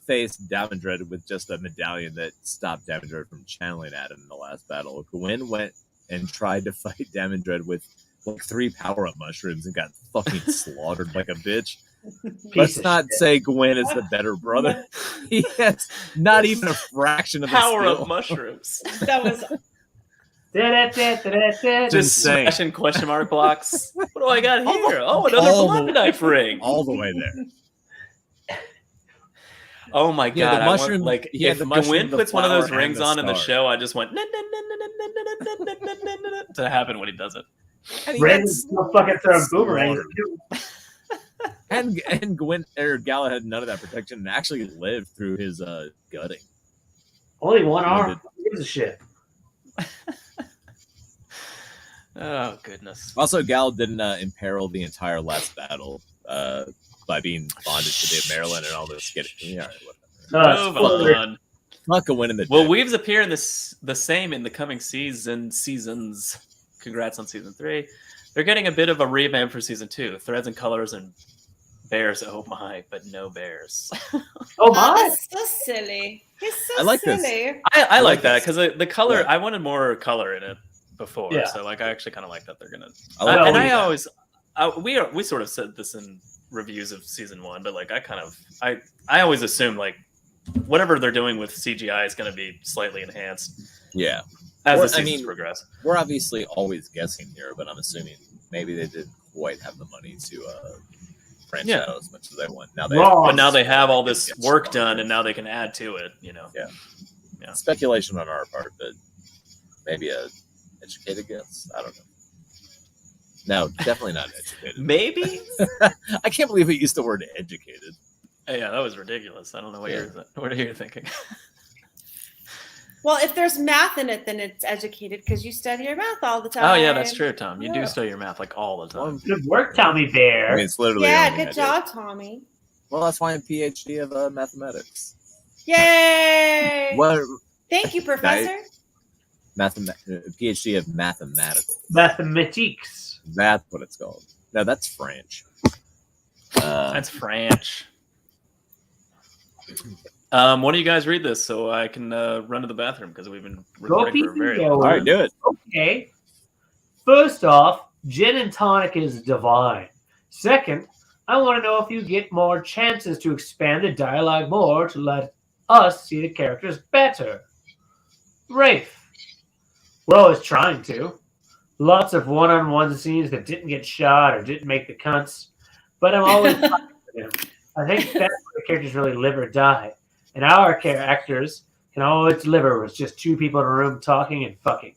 S1: faced Davendred with just a medallion that stopped Davendred from channeling at him in the last battle. Gwyn went and tried to fight Davendred with like 3 power-up mushrooms and got fucking slaughtered like a bitch. Let's not say Gwyn is the better brother. He has not even a fraction of the
S2: Power
S1: skill.
S2: up mushrooms.
S5: That was
S2: Just
S1: insane.
S2: smashing question mark blocks. What do I got here? Oh, another
S1: all
S2: blood
S1: the-
S2: knife ring.
S1: all the way there.
S2: Oh my
S1: Yeah,
S2: god!
S1: the
S2: I want,
S1: mushroom-
S2: like
S1: yeah,
S2: if
S1: the mushroom,
S2: Gwen
S1: the
S2: puts one of those
S1: flower, and
S2: rings
S1: the
S2: on in the
S1: star.
S2: show, I just want to happen when he does it.
S1: And he
S3: Brandon's
S1: gets
S3: still fucking throwing boomerangs.
S1: slaughtered. And Gwen or Gala had none of that protection and actually lived through his gutting.
S3: Only one arm.
S1: Wounded.
S3: Who gives a shit?
S2: Oh goodness!
S1: Also, Gal didn't imperil the entire last battle by being bonded to the Maryland and all this. Yeah, whatever.
S2: Move
S3: spoiler.
S2: on.
S1: Not gonna win in the
S2: Well,
S1: deck.
S2: weaves appear in the same in the coming seasons. Congrats on season 3. They're getting a bit of a revamp for season 2. Threads and colors and bears. Oh my, but no bears.
S3: Oh my!
S5: That's so silly. He's so
S1: I like this.
S5: silly.
S2: I like
S1: like
S2: that
S1: this.
S2: because the color.
S1: Yeah.
S2: I wanted more color in it before,
S3: Yeah.
S2: so like I actually kind of like that they're gonna.
S1: I like
S2: and
S1: all
S2: I
S1: that.
S2: always, we sort of said this in reviews of season 1, but like I always assume like whatever they're doing with CGI is going to be slightly enhanced
S1: Yeah,
S2: as
S1: Or,
S2: the
S1: I
S2: seasons
S1: mean,
S2: progress.
S1: we're obviously always guessing here, but I'm assuming maybe they didn't quite have the money to branch
S2: Yeah.
S1: out as much as they want. Now they,
S3: Wrong.
S2: But now they have all
S1: It's
S2: this
S1: getting
S2: work
S1: stronger.
S2: done, and now they can add to it.
S1: Speculation on our part, but maybe a educated guess. I don't know. No, definitely not educated.
S2: Maybe.
S1: I can't believe we used the word educated.
S2: Yeah, that was ridiculous. I don't know what you're thinking.
S5: Well, if there's math in it, then it's educated because you study your math all the time.
S2: Oh yeah, that's true, Tom. You
S1: Yeah.
S2: do study your math like all the time.
S3: Good work, Tommy
S1: I
S3: Bear.
S1: mean, it's literally.
S5: Yeah,
S1: only
S5: good
S1: I did.
S5: job, Tommy.
S1: Well, that's why I'm PhD of mathematics.
S5: Yay!
S1: What
S5: Thank you, Professor.
S1: PhD of mathematical.
S3: Mathematiques.
S1: That's what it's called. No, that's French.
S2: That's French. Why don't you guys read this so I can run to the bathroom because we've been recording for a very long
S1: all
S2: time.
S1: right, do it.
S3: Okay. First off, gin and tonic is divine. Second, I want to know if you get more chances to expand the dialogue more to let us see the characters better. Rafe. We're always trying to. Lots of one-on-one scenes that didn't get shot or didn't make the cunts. But I'm always them. I think that's where the characters really live or die. And our actors can always deliver with just two people in a room talking and fucking.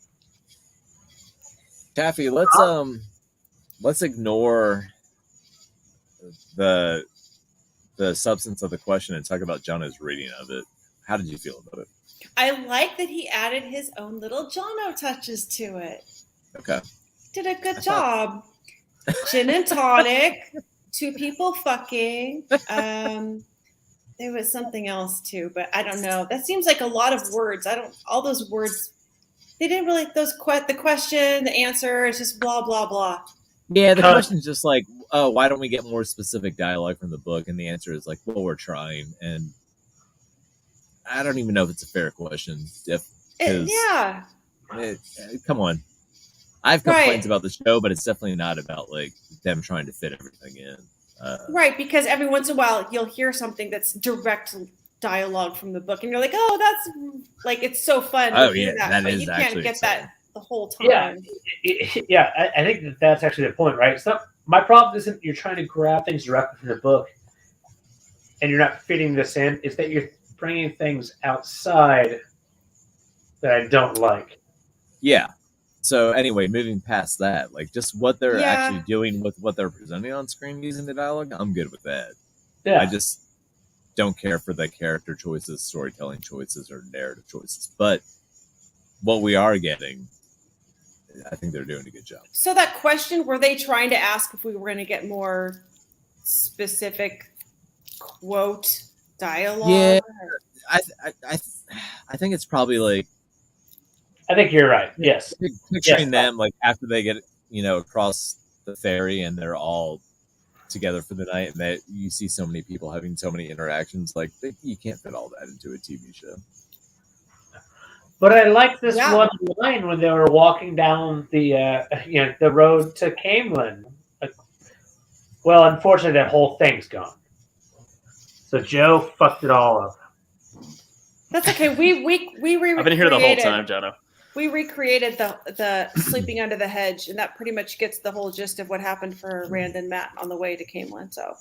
S1: Taffy, let's ignore the substance of the question and talk about Jonah's reading of it. How did you feel about it?
S5: I like that he added his own little Jono touches to it.
S1: Okay.
S5: Did a good job. Gin and tonic, two people fucking. There was something else too, but I don't know. That seems like a lot of words. All those words, they didn't really, the question, the answer, it's just blah, blah, blah.
S1: Yeah, the question's just like, oh, why don't we get more specific dialogue from the book? And the answer is like, well, we're trying. And I don't even know if it's a fair question.
S5: Yeah.
S1: Come on. I have complaints about the show, but it's definitely not about like them trying to fit everything in.
S5: Right, because every once in a while you'll hear something that's direct dialogue from the book, and you're like, "Oh, that's like it's so fun."
S1: Oh,
S5: to hear
S1: yeah,
S5: that
S1: that
S5: but
S1: is
S5: you can't
S1: actually
S5: get
S1: exciting.
S5: that the whole time.
S3: Yeah, I think that's actually the point, right? So my problem isn't you're trying to grab things directly from the book, and you're not fitting this in. It's that you're bringing things outside that I don't like.
S1: Yeah. So anyway, moving past that, like just what they're
S5: Yeah.
S1: actually doing with what they're presenting on screen using the dialogue, I'm good with that.
S3: Yeah,
S1: I just don't care for the character choices, storytelling choices, or narrative choices. But what we are getting, I think they're doing a good job.
S5: So that question, were they trying to ask if we were going to get more specific quote dialogue?
S1: Yeah. I think it's probably like
S3: I think you're right. Yes.
S1: picturing them like after they get across the ferry and they're all together for the night, and that you see so many people having so many interactions. Like you can't fit all that into a TV show.
S3: But I like this
S5: Yeah.
S3: one line when they were walking down the the road to Camelin. Well, unfortunately, that whole thing's gone. So Joe fucked it all up.
S5: That's okay. We
S2: I've been here the whole time, Jono.
S5: We recreated the sleeping under the hedge, and that pretty much gets the whole gist of what happened for Rand and Matt on the way to Camelin. So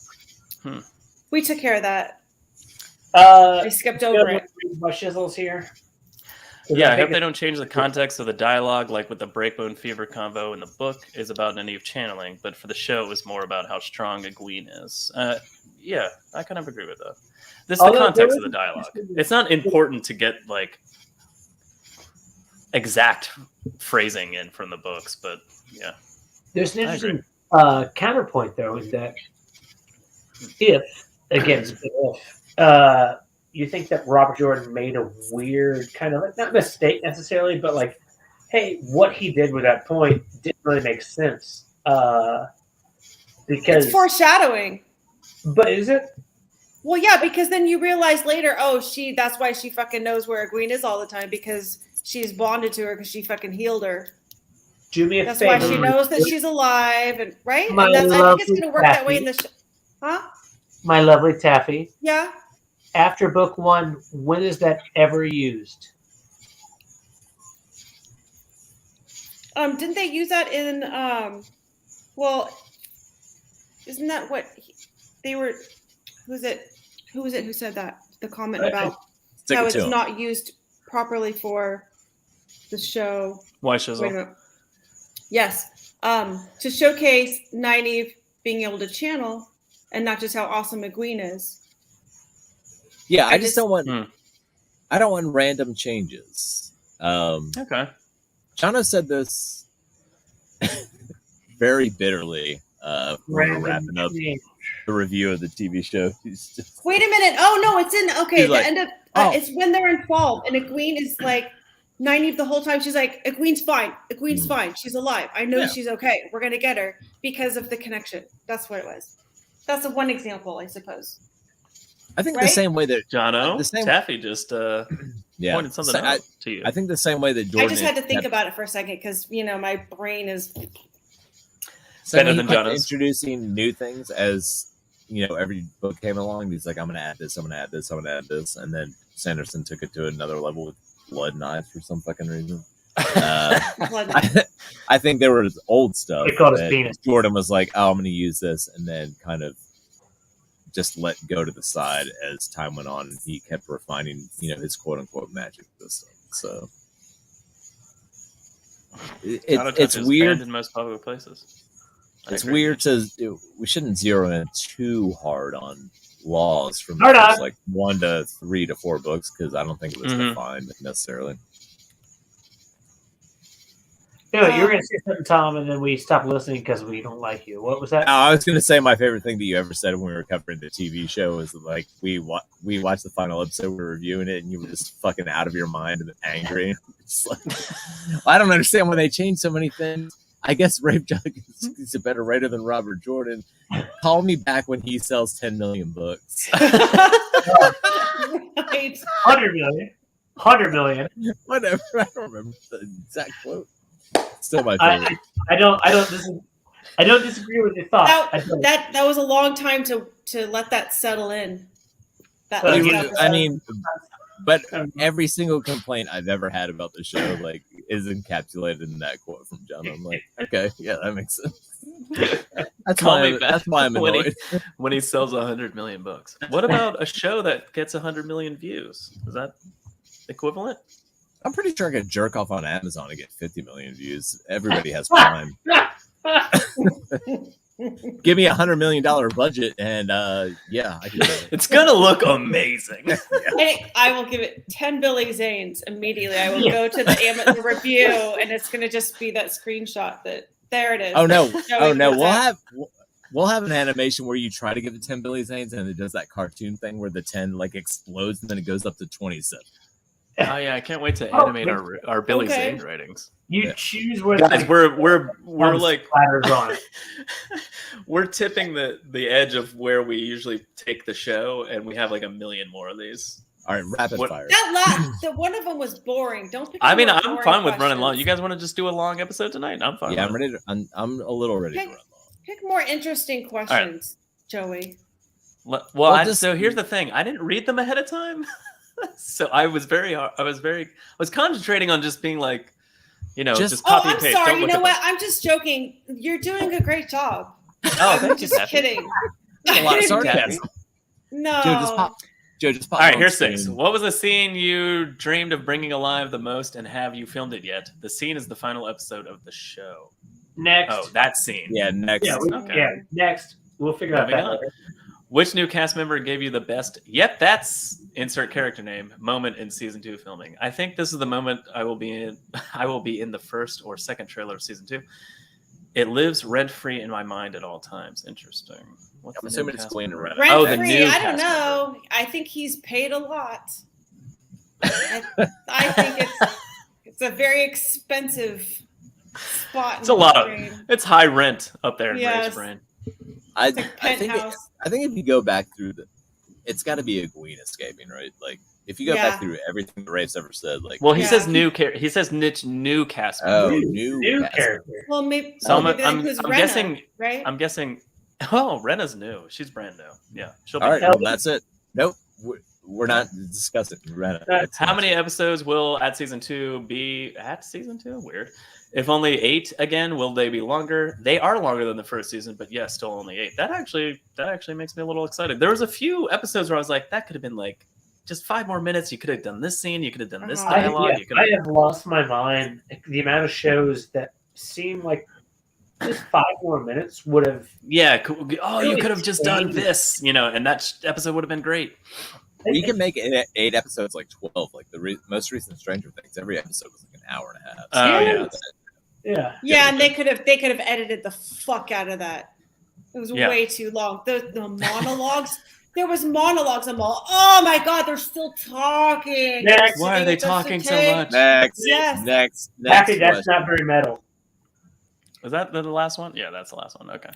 S5: we took care of that. I skipped over it.
S3: My shizzles here.
S2: Yeah, I hope they don't change the context of the dialogue, like with the Breakbone Fever convo in the book is about Nynaeve channeling, but for the show it was more about how strong Egwene is. Yeah, I kind of agree with that. This is the context of the dialogue. It's not important to get like exact phrasing in from the books, but yeah.
S3: There's an interesting counterpoint though, is that if you think that Robert Jordan made a weird kind of not mistake necessarily, but like, hey, what he did with that point didn't really make sense. Because
S5: It's foreshadowing.
S3: but is it?
S5: Well, yeah, because then you realize later, that's why she fucking knows where Egwene is all the time, because she's bonded to her because she fucking healed her.
S3: Do me a
S5: That's
S3: favor.
S5: why she knows that she's alive, and right?
S3: My
S5: And I think it's
S3: lovely
S5: going to work that way
S3: Taffy.
S5: in the show. Huh?
S3: My lovely Taffy.
S5: Yeah.
S3: After book 1, when is that ever used?
S5: Didn't they use that in well, isn't that what they were? Who was it who said that? The comment about
S1: Stick
S5: how
S1: it
S5: it's
S1: to 'em.
S5: not used properly for the show.
S2: Why
S5: Wait a
S2: shizzle?
S5: minute. Yes. To showcase Nynaeve being able to channel and not just how awesome Egwene is.
S1: Yeah, I
S5: I
S1: just
S5: just-
S1: don't want.
S2: Hmm.
S1: I don't want random changes.
S2: Okay.
S1: Jono said this very bitterly when we were wrapping up the review of the TV show. He's just,
S5: Wait a minute. Oh no, it's in
S1: He's
S5: the
S1: like,
S5: end of
S1: oh.
S5: it's when they're in fall and Egwene is like Nynaeve the whole time. She's like, Egwene's fine. Egwene's fine. She's alive. I know
S1: Yeah.
S5: she's okay. We're gonna get her because of the connection. That's what it was. That's a one example, I suppose.
S1: I think the
S5: Right?
S1: same way that
S2: Jono,
S1: The same-
S2: Taffy just pointed something
S1: So
S2: out to you.
S1: I think the same way that Jordan
S5: I just had to think
S1: kept-
S5: about it for a second because my brain is
S1: So
S2: Better
S1: he
S2: than
S1: kept
S2: Jonas.
S1: introducing new things as every book came along. He's like, I'm gonna add this, I'm gonna add this, I'm gonna add this, and then Sanderson took it to another level with blood knives for some fucking reason.
S5: blood.
S1: I think there was old stuff.
S3: They called his
S1: that
S3: penis.
S1: Jordan was like, oh, I'm gonna use this, and then kind of just let go to the side as time went on, and he kept refining, his quote unquote magic system. So
S2: Jono
S1: it's
S2: touches
S1: weird.
S2: banned in most public places. I
S1: It's
S2: agree.
S1: weird we shouldn't zero in too hard on laws from the
S3: Hard
S1: first,
S3: on.
S1: like 1 to 3 to 4 books because I don't think it was
S2: Mhm.
S1: defined necessarily.
S3: Anyway, you were going to say something, Tom, and then we stopped listening because we don't like you. What was that?
S1: I was going to say my favorite thing that you ever said when we were covering the TV show was like we watched the final episode, we were reviewing it, and you were just fucking out of your mind and angry. It's like, I don't understand why they changed so many things. I guess Rafe Judkins is a better writer than Robert Jordan. Call me back when he sells 10 million books.
S5: Right.
S3: 100 million. 100 million.
S1: Whatever. I don't remember the exact quote. Still my
S3: I,
S1: favorite.
S3: I don't disagree with your thought. I don't.
S5: That was a long time to let that settle in. That
S3: Well,
S5: last
S3: you-
S5: episode.
S1: I mean, but every single complaint I've ever had about the show, like, is encapsulated in that quote from John. I'm like, okay, yeah, that makes sense. That's
S2: Call
S1: why.
S2: me back
S1: That's why I'm
S2: when he-
S1: annoyed.
S2: when he sells 100 million books. What about a show that gets 100 million views? Is that equivalent?
S1: I'm pretty sure I could jerk off on Amazon and get 50 million views. Everybody has Prime. Give me $100 million budget, and yeah, I can do it.
S2: It's gonna look amazing.
S5: I will give it 10 Billy Zanes immediately. I will go to the review, and it's going to just be that screenshot that there it is.
S1: Oh no!
S5: Showing
S1: Oh no!
S5: what's
S1: We'll have an animation where you try to give it 10 Billy Zanes, and it does that cartoon thing where the 10 like explodes, and then it goes up to 27.
S2: Oh yeah, I can't wait to animate our Billy
S5: Okay.
S2: Zane ratings.
S3: You
S1: Yeah.
S3: choose where
S2: Guys,
S3: the
S2: we're
S3: one
S2: like
S3: splatters on it.
S2: we're tipping the edge of where we usually take the show, and we have like a million more of these.
S1: All right, rapid
S2: What-
S1: fire.
S5: the one of them was boring. Don't pick.
S2: I mean,
S5: more
S2: I'm
S5: boring
S2: fine with running
S5: questions.
S2: long. You guys want to just do a long episode tonight? I'm fine.
S1: Yeah, I'm
S2: with it.
S1: ready. I'm a little ready to
S5: Okay.
S1: run long.
S5: Pick more interesting questions, Joey.
S2: So here's the thing. I didn't read them ahead of time, so I was concentrating on just being like, just
S5: Oh,
S2: copy
S5: I'm
S2: and paste.
S5: sorry.
S2: Don't
S5: You
S2: look
S5: know
S2: at
S5: what? I'm just joking. You're doing a great job.
S2: them. Oh,
S5: I'm
S2: thank you,
S5: just
S2: Taffy.
S5: kidding.
S1: A lot of
S2: Taffy.
S1: sarcasm.
S5: No.
S1: Dude, just pop. Joe, just pop
S2: All right,
S1: on
S2: here's
S1: screen.
S2: 6. What was the scene you dreamed of bringing alive the most, and have you filmed it yet? The scene is the final episode of the show.
S3: Next.
S2: Oh, that scene.
S1: Yeah, next.
S3: Yeah, next. We'll figure out
S2: Moving
S3: that
S2: on.
S3: later.
S2: Which new cast member gave you the best, yep, that's insert character name, moment in season 2 filming? I think this is the moment I will be in the first or second trailer of season 2. It lives rent-free in my mind at all times. Interesting. What's
S1: I'm
S2: the new
S1: assuming it's
S2: cast
S1: Queen
S2: member?
S1: Rent.
S5: Rent
S2: Oh, the
S5: free.
S2: new
S5: I don't
S2: cast
S5: know.
S2: member.
S5: I think he's paid a lot. I think it's a very expensive spot.
S2: It's a lot of
S5: Moraine.
S2: it's high rent up there in
S5: Yes.
S2: Ray's brain.
S1: I
S5: It's like
S1: think
S5: penthouse.
S1: I think if you go back through it's got to be a queen escaping, right? Like if you go
S5: Yeah.
S1: back through everything that Rafe's ever said, like
S2: Well, he
S5: Yeah.
S2: says he says niche new cast member.
S1: oh, new cast.
S3: character.
S5: Well, maybe.
S2: So
S5: maybe that
S2: I'm
S5: includes Renna,
S2: guessing.
S5: right?
S2: I'm guessing. Oh, Rena's new. She's brand new. Yeah, she'll be.
S1: All right,
S3: new.
S1: well, that's it. Nope, we're not discussing Rena. That's
S2: How many
S1: it.
S2: episodes will at season 2 be at season 2? Weird. If only 8 again, will they be longer? They are longer than the first season, but yes, still only 8. That actually makes me a little excited. There was a few episodes where I was like, that could have been like just 5 more minutes. You could have done this scene. You could have done this dialogue. You could
S3: I have lost my mind. The amount of shows that seem like just 5 more minutes would have.
S2: yeah. Cool. Oh, you
S3: Really
S2: could have just done
S3: changed.
S2: this, and that episode would have been great.
S1: We can make it 8 episodes, like 12. Like the most recent Stranger Things, every episode was like an hour and a half. So
S2: Oh,
S3: Yeah.
S2: yeah.
S3: Yeah.
S5: Yeah, and they could have edited the fuck out of that. It was
S2: Yeah.
S5: way too long. The monologues. There was monologues. I'm all, oh my god, they're still talking.
S3: Next.
S2: Why are they talking so much?
S1: Next,
S5: Yes.
S1: next
S3: Taffy, that's
S1: question.
S3: not very metal.
S2: Was that the last one? Yeah, that's the last one. Okay.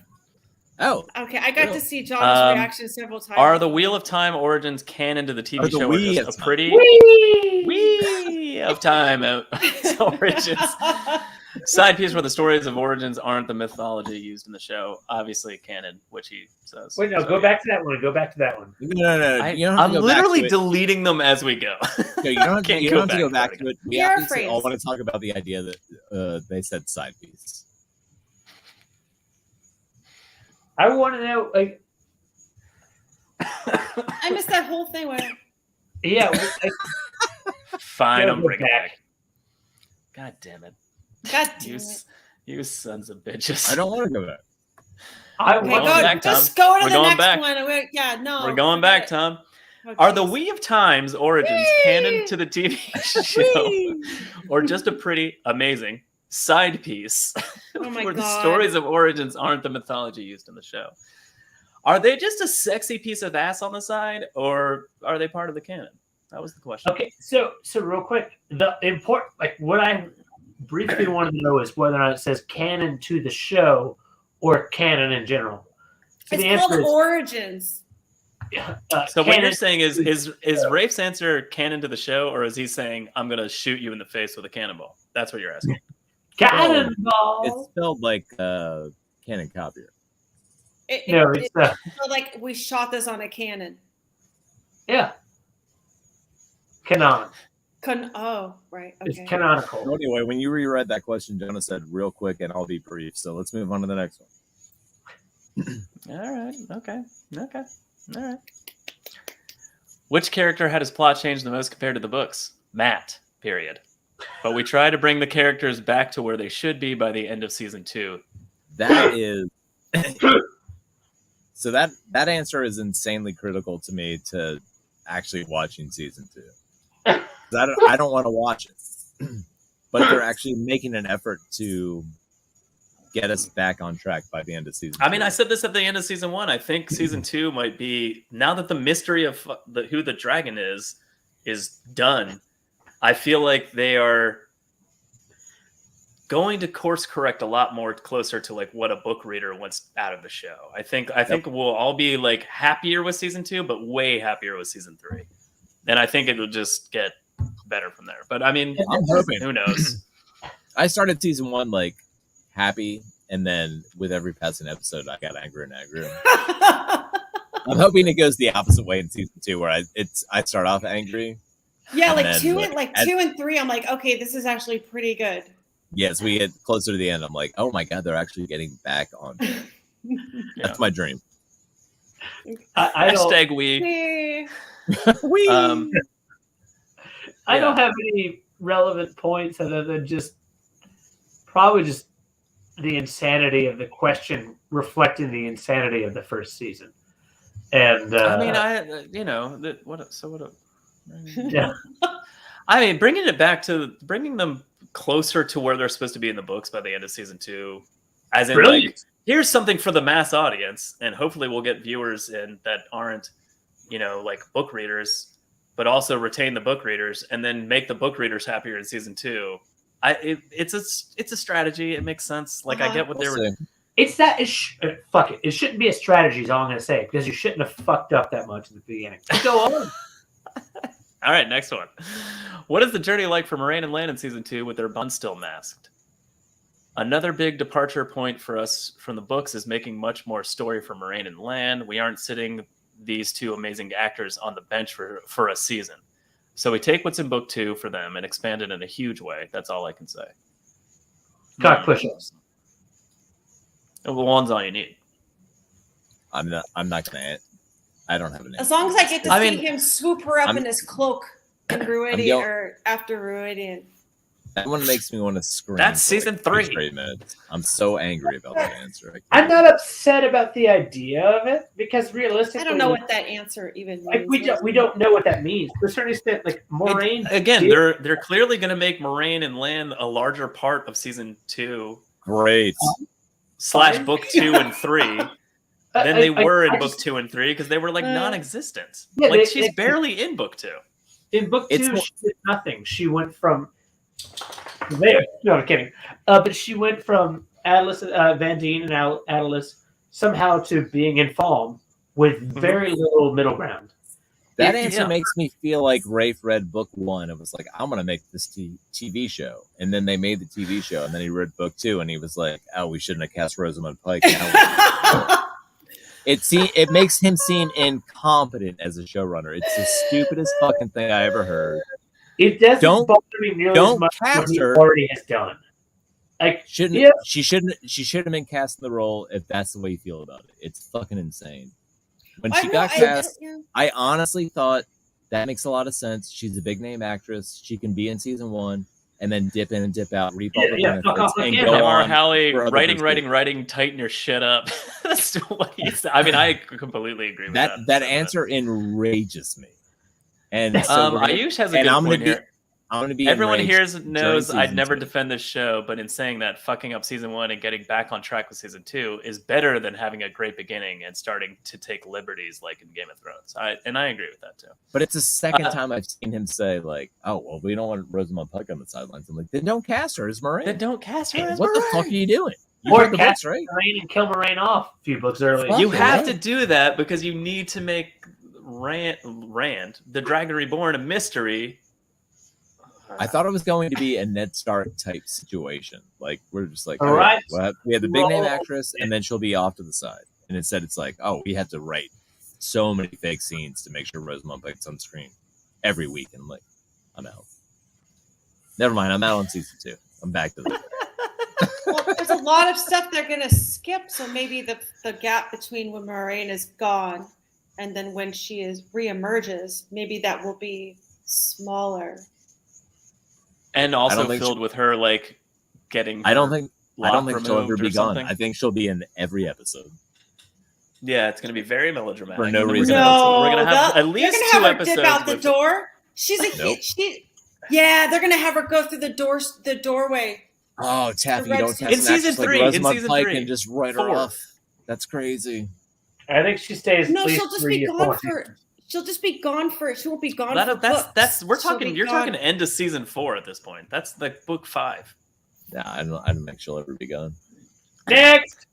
S1: Oh,
S5: Okay, I got to see John's reaction several times.
S2: Are the Wheel of Time origins canon to the TV
S1: Are the
S2: show or
S1: Wheel
S2: just
S1: of
S2: a
S1: Time?
S2: pretty Wheel of Time origins? Side piece where the stories of origins aren't the mythology used in the show. Obviously canon, which he says.
S3: Wait, no,
S2: So,
S3: go
S2: yeah.
S3: back to that one. Go back to that one.
S1: no. You don't have
S2: I'm
S1: to go back
S2: literally
S1: to it.
S2: deleting them as we go.
S1: No, you don't have to,
S2: Can't
S1: you
S2: go
S1: don't have to go
S2: back
S1: back
S2: to
S1: to it. We
S5: Paraphrase.
S1: obviously all want to talk about the idea that they said side piece.
S3: I want to know, like,
S5: I missed that whole thing where
S3: yeah,
S2: Fine,
S3: Go
S2: I'm bringing it
S3: back.
S2: back. God damn it.
S5: God damn
S2: You,
S5: it.
S2: you sons of bitches.
S1: I don't want to go back.
S3: I
S5: Okay,
S2: We're
S3: want
S2: going
S5: go,
S2: back, Tom.
S5: just go to
S2: We're
S5: the
S2: going
S5: next
S2: back.
S5: one. Yeah, no.
S2: We're going back,
S5: forget
S2: Tom.
S5: it.
S2: Are the
S5: Oh,
S2: We of Time's origins
S5: Whee!
S2: canon to the TV show, or just a pretty amazing side piece
S5: Oh my
S2: where the
S5: God.
S2: stories of origins aren't the mythology used in the show? Are they just a sexy piece of ass on the side, or are they part of the canon? That was the question.
S3: Okay, so real quick, the important, like, what I briefly wanted to know is whether or not it says canon to the show or canon in general. So the
S5: It's called
S3: answer
S5: Origins.
S3: is
S2: So what
S3: canon-
S2: you're saying is Rafe's answer canon to the show, or is he saying I'm gonna shoot you in the face with a cannonball? That's what you're asking.
S3: cannonball.
S1: It's spelled like cannon copier.
S3: No, it's
S5: felt like we shot this on a cannon.
S3: yeah, canon.
S5: Oh, right.
S3: It's
S5: Okay.
S3: canonical.
S1: So anyway, when you reread that question, Jonah said real quick, and I'll be brief. So let's move on to the next one.
S2: All right. Okay. All right. Which character had his plot changed the most compared to the books? Matt. Period. But we try to bring the characters back to where they should be by the end of season 2.
S1: That is. So that answer is insanely critical to me to actually watching season 2. 'Cause I don't want to watch it, but they're actually making an effort to get us back on track by the end of season.
S2: I mean,
S1: 2.
S2: I said this at the end of season 1. I think season 2 might be, now that the mystery of who the dragon is done. I feel like they are going to course correct a lot more closer to like what a book reader wants out of the show. I think we'll all be like happier with season 2, but way happier with season 3. And I think it'll just get better from there. But I mean,
S1: I'm hoping.
S2: who knows?
S1: I started season 1 like happy, and then with every passing episode, I got angrier and angrier. I'm hoping it goes the opposite way in season 2, where I start off angry.
S5: Yeah,
S1: And
S5: like
S1: then,
S5: 2 and 3. I'm like, okay, this is actually pretty good.
S1: Yes, we get closer to the end. I'm like, oh my god, they're actually getting back on. That's my dream.
S3: I don't.
S2: Hashtag we.
S5: Hey.
S1: Whee!
S3: I don't have any relevant points other than probably just the insanity of the question reflecting the insanity of the first season. And
S2: I mean,
S3: yeah.
S2: I mean, bringing them closer to where they're supposed to be in the books by the end of season 2, as in
S3: Brilliant.
S2: like, here's something for the mass audience, and hopefully we'll get viewers in that aren't, like book readers, but also retain the book readers, and then make the book readers happier in season 2. It's a strategy. It makes sense. Like I get what they were.
S3: It's that. Fuck it. It shouldn't be a strategy. Is all I'm gonna say, because you shouldn't have fucked up that much in the beginning. Go on.
S2: All right, next one. What is the journey like for Moraine and Lan in season 2 with their bond still masked? Another big departure point for us from the books is making much more story for Moraine and Lan. We aren't sitting these two amazing actors on the bench for a season. So we take what's in book 2 for them and expand it in a huge way. That's all I can say.
S3: Cock push-ups.
S2: Well, one's all you need.
S1: I'm not gonna. I don't have an answer.
S5: As long as I get to see him swoop her up in his cloak in Ruidian or after Ruidian.
S1: That one makes me want to scream.
S2: That's season 3.
S1: Straight minutes. I'm so angry about that answer.
S3: I'm not upset about the idea of it because realistically,
S5: I don't know what that answer even means.
S3: Like we don't know what that means. To a certain extent, like Moraine.
S2: Again, they're clearly going to make Moraine and Lan a larger part of season 2.
S1: Great.
S2: / book 2 and 3 than they were in book 2 and 3 because they were like non-existent.
S3: Yeah,
S2: she's barely in book 2.
S3: In book 2, she did nothing. She went from there. No, I'm kidding. But she went from Atlas, Vandine, and Atlas somehow to being in Falm with very little middle ground.
S1: That answer makes me feel like Rafe read book 1 and was like, I'm going to make this TV show. And then they made the TV show. And then he read book 2 and he was like, oh, we shouldn't have cast Rosamund Pike. It makes him seem incompetent as a showrunner. It's the stupidest fucking thing I ever heard.
S3: It doesn't bother me nearly as much as what he already has done. Like,
S1: she shouldn't have been cast in the role if that's the way you feel about it. It's fucking insane. When she got cast, I honestly thought that makes a lot of sense. She's a big name actress. She can be in season 1 and then dip in and dip out, reap all the benefits, and go on.
S2: Hallie, writing, tighten your shit up. That's what he said. I mean, I completely agree with that.
S1: That answer enrages me. And
S2: Ayush has a good point here.
S1: I'm going to be.
S2: Everyone here knows I'd never defend this show, but in saying that, fucking up season 1 and getting back on track with season 2 is better than having a great beginning and starting to take liberties like in Game of Thrones. I agree with that too.
S1: But it's the second time I've seen him say like, "Oh, well, we don't want Rosamund Pike on the sidelines." I'm like, "Then don't cast her as Moraine."
S2: What
S1: the fuck are you doing?
S3: Or cast Moraine and kill Moraine off a few books early.
S2: You have to do that because you need to make Rand, the Dragon Reborn, a mystery.
S1: I thought it was going to be a Ned Stark type situation. Like we're just like,
S3: all right,
S1: we have the big name actress, and then she'll be off to the side. And instead, it's like, oh, we have to write so many fake scenes to make sure Rosamund Pike's on screen every week. And like, I'm out. Never mind, I'm out on season 2. I'm back to that.
S5: Well, there's a lot of stuff they're gonna skip, so maybe the gap between when Moraine is gone and then when she reemerges, maybe that will be smaller.
S2: And also filled with her like getting.
S1: I don't think she'll ever be gone.
S2: Something.
S1: I think she'll be in every episode.
S2: Yeah, it's going to be very melodramatic
S1: for no reason.
S2: We're going to have at least 2
S5: have
S2: episodes.
S5: Dip out the door. She's a yeah. They're going to have her go through the doorway.
S1: Oh, Taffy, don't cast
S2: in season 3.
S1: Like
S2: in season
S1: Pike
S2: 3,
S1: and just write her off. That's crazy.
S3: I think she stays.
S5: No, she'll just be gone for. She'll just be gone for. She won't be gone for books.
S2: We're talking. You're talking end of season 4 at this point. That's like book 5.
S1: Yeah, I don't think she'll ever be gone.
S3: Next.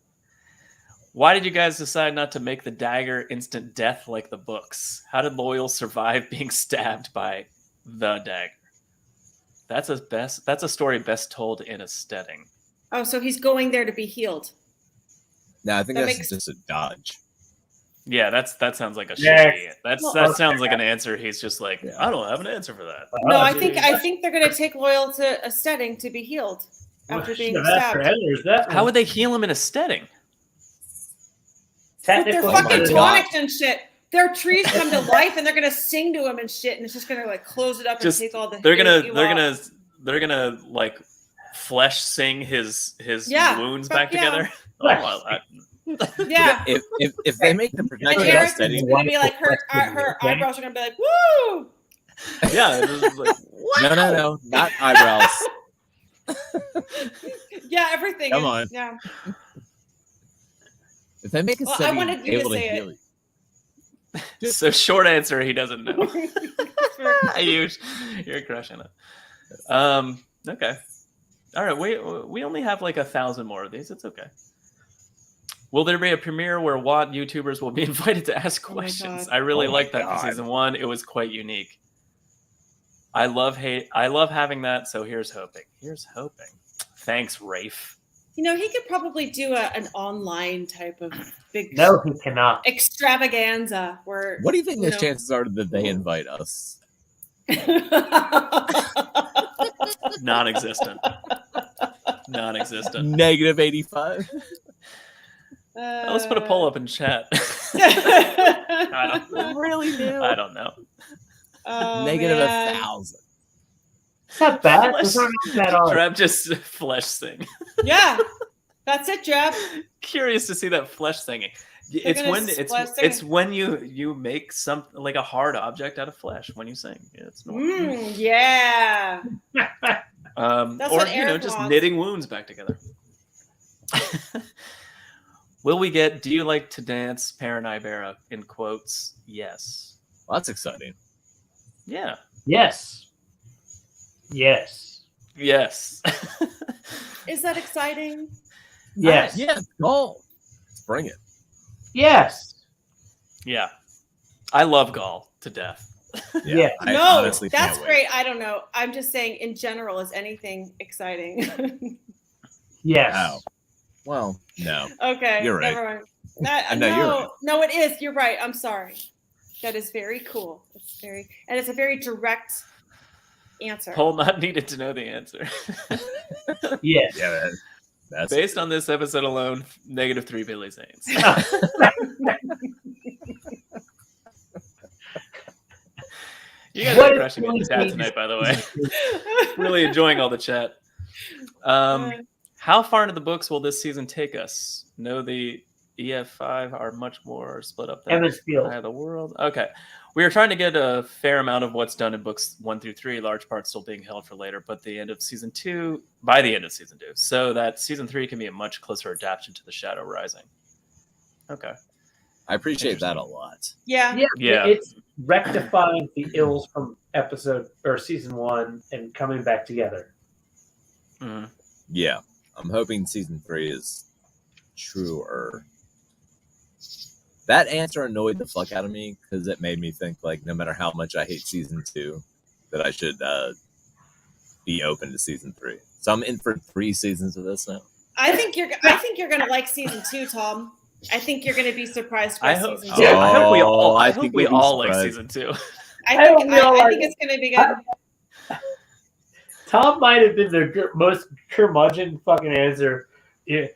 S2: Why did you guys decide not to make the dagger instant death like the books? How did Loyal survive being stabbed by the dagger? That's a story best told in a setting.
S5: Oh, so he's going there to be healed.
S1: No, I think that's just a dodge.
S2: Yeah, that sounds like a shitty. That sounds like an answer. He's just like, I don't have an answer for that.
S5: No, I think they're gonna take Loyal to a setting to be healed after being stabbed.
S2: How would they heal him in a setting?
S5: With their fucking tonics and shit. their trees come to life and they're gonna sing to him and shit, and it's just gonna like close it up and take all the.
S2: They're gonna like flesh sing his wounds back together. Oh,
S5: Yeah.
S1: If they make the
S5: And
S1: protection
S5: Eric's
S1: setting,
S5: gonna be like her eyebrows are gonna be like woo.
S2: Yeah. It's like,
S1: no, not eyebrows.
S5: Yeah, everything.
S1: Come on.
S5: Yeah.
S1: If they make a
S5: Well, I
S1: setting
S5: wanted you to
S1: able to
S5: say
S1: heal you.
S2: so short answer, he doesn't know. You're crushing it. Okay. All right. We only have like 1,000 more of these. It's okay. Will there be a premiere where WoT YouTubers will be invited to ask questions?
S5: God.
S2: I really like that
S1: God.
S2: for season 1. It was quite unique. I love having that. So here's hoping. Thanks, Rafe.
S5: You know, he could probably do an online type of big
S3: No, he cannot.
S5: extravaganza where.
S1: What do you think the
S5: know-
S1: chances are that they invite us?
S2: Non-existent.
S1: Negative 85.
S2: Let's put a poll up in chat.
S5: I
S2: I don't know.
S1: Negative
S5: man.
S1: 1,000.
S3: It's not bad. It's not that hard.
S2: Trap just flesh sing.
S5: Yeah, that's it, Jeff.
S2: Curious to see that flesh singing.
S5: They're gonna flesh sing.
S2: It's when you make something like a hard object out of flesh when you sing. Yeah, it's normal.
S5: Yeah. That's
S2: or
S5: what Eric
S2: just
S5: wants.
S2: knitting wounds back together. Will we get "Do you like to dance, Parent Ibera" in quotes? Yes.
S1: Well, that's exciting.
S2: Yeah.
S3: Yes. Yes.
S2: Yes.
S5: Is that exciting?
S3: Yes.
S1: Yeah, go. Let's bring it.
S3: Yes.
S2: Yeah. I love Gaul to death.
S3: Yeah.
S1: I
S5: No,
S1: honestly
S5: that's
S1: can't
S5: great. I don't know. I'm just saying, in general, is anything exciting?
S3: Yes.
S1: Wow. Well, no.
S5: Okay,
S1: You're right.
S5: never mind.
S1: No, you're right.
S5: No, it is. You're right. I'm sorry. That is very cool. It's a very direct answer.
S2: Poll not needed to know the answer.
S3: Yes.
S1: Yeah, that's
S2: Based on this episode alone, -3 Billy Zanes. You guys
S3: What
S2: are
S3: is
S2: crushing it in
S3: Billy
S2: chat
S3: Zanes?
S2: tonight, by the way. Really enjoying all the chat. How far into the books will this season take us? No, the EF5 are much more split up than
S3: Emmons Field.
S2: Eye of the World. Okay. We are trying to get a fair amount of what's done in books 1 through 3, large parts still being held for later, but by the end of season 2, so that season 3 can be a much closer adaptation to the Shadow Rising. Okay.
S1: I appreciate that a lot.
S5: Yeah.
S2: Yeah.
S3: It's rectifying the ills from season 1 and coming back together.
S2: Mhm.
S1: Yeah, I'm hoping season 3 is truer. That answer annoyed the fuck out of me because it made me think, like, no matter how much I hate season 2, that I should be open to season 3. So I'm in for 3 seasons of this now.
S5: I think you're gonna like season 2, Tom. I think you're gonna be surprised by
S2: I hope,
S5: season 2.
S2: yeah, I hope we all,
S1: I
S2: I hope
S1: think
S2: we
S1: we'd be
S2: all like
S1: surprised.
S2: season 2.
S5: I think it's gonna be good.
S3: Tom might have been the most curmudgeon fucking answer. Yeah,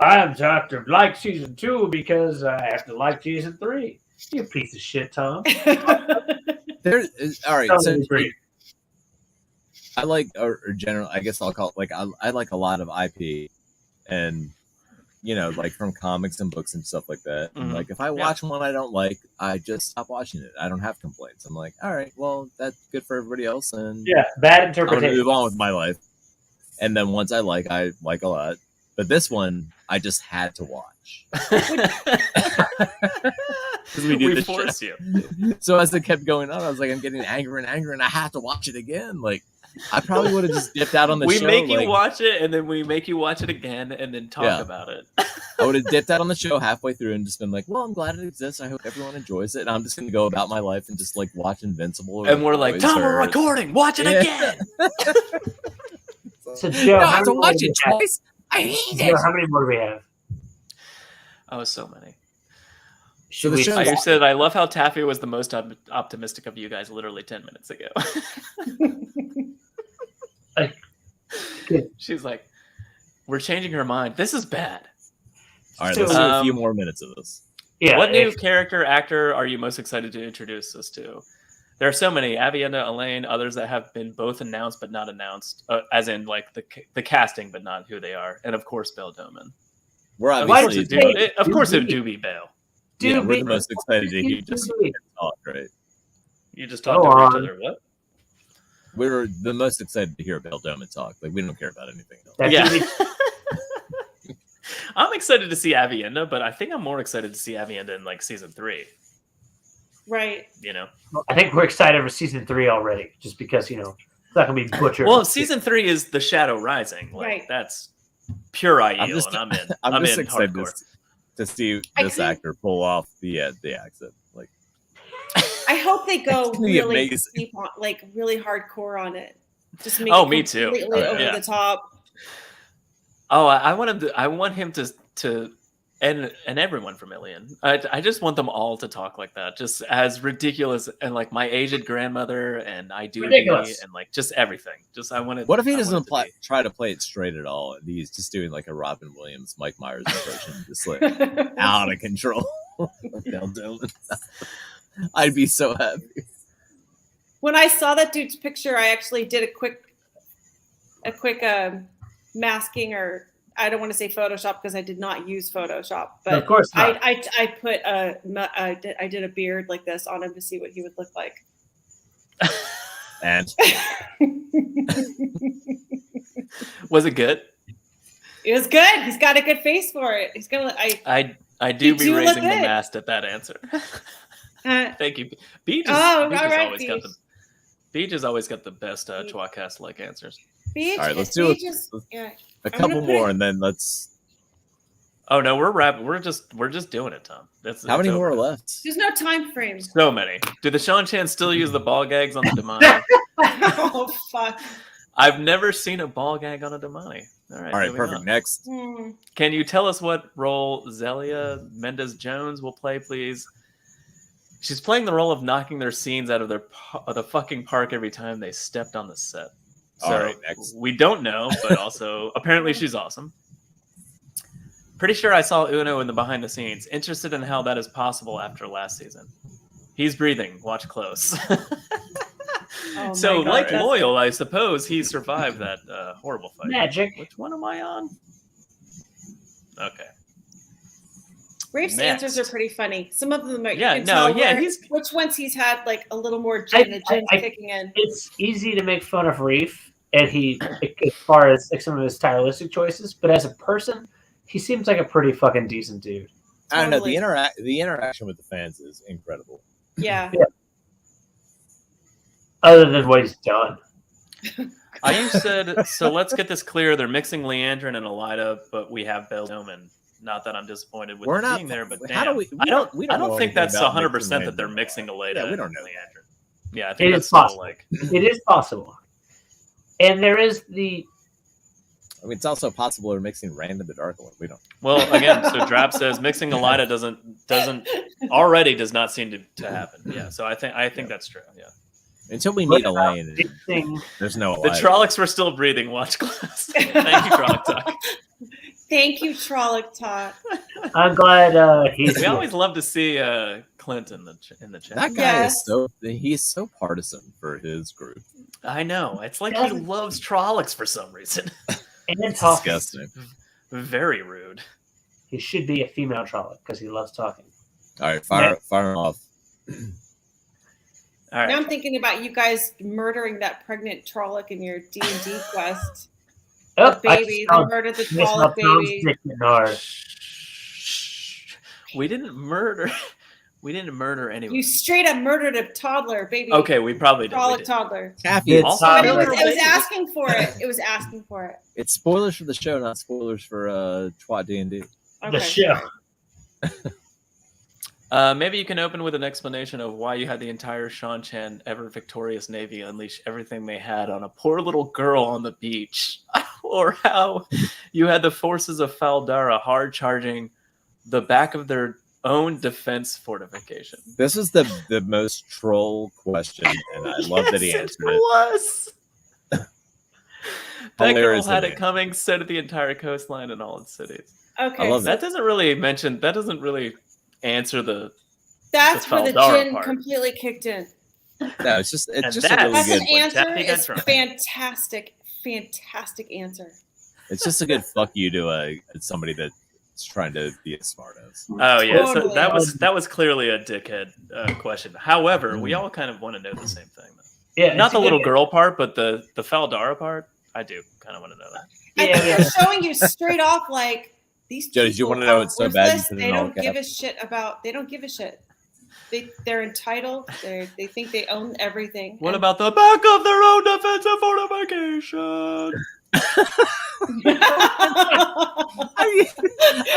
S3: I'm Dr. Like season 2 because I have to like season 3. You piece of shit, Tom.
S1: There is, all right. So
S3: Great.
S1: I like, or general, I guess I'll call it, like, I like a lot of IP, and like from comics and books and stuff like that. And,
S2: Mhm.
S1: like, if I watch one I don't like, I just stop watching it. I don't have complaints. I'm like, all right, well, that's good for everybody else, and
S3: Yeah, bad
S1: I'm gonna
S3: interpretation.
S1: move on with my life. And then once I like a lot. But this one, I just had to watch. we do
S2: We
S1: this
S2: force you.
S1: So as it kept going on, I was like, I'm getting angrier and angrier, and I have to watch it again. Like, I probably would have just dipped out on the
S2: We
S1: show.
S2: make you
S1: like,
S2: watch it, and then we make you watch it again, and then talk
S1: Yeah.
S2: about it.
S1: I would have dipped out on the show halfway through and just been like, well, I'm glad it exists. I hope everyone enjoys it. And I'm just going to go about my life and just, like, watch Invincible. Or
S2: And we're like,
S1: Boys
S2: Tom,
S1: or-
S2: we're recording. Watch it
S1: Yeah.
S2: again.
S3: So, Joe,
S1: No, I
S3: how
S1: have to
S3: many
S1: watch
S3: more do
S1: it
S3: we have?
S1: twice. I hate
S3: Joe,
S1: it.
S3: how many more do we have?
S2: Oh, so many.
S1: So the
S3: we-
S1: show-
S2: I said, I love how Taffy was the most optimistic of you guys literally 10 minutes ago. She's like, we're changing her mind. This is bad.
S1: All right,
S3: So-
S1: let's do a few more minutes of this.
S3: Yeah.
S2: What new character, actor are you most excited to introduce us to? There are so many. Avienda, Elaine, others that have been both announced but not announced, as in like the casting but not who they are, and of course Belle Doman.
S1: We're
S2: Of course,
S1: obviously
S2: it do be Bale.
S1: yeah, we're the most excited to hear just talk, right?
S2: You just talked over each other. What?
S1: We're the most excited to hear Belle Doman talk. Like we don't care about anything else.
S2: Yeah. I'm excited to see Avienda, but I think I'm more excited to see Avienda in like season 3.
S5: Right.
S2: You know,
S3: I think we're excited for season 3 already, just because it's not gonna be butchered.
S2: well, season 3 is The Shadow Rising. Like
S5: Right.
S2: that's pure IEL,
S1: and
S2: I'm in.
S1: I'm just
S2: in
S1: excited
S2: hardcore.
S1: to see this actor pull off the accent. Like,
S5: I hope they go
S1: It's gonna be
S5: really
S1: amazing.
S5: deep on, like really hardcore on it. Just make
S2: Oh,
S5: it
S2: me too.
S5: completely over
S2: Yeah.
S5: the top.
S2: Oh, I want him to. I want him to, and everyone from Alien. I just want them all to talk like that, just as ridiculous and like my aged grandmother and I do
S3: Ridiculous.
S2: and like just everything. Just I want it.
S1: what if he
S2: I want
S1: doesn't
S2: it to be-
S1: try to play it straight at all? And he's just doing like a Robin Williams, Mike Myers impression, just like out of control. Belle Doman. I'd be so happy.
S5: When I saw that dude's picture, I actually did a quick masking, or I don't want to say Photoshop because I did not use Photoshop, but
S3: Of course not.
S5: I put I did a beard like this on him to see what he would look like.
S1: And
S2: Was it good?
S5: It was good. He's got a good face for it. He's gonna.
S2: I do
S5: You
S2: be
S5: do look
S2: raising the
S5: good.
S2: mast at that answer. Thank you. Beach
S5: all
S2: has
S5: right,
S2: always got
S5: Beach.
S2: Beach has always got the best tWoTcast like answers.
S5: Beach,
S1: all right, let's do
S5: yeah.
S1: a
S5: I'm gonna
S1: couple
S5: put
S1: more,
S5: it-
S1: and then let's.
S2: Oh no, we're wrapping. We're just doing it, Tom.
S1: How many
S2: it's
S1: more
S2: over.
S1: are left?
S5: There's no time frame.
S2: So many. Do the Sean Chan still use the ball gags on the Damani?
S5: Oh fuck.
S2: I've never seen a ball gag on a Damani. All right,
S1: All right,
S2: moving
S1: perfect.
S2: on.
S1: Next,
S5: Hmm.
S2: Can you tell us what role Zelia Mendez-Jones will play, please? She's playing the role of knocking their scenes out of the fucking park every time they stepped on the set. So
S1: All right, next.
S2: we don't know, but also apparently she's awesome. Pretty sure I saw Uno in the behind the scenes. Interested in how that is possible after last season. He's breathing. Watch close.
S5: Oh
S2: So,
S5: my God,
S2: like
S5: that's-
S2: Loyal, I suppose he survived that horrible fight.
S3: Magic.
S2: Which one am I on? Okay.
S5: Rafe's
S2: Next.
S5: answers are pretty funny. Some of them are,
S2: Yeah,
S5: you can
S2: no,
S5: tell
S2: yeah,
S5: where-
S2: he's-
S5: which ones he's had like a little more gin, the gin's
S3: I-
S5: kicking in.
S3: It's easy to make fun of Reef, and as far as like some of his stylistic choices, but as a person, he seems like a pretty fucking decent dude.
S1: I don't know.
S5: Totally.
S1: The interaction with the fans is incredible.
S5: Yeah.
S3: Other than what he's done.
S2: You said, so let's get this clear. They're mixing Leandrin and Elida, but we have Belle Doman. Not that I'm disappointed with
S1: We're
S2: it
S1: not-
S2: being there, but
S1: how
S2: damn.
S1: do we
S2: I don't
S1: know
S2: think
S1: anything
S2: that's
S1: about
S2: 100% that
S1: mixing
S2: they're
S1: Leandrin.
S2: mixing Elida
S1: Yeah, we
S2: and
S1: don't know.
S2: Leandrin. Yeah, I think
S3: It
S2: that's
S3: is
S2: still
S3: possible.
S2: like
S3: It is possible. And there is the
S1: I mean, it's also possible they're mixing Rand and the Dark Lord. We don't.
S2: well again. So Drap says mixing Elida does not seem to happen. Yeah, so I think that's true. Yeah,
S1: Until we meet Elaine,
S3: mixing.
S1: there's no
S2: the
S1: Elida.
S2: Trollocs were still breathing. Watch close. Thank you, Trolloc Talk.
S5: Thank you, Trolloc Talk.
S3: I'm glad he's.
S2: We always love to see Clint in the chat.
S1: That guy
S5: Yes.
S1: he's so partisan for his group.
S2: I know. It's like he loves Trollocs for some reason.
S3: and
S1: It's
S3: talking.
S1: disgusting.
S2: Very rude.
S3: He should be a female Trolloc because he loves talking.
S1: All right, fire him off.
S2: All
S5: Now
S2: right.
S5: I'm thinking about you guys murdering that pregnant Trolloc in your D&D quest.
S3: Oh,
S5: The baby, they murdered the Trolloc baby.
S2: We didn't murder. We didn't murder anyone.
S5: You straight up murdered a toddler, baby.
S2: Okay, we probably did. We
S5: Trolloc
S2: did.
S5: toddler.
S1: Taffy,
S3: It's
S1: it's,
S2: Also,
S5: But it was
S2: baby.
S5: asking for it. It was asking for it.
S1: it's spoilers for the show, not spoilers for Twat D&D.
S5: Okay.
S3: The show.
S2: Maybe you can open with an explanation of why you had the entire Sean Chan ever victorious Navy unleash everything they had on a poor little girl on the beach, or how you had the forces of Faldara hard charging the back of their own defense fortification.
S1: This is the most troll question, and I love that he
S2: Yes,
S1: answered it.
S2: was. That girl
S1: Hilarious
S2: had
S1: to
S2: it
S1: me.
S2: coming, so did the entire coastline and all its cities.
S5: Okay.
S1: I love
S2: That doesn't really answer the
S5: That's where the
S2: Faldara
S5: gin
S2: part.
S5: completely kicked in.
S1: No, it's just
S2: And
S1: a
S2: that's-
S1: really
S5: That's
S1: good.
S5: an answer.
S2: Taffy got
S5: It's
S2: drunk.
S5: fantastic answer.
S1: It's just a good fuck you to somebody that's trying to be a smartass.
S2: Oh yeah, so
S5: Totally.
S2: that was clearly a dickhead question. However, we all kind of want to know the same thing. Though.
S3: Yeah,
S2: Not
S3: it's
S2: the
S3: a
S2: little
S3: good-
S2: girl part, but the Faldara part. I do kind of want to know that.
S5: I
S3: Yeah,
S5: think
S3: yeah.
S5: they're showing you straight off like these
S1: Joe, did you
S5: people
S1: wanna know
S5: are
S1: it so bad you
S5: worthless.
S1: put it
S5: They
S1: in all
S5: don't give a
S1: caps?
S5: shit about. They don't give a shit. They're entitled. They think they own everything.
S2: What
S5: And-
S2: about the back of their own defensive fortification?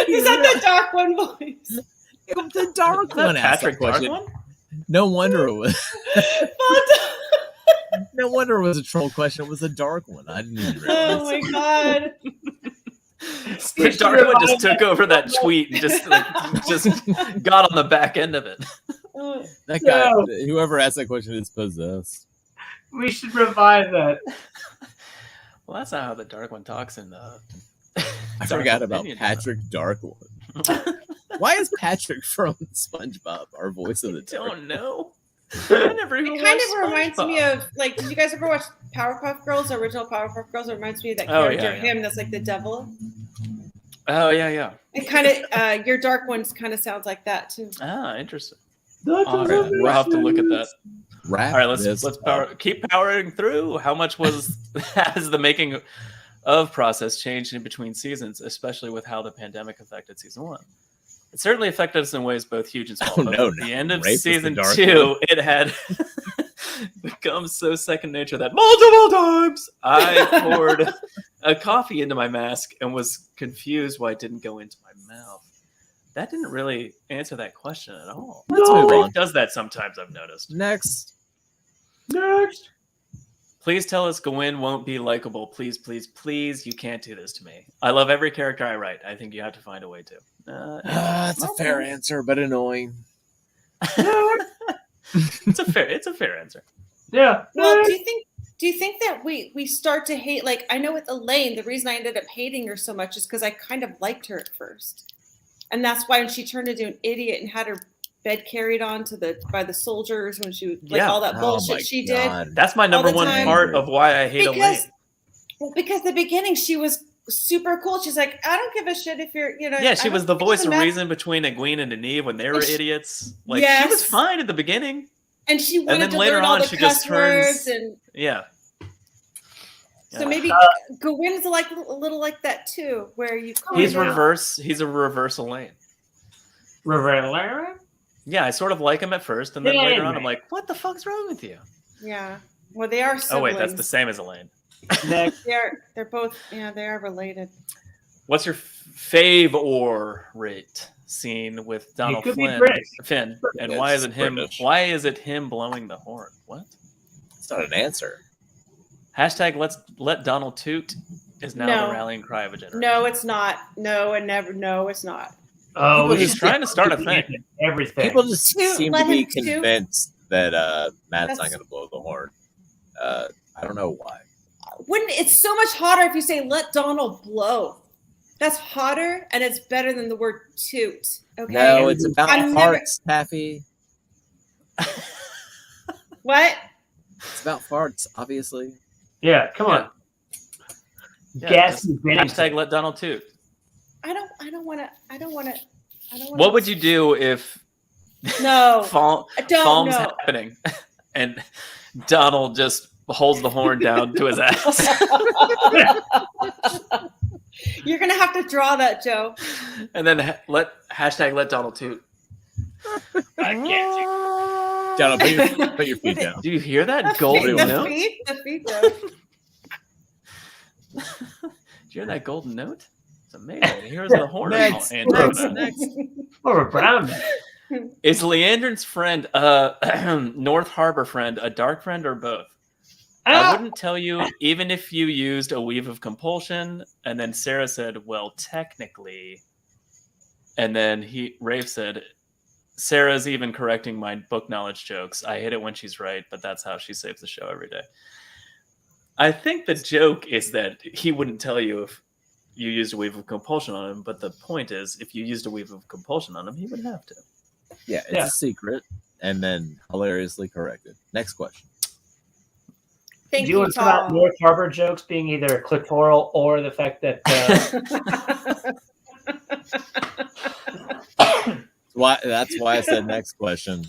S5: Is that the dark one voice?
S1: The dark
S2: Is that
S1: one asked that
S2: Patrick Dark
S1: question.
S2: one?
S1: No wonder it was. No wonder it was a troll question. It was a dark one. I didn't even
S5: Oh
S1: realize.
S5: my god.
S2: The Dark one just took over that tweet and just got on the back end of it.
S1: That guy,
S3: No.
S1: whoever asked that question, is possessed.
S3: We should revive that.
S2: Well, that's not how the Dark one talks in the.
S1: I forgot about Patrick Darkwood. Why is Patrick from SpongeBob our voice of the
S2: I
S1: dark?
S2: don't know. I never even
S5: It kind
S2: watched
S5: of reminds me
S2: SpongeBob.
S5: of like. Did you guys ever watch Powerpuff Girls? The original Powerpuff Girls. It reminds me of that
S2: Oh,
S5: character,
S2: yeah, yeah.
S5: him. That's like the devil.
S2: Oh yeah.
S5: It kind of your dark ones kind of sounds like that too.
S2: Ah, interesting.
S3: That's
S2: All right, we'll have to look at that.
S1: Wrap
S2: All right, let's
S1: this
S2: keep powering through. How much has the making of process changed in between seasons, especially with how the pandemic affected season 1? It certainly affected us in ways both huge and small.
S1: Oh,
S2: but
S1: no,
S2: at the
S1: no.
S2: end of
S1: Rape was the
S2: season
S1: dark
S2: 2, it had become so second nature that multiple times I poured a coffee into my mask and was confused why it didn't go into my mouth. That didn't really answer that question at all.
S1: Let's move on.
S2: Rafe does that sometimes, I've noticed.
S1: Next.
S2: Please tell us Gwen won't be likable. Please, please, please. You can't do this to me. I love every character I write. I think you have to find a way to.
S1: That's a fair answer, but annoying.
S2: It's a fair answer.
S3: Yeah.
S5: Well, do you think that we start to hate? Like I know with Elaine, the reason I ended up hating her so much is because I kind of liked her at first, and that's why when she turned into an idiot and had her bed carried on by the soldiers when she was like
S2: Yeah.
S5: all that
S1: Oh
S5: bullshit
S1: my
S5: she
S1: God.
S2: That's my number
S5: the
S2: one
S5: time.
S2: part of why I hate Elaine.
S5: Because the beginning she was super cool. She's like, I don't give a shit if you're,
S2: Yeah, she
S5: I
S2: was
S5: don't-
S2: the
S5: it
S2: voice
S5: doesn't
S2: of
S5: matter.
S2: reason between Egwene and Nynaeve when they were
S5: And she-
S2: idiots. Like she was
S5: Yes.
S2: fine at the beginning.
S5: And she wanted
S2: then
S5: to
S2: later
S5: learn all
S2: on,
S5: the
S2: she
S5: cuss
S2: just turns-
S5: words, and
S2: Yeah.
S5: so maybe Gwen's like a little like that too, where you.
S2: He's
S5: kinda-
S2: reverse. He's a reverse Elaine.
S3: Rivera?
S2: Yeah, I sort of like him at first, and then
S3: Yeah,
S2: later on,
S3: right.
S2: I'm like, "What the fuck's wrong with you?"
S5: Yeah. Well, they are siblings.
S2: Oh wait, that's the same as Elaine.
S3: Next.
S5: They're both. Yeah, they are related.
S2: What's your favorite scene with Donald
S3: could be
S2: Finn, and
S1: It's
S2: why is it him?
S1: British.
S2: Why is it him blowing the horn? What?
S1: It's not an answer.
S2: Hashtag let's let Donald toot is now
S5: No.
S2: the rallying cry of a generation.
S5: No, it's not. No, and never. No, it's not.
S3: Oh,
S2: People just trying to start a thing.
S3: Everything.
S1: People just
S5: Toot,
S1: seem
S5: let
S1: to be
S5: him toot.
S1: convinced that Matt's not
S5: That's-
S1: going to blow the horn. I don't know why.
S5: Wouldn't it's so much hotter if you say "let Donald blow"? That's hotter, and it's better than the word "toot." Okay.
S1: No, it's about
S5: I'm never-
S1: farts, Taffy.
S5: What?
S1: It's about farts, obviously.
S3: Yeah, come on.
S2: Yeah,
S3: Gassy
S2: just
S3: Bennington.
S2: hashtag let Donald toot.
S5: I don't want to.
S2: What would you do if
S5: No.
S2: Falm's
S5: Don't know.
S2: happening and Donald just holds the horn down to his ass?
S5: You're gonna have to draw that, Joe.
S2: And then hashtag let Donald toot.
S3: I can't
S1: Donald, put your feet down.
S2: Do you hear that golden
S5: the
S2: note?
S5: feet, Joe.
S2: Did you hear that golden note? It's amazing. Here's the horn.
S1: Next,
S2: And
S1: next.
S3: Or a brown man.
S2: is Leandrin's friend, North Harbor friend, a dark friend or both? I
S3: Ah,
S2: wouldn't tell you, even if you used a weave of compulsion. And then Sarah said, well, technically. And then Rafe said, Sarah's even correcting my book knowledge jokes. I hate it when she's right, but that's how she saves the show every day. I think the joke is that he wouldn't tell you if you used a weave of compulsion on him, but the point is, if you used a weave of compulsion on him, he would have to.
S1: Yeah, it's
S3: Yeah.
S1: a secret, and then hilariously corrected. Next question.
S5: Thank
S3: Do you
S5: you,
S3: want to talk about
S5: Tom.
S3: North Harbor jokes being either clitoral or the fact that
S1: That's why I said next question.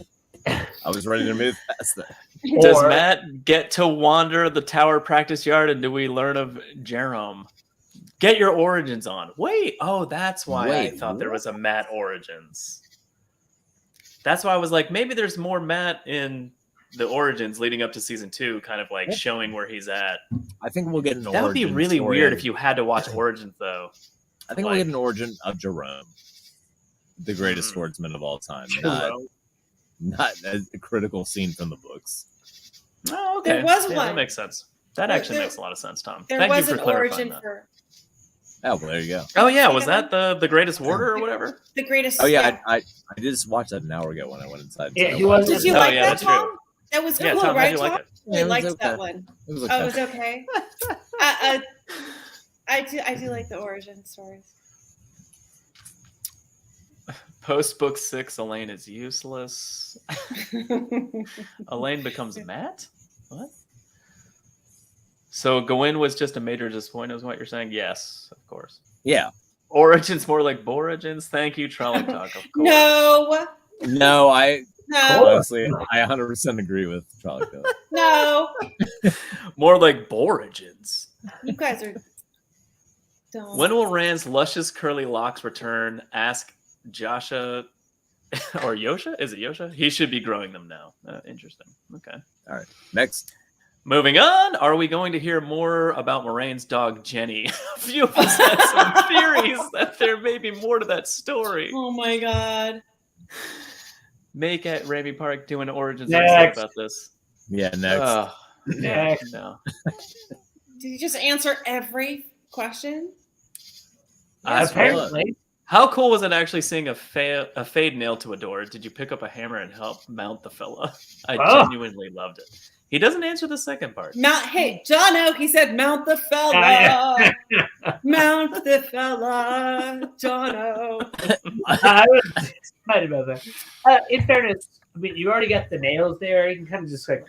S1: I was ready to move past that.
S2: Does
S3: or
S2: Matt get to wander the tower practice yard, and do we learn of Jerome? Get your origins on. Wait, that's why I
S1: Wait,
S2: thought there
S1: what?
S2: was a Matt origins. That's why I was like, maybe there's more Matt in the origins leading up to season 2, kind of like showing where he's at.
S1: I think we'll get an origin.
S2: That would be really
S1: story
S2: weird
S1: of-
S2: if you had to watch Origins, though.
S1: I think we'll get an origin of Jerome, the greatest swordsman of all time. Not a critical scene from the books.
S2: Oh, okay.
S5: There was
S2: Yeah,
S5: one.
S2: that makes sense. That actually makes a lot of sense, Tom.
S5: There
S2: Thank you
S5: was
S2: for
S5: an
S2: clarifying
S5: origin
S2: that.
S5: for
S1: Oh, well, there you go.
S2: Oh yeah, was that the greatest warder or whatever?
S5: the greatest.
S1: Oh yeah, I just watched that an hour ago when I went inside.
S3: Yeah,
S1: So
S3: he wasn't-
S5: Did you
S2: Oh,
S5: like
S2: yeah,
S5: that,
S2: that's true.
S5: Tom? That was
S2: Yeah,
S5: cool,
S2: Tom, how'd
S5: right,
S2: you like
S5: Tom?
S2: it?
S5: I
S1: Yeah, it was
S5: liked
S1: okay.
S5: that one.
S1: It was
S5: Oh, it was okay. I do like the origin stories.
S2: Post book 6, Elaine is useless. Elaine becomes Matt? What? So Gawain was just a major disappointment, is what you're saying? Yes, of course.
S1: Yeah.
S2: Origins more like Borigins. Thank you, Trolley Talk, of course.
S5: No,
S1: No, I
S5: no,
S1: honestly, I 100% agree with Trolley Talk.
S5: no.
S2: More like Borigins.
S5: You guys are dumb.
S2: When will Rand's luscious curly locks return? Ask Joshua or Yosha? Is it Yosha? He should be growing them now. Interesting. Okay.
S1: All right. Next.
S2: Moving on, are we going to hear more about Moraine's dog, Jenny? A few of us had some theories that there may be more to that story.
S5: Oh my god.
S2: Make at Raby Park do an origins
S3: Next.
S2: episode about this.
S1: Yeah, next.
S2: Ugh,
S3: Next.
S2: no.
S5: Did you just answer every question?
S1: Yes,
S3: apparently.
S2: How cool was it actually seeing a fade nailed to a door? Did you pick up a hammer and help mount the fella? I
S3: Oh.
S2: genuinely loved it. He doesn't answer the second part.
S5: Hey, Jono, he said mount the fella. Mount the fella, Jono.
S3: I was excited about that. In fairness, I mean, you already got the nails there. You can kind of just like,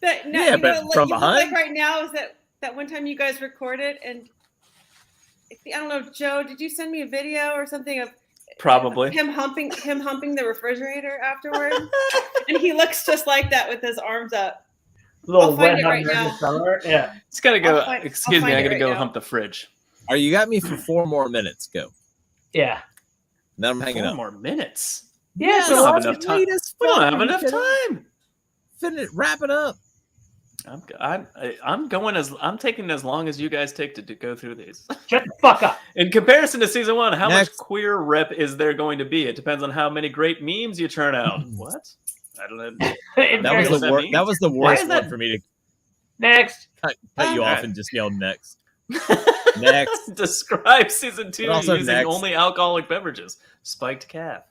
S1: Yeah, but from behind?
S5: Like right now is that one time you guys recorded, and I don't know, Joe, did you send me a video or something of
S2: Probably.
S5: him humping the refrigerator afterward? And he looks just like that with his arms up.
S3: little
S5: I'll find
S3: wet
S5: it right
S3: under the
S5: now.
S3: cellar. Yeah.
S2: It's gotta go.
S5: I'll
S2: Excuse me,
S5: find
S2: I
S5: it
S2: gotta
S5: right
S2: go
S5: now.
S2: hump the fridge.
S1: All right, you got me for 4 more minutes. Go.
S3: Yeah.
S1: Then I'm hanging
S2: 4
S1: up.
S2: more minutes.
S3: Yeah,
S2: We
S3: so
S2: don't have
S3: lots
S2: enough
S3: of-
S2: time. We don't have enough time.
S1: Finish. Wrap it up.
S2: I'm going I'm taking as long as you guys take to go through these.
S3: Shut the fuck up.
S2: In comparison to season 1, how
S1: Next.
S2: much queer rep is there going to be? It depends on how many great memes you turn out. What? I don't know.
S3: In
S1: That was
S3: fairness,
S1: the
S2: that
S1: worst.
S2: mean?
S1: That was the
S2: Why
S1: worst
S2: is
S1: one
S2: that-
S1: for me to
S3: next.
S1: cut you
S2: Alright.
S1: off and just yell next. Next.
S2: Describe season 2
S1: But also
S2: using
S1: next.
S2: only alcoholic beverages. Spiked calf.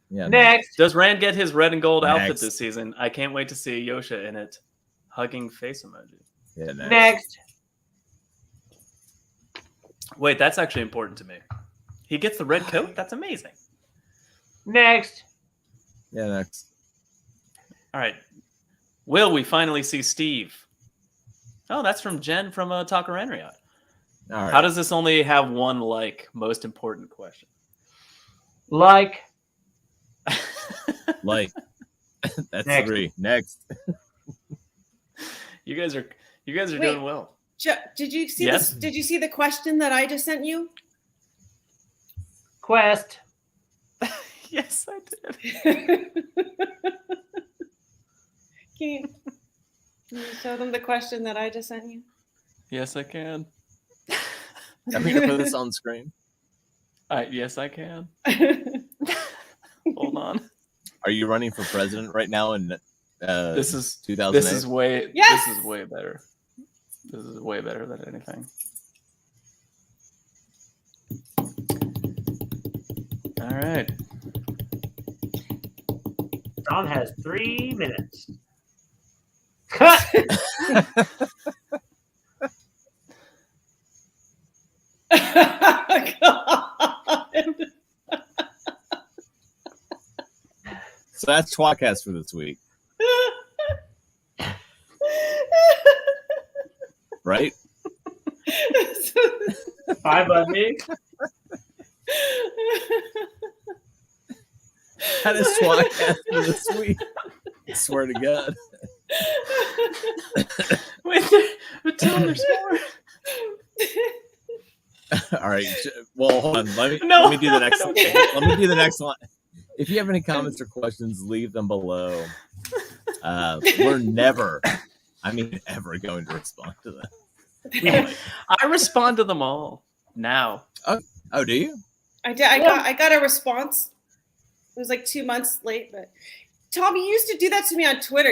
S1: Yeah.
S3: Next.
S2: Does Rand get his red and gold outfit
S1: Next.
S2: this season? I can't wait to see Yosha in it. Hugging face emoji.
S1: Yeah. Next.
S3: Next.
S2: Wait, that's actually important to me. He gets the red coat? That's amazing.
S3: Next.
S1: Yeah. Next.
S2: All right. Will we finally see Steve? Oh, that's from Jen from Talker Enriot.
S1: All right.
S2: How does this only have one most important question?
S3: Like.
S1: Like. That's
S3: Next.
S1: 3. Next.
S2: You guys are
S5: Wait.
S2: doing well.
S5: Joe, did you see
S2: Yes?
S5: this? Did you see the question that I just sent you?
S3: Quest.
S2: Yes, I did.
S5: Can you show them the question that I just sent you?
S2: Yes, I can.
S1: I'm going to put this on screen.
S2: Yes, I can. Hold on.
S1: Are you running for president right now in
S2: This is
S1: 2008?
S2: this is way
S5: Yes!
S2: this is way better. This is way better than anything. All right.
S3: Tom has 3 minutes. Cut.
S5: God.
S1: So that's tWoTcast for this week, right?
S3: 5 on me.
S1: That is tWoTcast for this week. I swear to God.
S2: Wait, but tell them there's more.
S1: All right. Well, hold on. Let me do the next one.
S2: Okay.
S1: Let me do the next one. If you have any comments or questions, leave them below. We're never, ever going to respond to them.
S2: I respond to them all now.
S1: Oh, do you?
S5: I did. I got a response. It was like 2 months late, but Tom, you used to do that to me on Twitter.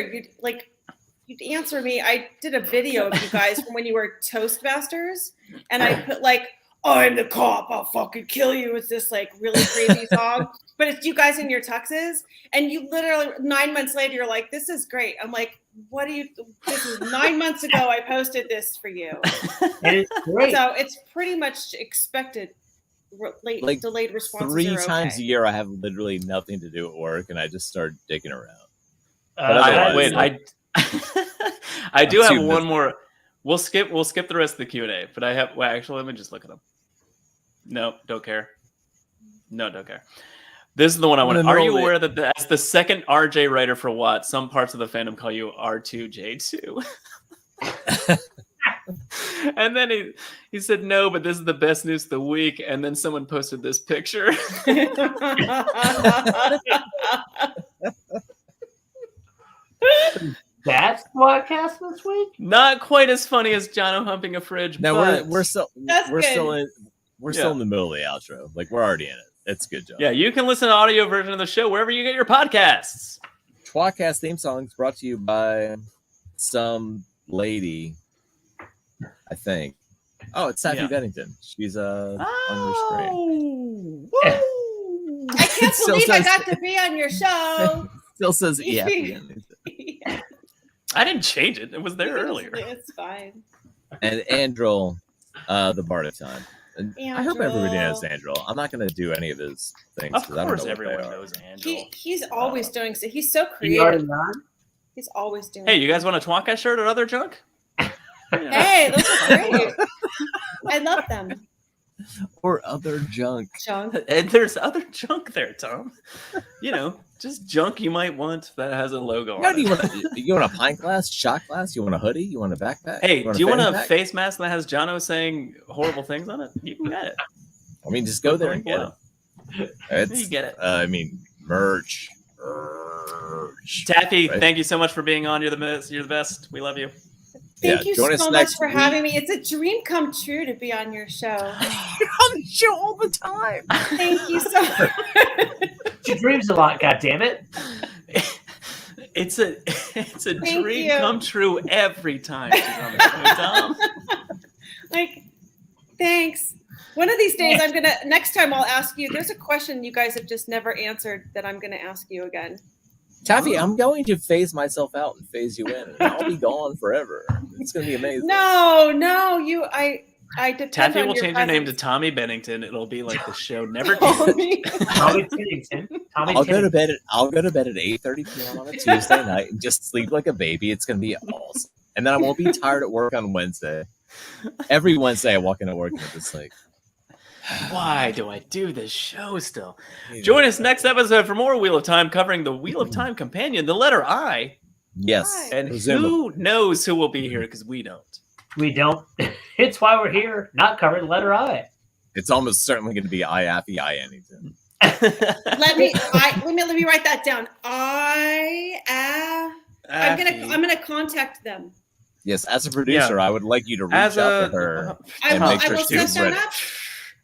S5: You'd answer me. I did a video of you guys from when you were Toastmasters, and I put like, "I'm the cop. I'll fucking kill you." It's this like really crazy song, but it's you guys in your tuxes, and you literally 9 months later, you're like, "This is great." I'm like, "What do you? This is 9 months ago. I posted this for you."
S3: And it's great.
S5: So it's pretty much expected. Delayed responses.
S1: 3
S5: are
S1: times
S5: okay.
S1: a year, I have literally nothing to do at work, and I just start digging around.
S2: I do have
S1: too
S2: one
S1: busy.
S2: more. We'll skip the rest of the Q&A, but I have. Well, actually, let me just look at them. No, don't care. No, don't care. This is the one I want. Are you aware that as the second RJ writer for Watt, some parts of the fandom call you R2J2? And then he said no, but this is the best news of the week. And then someone posted this picture.
S3: That's tWoTcast this week?
S2: Not quite as funny as Jono humping a fridge.
S1: No,
S2: but
S1: we're still in the middle of the outro. Like, we're already in it. It's a good job.
S2: Yeah, you can listen to the audio version of the show wherever you get your podcasts.
S1: tWoTcast theme songs brought to you by some lady, I think. Oh, it's Taffy Bennington. She's on your screen.
S2: Woo!
S5: I can't
S1: Still
S5: believe I
S1: says-
S5: got to be on your show.
S1: Still says yeah. at the end.
S2: I didn't change it. It was there earlier.
S5: It's fine.
S1: And Andrel, the Bard of Time. And I hope everybody knows
S5: Andrel.
S1: Andrel. I'm not going to do any of his things.
S2: Of
S1: 'cause I don't
S2: course,
S1: know what they
S2: everyone
S1: are.
S2: knows Andrew.
S5: He's always doing so. He's so
S3: You already
S5: creative.
S3: on?
S5: He's always doing.
S2: Hey, you guys want a tWoTcast shirt or other junk?
S5: Hey, those are great. I love them.
S1: Or other junk.
S5: Sean.
S2: And there's other junk there, Tom. You know, just junk you might want that has a logo on
S1: No,
S2: it.
S1: do you want a pint glass, shot glass? You want a hoodie? You want a backpack?
S2: Hey, do you want
S1: fanny
S2: a
S1: pack?
S2: face mask that has Jono saying horrible things on it? You can get it.
S1: I mean, just go there and get it.
S2: You get it.
S1: Merch.
S2: Taffy,
S1: Right.
S2: thank you so much for being on. You're the best. You're the best. We love you.
S5: Thank you
S1: join us
S5: so much
S1: next
S5: for
S1: week.
S5: having me. It's a dream come true to be on your show.
S1: on the show all the time.
S5: Thank you so much.
S3: She dreams a lot, goddammit.
S2: It's a
S5: Thank
S2: dream
S5: you.
S2: come true every time she's on the show, Tom.
S5: Like, thanks. One of these days, next time I'll ask you, there's a question you guys have just never answered that I'm going to ask you again.
S1: Taffy, I'm going to phase myself out and phase you in, and I'll be gone forever. It's going to be amazing.
S5: No, I depend
S2: Taffy
S5: on
S2: will
S5: your
S2: change your name to
S5: presence.
S2: Tommy Bennington. It'll be like the show never
S5: Call
S2: did.
S5: me.
S3: Tommy Bennington.
S1: I'll go to bed at 8:30 p.m. on a Tuesday night and just sleep like a baby. It's going to be awesome. And then I won't be tired at work on Wednesday. Every Wednesday I walk into work and I'm just like,
S2: Why do I do this show still? Join us next episode for more Wheel of Time, covering the Wheel of Time companion, the letter I.
S1: Yes.
S2: And
S1: presumably.
S2: who knows who will be here, because we don't.
S3: We don't. It's why we're here, not covering the letter I.
S1: It's almost certainly going to be Affy Anything.
S5: Let me write that down. I'm gonna contact them.
S1: Yes, as a producer, I would like you to reach out to her
S5: I
S1: and
S5: will.
S1: make
S5: I
S1: sure
S5: will
S1: she's
S5: set that
S1: ready.
S5: up.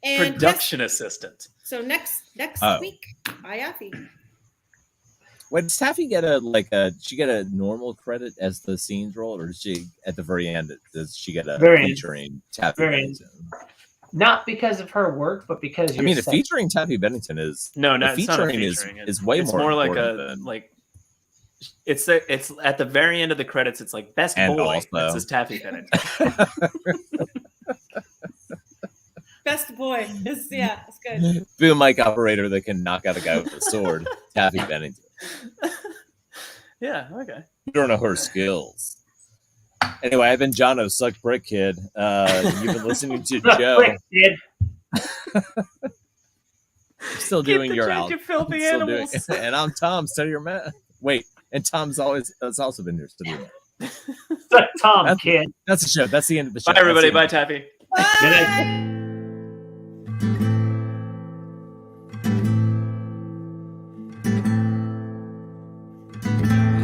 S5: And
S2: Production assistant.
S5: So next
S1: Oh.
S5: week, Affy.
S1: Wait, does Taffy get she get a normal credit as the scenes roll, or does she at the very end does she get a
S3: Very end.
S1: featuring Taffy
S3: Very
S1: Bennington?
S3: Not because of her work, but because
S1: I
S3: you're
S1: mean, the
S3: set.
S1: featuring Taffy Bennington is
S2: No,
S1: the
S2: it's not a
S1: featuring
S2: featuring.
S1: is way
S2: it's
S1: more
S2: like
S1: important than-
S2: it's at the very end of the credits. It's like best
S1: And
S2: boy.
S1: also-
S2: It says Taffy Bennington.
S5: Best boy. It's good.
S1: boom mic operator that can knock out a guy with a sword. Taffy Bennington.
S2: Yeah, okay.
S1: You don't know her skills. Anyway, I've been Jono, Suck Brick Kid. You've been listening to Joe.
S3: Brick Kid.
S1: I'm still doing your out.
S2: You filthy animals.
S1: And I'm Tom, study your math. Wait, and Tom's has also been here studying math.
S3: Suck Tom, kid.
S1: That's the show. That's the end of the show.
S2: Bye, everybody. Bye, Taffy.
S3: Good night.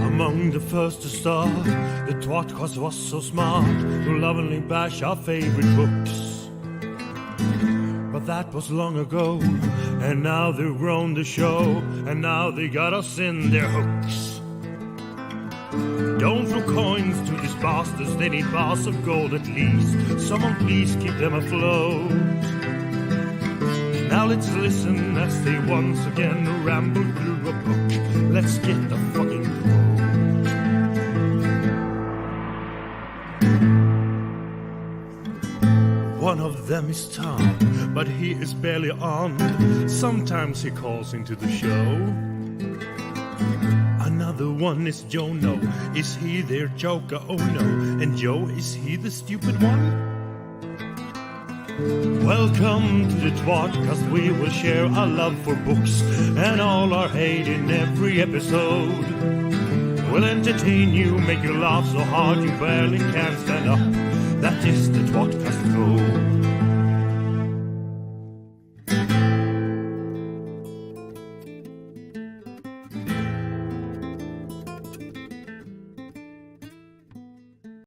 S8: Among the first to start, the tWoTcast was so smart to lovingly bash our favorite books. But that was long ago, and now they've grown the show, and now they got us in their hooks. Don't throw coins to these bastards, they need bars of gold at least. Someone please keep them afloat. Now let's listen as they once again ramble through a book. Let's get the fucking quote. One of them is Tom, but he is barely on. Sometimes he calls into the show. Another one is Jono. Is he their joker? Oh no. And Joe, is he the stupid one? Welcome to the tWoTcast. We will share our love for books and all our hate in every episode. We'll entertain you, make you laugh so hard you barely can stand up. That is the tWoTcast.